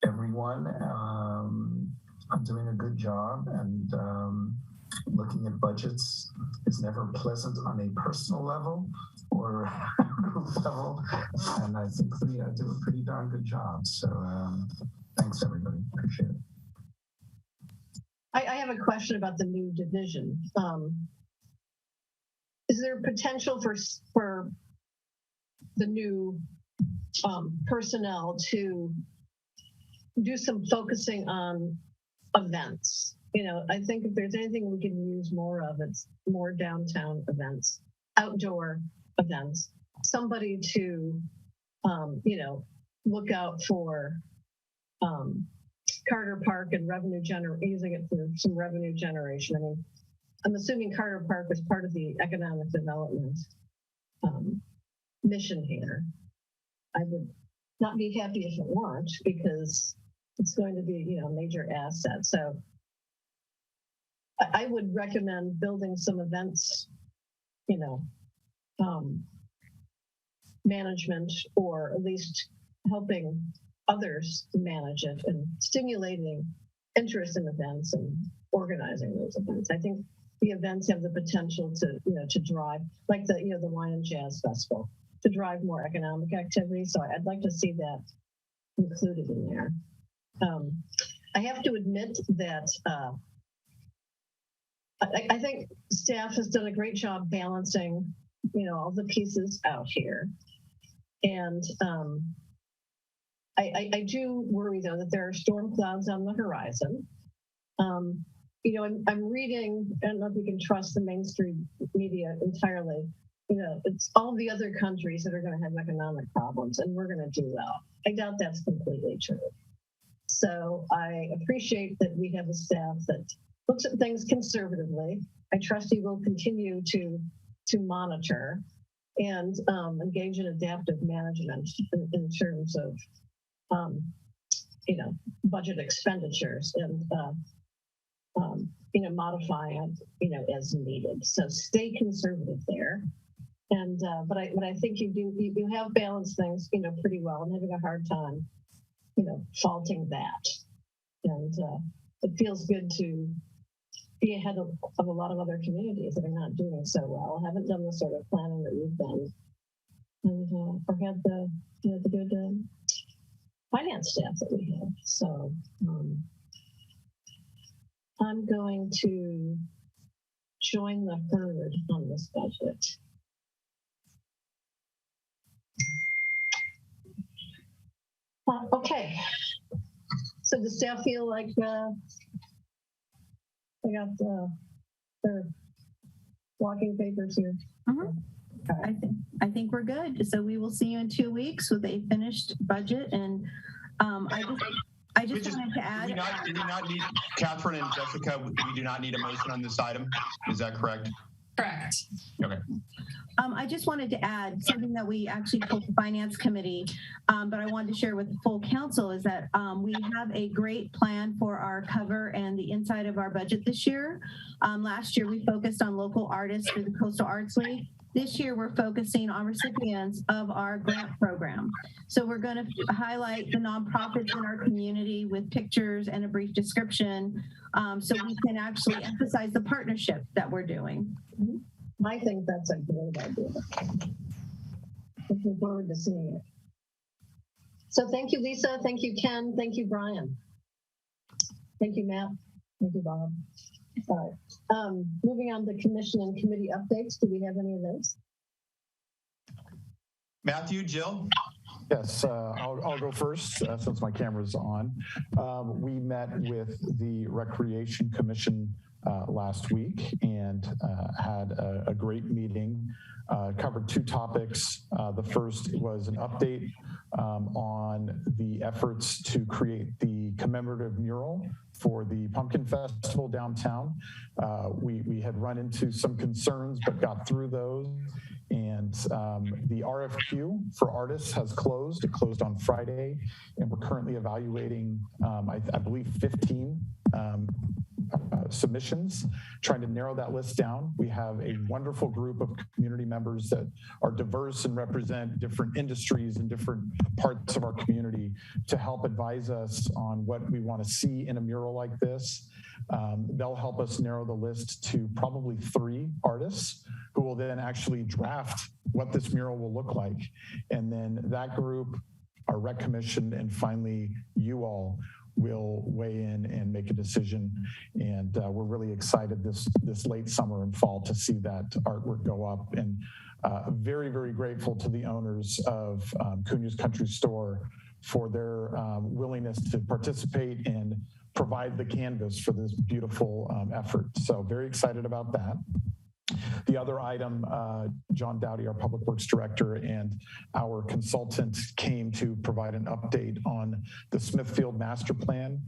everyone on doing a good job, and looking at budgets is never pleasant on a personal level or group level, and I think we do a pretty darn good job. So thanks everybody, appreciate it. I have a question about the new division. Is there potential for the new personnel to do some focusing on events? You know, I think if there's anything we can use more of, it's more downtown events, outdoor events, somebody to, you know, look out for Carter Park and using it for some revenue generation. I mean, I'm assuming Carter Park was part of the economic development mission here. I would not be happy if it weren't, because it's going to be, a major asset. So I would recommend building some events, management, or at least helping others manage it and stimulating interest in events and organizing those events. I think the events have the potential to drive, like the Wine and Jazz Festival, to drive more economic activity. So I'd like to see that included in there. I have to admit that I think staff has done a great job balancing, all the pieces out here. And I do worry, though, that there are storm clouds on the horizon. I'm reading, I don't know if you can trust the mainstream media entirely. It's all the other countries that are going to have economic problems, and we're going to do well. I doubt that's completely true. So I appreciate that we have a staff that looks at things conservatively. I trust you will continue to monitor and engage in adaptive management in terms of budget expenditures and modify it as needed. So stay conservative there. And but I think you have balanced things pretty well. I'm having a hard time faulting that. And it feels good to be ahead of a lot of other communities that are not doing so well, haven't done the sort of planning that we've done, and or had the good finance staff that we have. So I'm going to join the herd on this budget. Okay. So does staff feel like they got their walking papers here? I think we're good. So we will see you in 2 weeks with a finished budget. And I just wanted to add. Do we not need, Catherine and Jessica, we do not need a motion on this item. Is that correct? Correct. Okay. I just wanted to add something that we actually told the Finance Committee, but I wanted to share with the full council, is that we have a great plan for our cover and the inside of our budget this year. Last year, we focused on local artists through the Coastal Arts League. This year, we're focusing on recipients of our grant program. So we're going to highlight the nonprofits in our community with pictures and a brief description, so we can actually emphasize the partnership that we're doing. I think that's a great idea. Looking forward to seeing it. So thank you, Lisa. Thank you, Ken. Thank you, Brian. Thank you, Matt. Thank you, Bob. All right. Moving on to commission and committee updates. Do we have any of those? Matthew, Jill? Yes, I'll go first since my camera's on. We met with the Recreation Commission last week and had a great meeting. Covered two topics. The first was an update on the efforts to create the commemorative mural for the Pumpkin Festival downtown. We had run into some concerns, but got through those. And the RFQ for artists has closed. It closed on Friday, and we're currently evaluating, I believe, 15 submissions, trying to narrow that list down. We have a wonderful group of community members that are diverse and represent different industries and different parts of our community to help advise us on what we want to see in a mural like this. They'll help us narrow the list to probably 3 artists who will then actually draft what this mural will look like. And then that group, our rec commission, and finally you all will weigh in and make a decision. And we're really excited this late summer and fall to see that artwork go up. And very, very grateful to the owners of Cunha's Country Store for their willingness to participate and provide the canvas for this beautiful effort. So very excited about that. The other item, John Dowdy, our Public Works Director, and our consultant came to provide an update on the Smithfield Master Plan.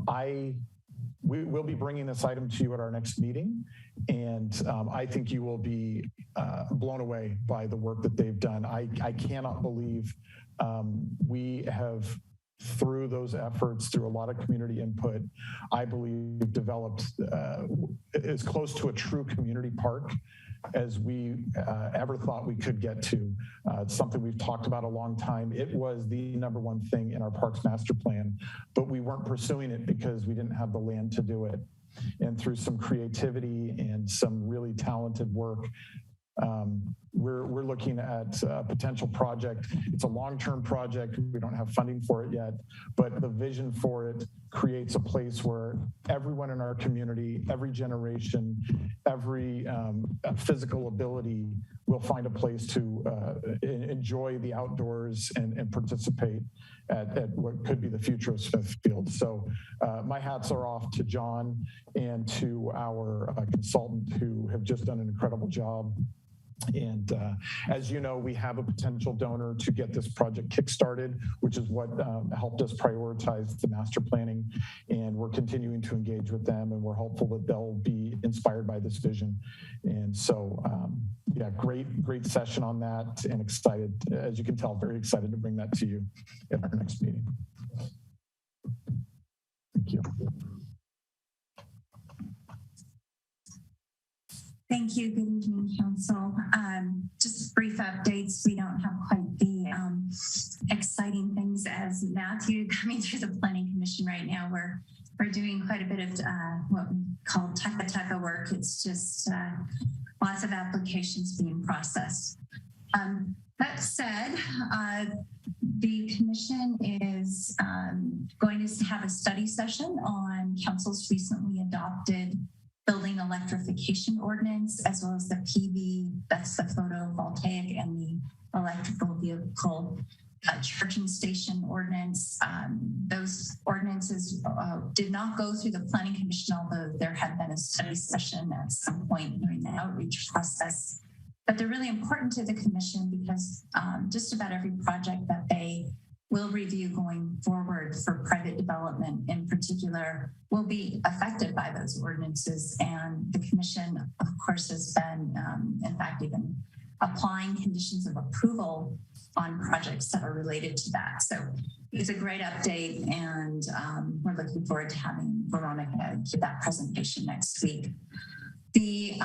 I we will be bringing this item to you at our next meeting. And I think you will be blown away by the work that they've done. I cannot believe we have, through those efforts, through a lot of community input, I believe developed as close to a true community park as we ever thought we could get to. It's something we've talked about a long time. It was the #1 thing in our Parks Master Plan, but we weren't pursuing it because we didn't have the land to do it. And through some creativity and some really talented work, we're looking at a potential project. It's a long-term project. We don't have funding for it yet, but the vision for it creates a place where everyone in our community, every generation, every physical ability will find a place to enjoy the outdoors and participate at what could be the future of Smithfield. So my hats are off to John and to our consultant who have just done an incredible job. And as you know, we have a potential donor to get this project kickstarted, which is what helped us prioritize the master planning. And we're continuing to engage with them, and we're hopeful that they'll be inspired by this vision. And so, yeah, great session on that, and excited, as you can tell, very excited to bring that to you at our next meeting. Thank you. Thank you. Good evening, Council. Just brief updates. We don't have quite the exciting things as Matthew coming through the Planning Commission right now. We're doing quite a bit of what we call taka work. It's just lots of applications being processed. That said, the Commission is going to have a study session on Council's recently adopted building electrification ordinance, as well as the PV, that's the photovoltaic, and the electrical vehicle charging station ordinance. Those ordinances did not go through the Planning Commission, although there had been a study session at some point during the outreach process. But they're really important to the Commission because just about every project that they will review going forward for private development in particular will be affected by those ordinances. And the Commission, of course, has been, in fact, even applying conditions of approval on projects that are related to that. So it's a great update, and we're looking forward to having Veronica give that presentation next week. The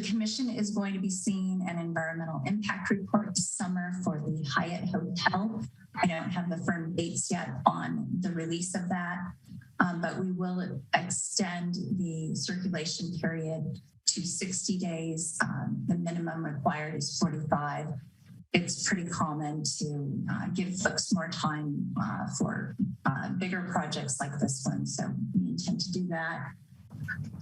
Commission is going to be seeing an environmental impact report this summer for the Hyatt Hotel. I don't have the firm dates yet on the release of that, but we will extend the circulation period to 60 days. The minimum required is 45. It's pretty common to give folks more time for bigger projects like this one, so we intend to do that.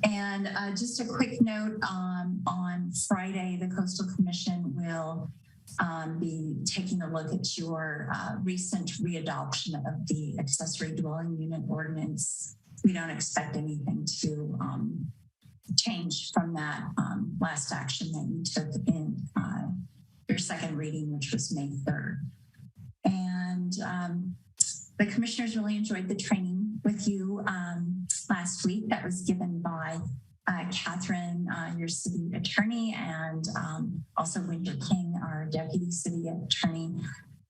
And just a quick note, on Friday, the Coastal Commission will be taking a look at your recent readoption of the accessory dwelling unit ordinance. We don't expect anything to change from that last action that you took in your second reading, which was May 3rd. And the commissioners really enjoyed the training with you last week that was given by Catherine, your city attorney, and also Winter King, our deputy city attorney.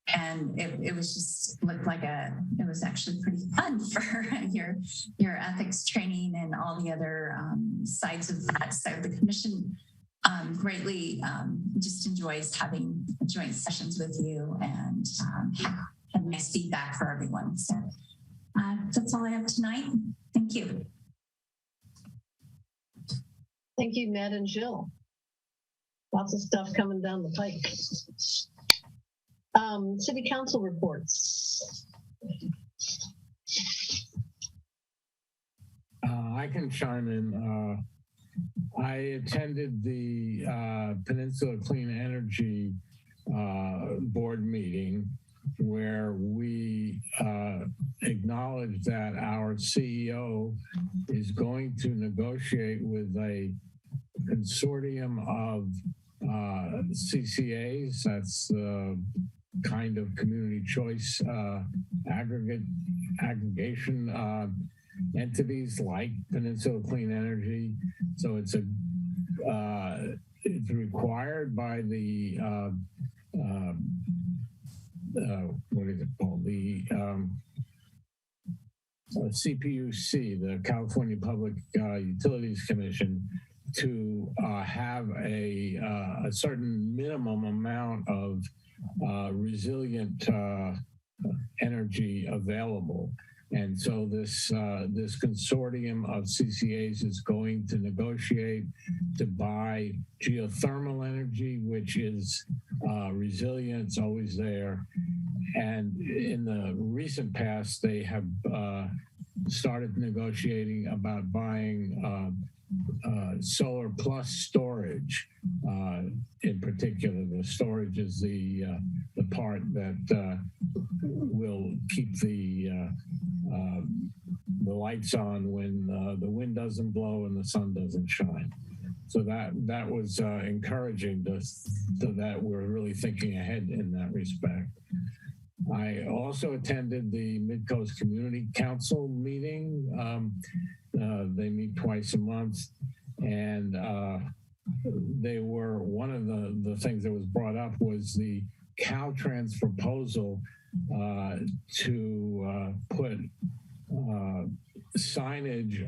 And it was just looked like it was actually pretty fun for your ethics training and all the other sides of that. So the commission greatly just enjoys having joint sessions with you and have nice feedback for everyone. So that's all I have tonight. Thank you. Thank you, Matt and Jill. Lots of stuff coming down the pike. City Council reports. I can chime in. I attended the Peninsula Clean Energy board meeting where we acknowledged that our CEO is going to negotiate with a consortium of CCAs, that's the kind of community choice aggregation entities like Peninsula Clean Energy. So it's required by the what is it called? The CPUC, the California Public Utilities Commission, to have a certain minimum amount of resilient energy available. And so this consortium of CCAs is going to negotiate to buy geothermal energy, which is resilient, it's always there. And in the recent past, they have started negotiating about buying solar plus storage. In particular, the storage is the part that will keep the lights on when the wind doesn't blow and the sun doesn't shine. So that was encouraging so that we're really thinking ahead in that respect. I also attended the Mid-Coast Community Council meeting. They meet twice a month, and they were, one of the things that was brought up was the Caltrans proposal to put signage,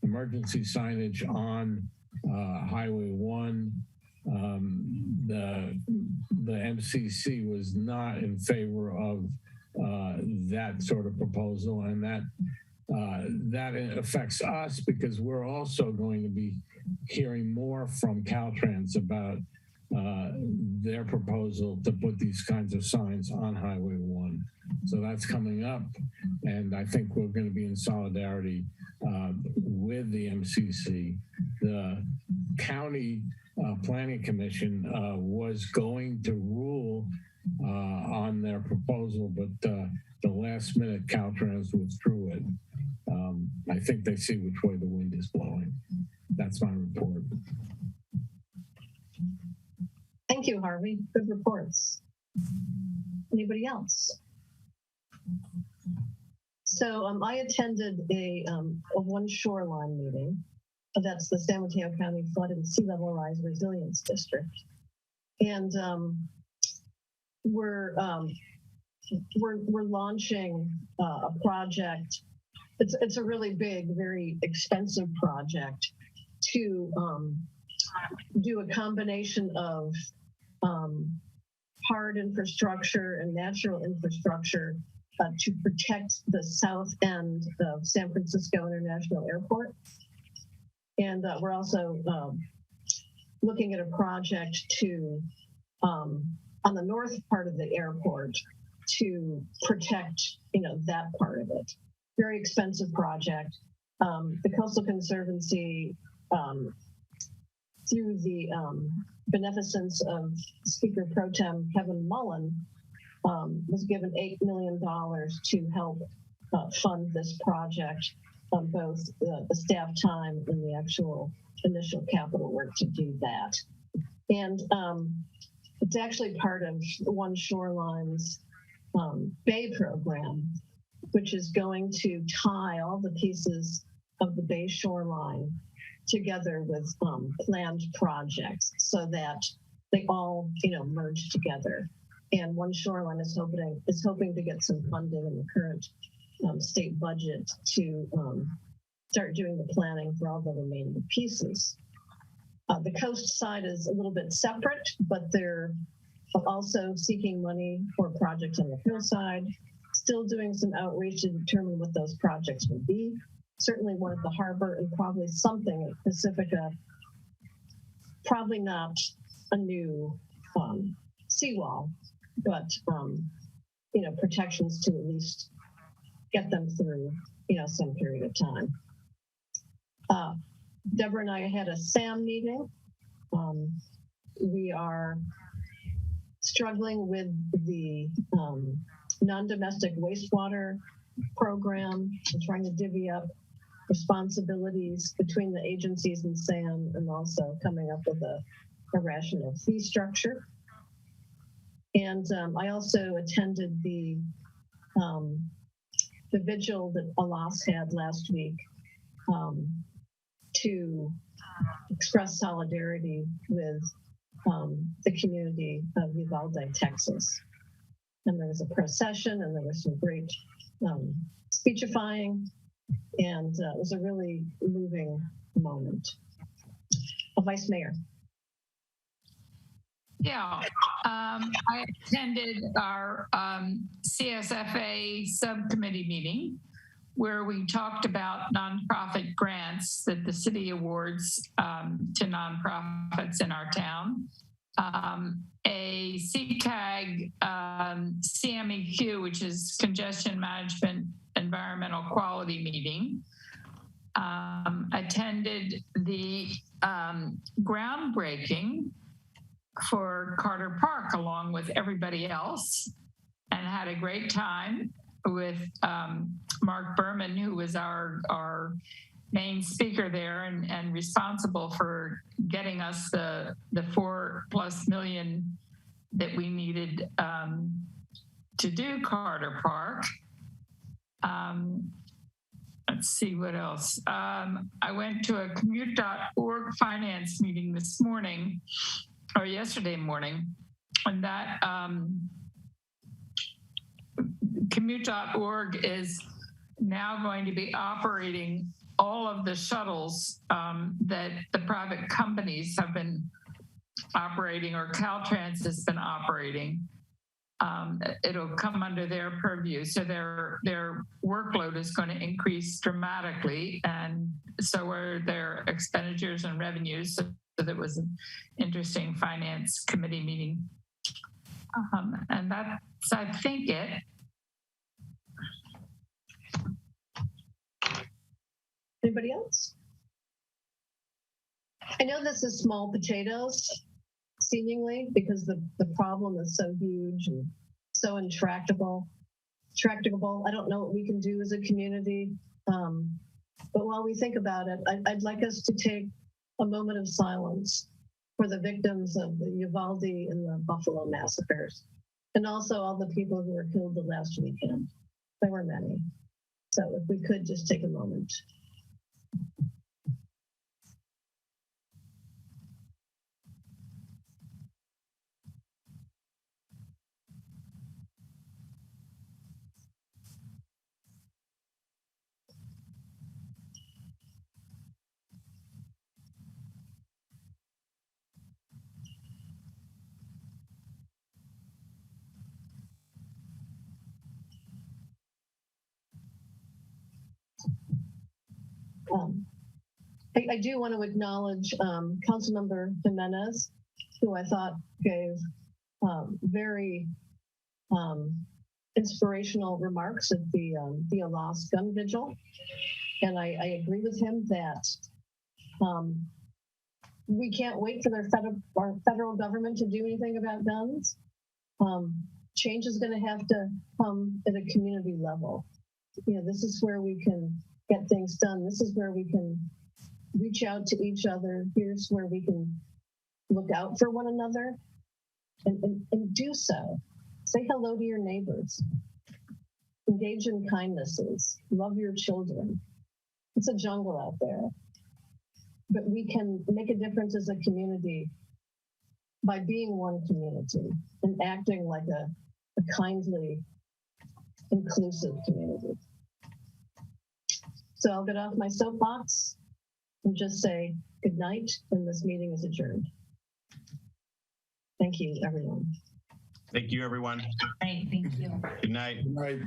emergency signage on Highway 1. The MCC was not in favor of that sort of proposal, and that affects us because we're also going to be hearing more from Caltrans about their proposal to put these kinds of signs on Highway 1. So that's coming up, and I think we're going to be in solidarity with the MCC. The county planning commission was going to rule on their proposal, but the last minute Caltrans withdrew it. I think they see which way the wind is blowing. That's my report. Thank you, Harvey. Good reports. Anybody else? So I attended a one shoreline meeting. That's the San Mateo County Flood and Sea Level Rise Resilience District. And we're launching a project. It's a really big, very expensive project to do a combination of hard infrastructure and natural infrastructure to protect the south end of San Francisco International Airport. And we're also looking at a project to, on the north part of the airport, to protect, that part of it. Very expensive project. The Coastal Conservancy, through the beneficence of Speaker Pro Tem Kevin Mullen, was given $8 million to help fund this project, both the staff time and the actual initial capital work to do that. And it's actually part of One Shoreline's Bay program, which is going to tie all the pieces of the Bay shoreline together with planned projects so that they all, merge together. And One Shoreline is hoping to get some funding in the current state budget to start doing the planning for all the remaining pieces. The coast side is a little bit separate, but they're also seeking money for projects on the hillside, still doing some outreach to determine what those projects will be. Certainly one at the harbor and probably something at Pacifica, probably not a new seawall, but protections to at least get them through some period of time. Deborah and I had a SAM meeting. We are struggling with the non-domestic wastewater program and trying to divvy up responsibilities between the agencies and SAM, and also coming up with a rational fee structure. And I also attended the the vigil that Alas had last week to express solidarity with the community of Uvalde, Texas. And there was a procession, and there was some great speechifying, and it was a really moving moment. Vice Mayor. Yeah, I attended our CSFA subcommittee meeting where we talked about nonprofit grants that the city awards to nonprofits in our town. A CTAG CMEQ, which is Congestion Management Environmental Quality meeting. Attended the groundbreaking for Carter Park along with everybody else, and had a great time with Mark Berman, who was our main speaker there and responsible for getting us the $4+ million that we needed to do Carter Park. Let's see what else. I went to a commute.org finance meeting this morning, or yesterday morning, and that commute.org is now going to be operating all of the shuttles that the private companies have been operating, or Caltrans has been operating. It'll come under their purview. So their workload is going to increase dramatically, and so are their expenditures and revenues. So that was an interesting finance committee meeting. And that's, I think, it. Anybody else? I know this is small potatoes, seemingly, because the problem is so huge and so intractable. I don't know what we can do as a community. But while we think about it, I'd like us to take a moment of silence for the victims of the Uvalde and the Buffalo massacres, and also all the people who were killed the last weekend. There were many. So if we could just take a moment. I do want to acknowledge Councilmember Jimenez, who I thought gave very inspirational remarks at the Alas gun vigil. And I agree with him that we can't wait for our federal government to do anything about guns. Change is going to have to come at a community level. You know, this is where we can get things done. This is where we can reach out to each other. Here's where we can look out for one another and do so. Say hello to your neighbors. Engage in kindnesses. Love your children. It's a jungle out there. But we can make a difference as a community by being one community and acting like a kindly, inclusive community. So I'll get off my soapbox and just say good night, and this meeting is adjourned. Thank you, everyone. Thank you, everyone. Great, thank you. Good night. Good night.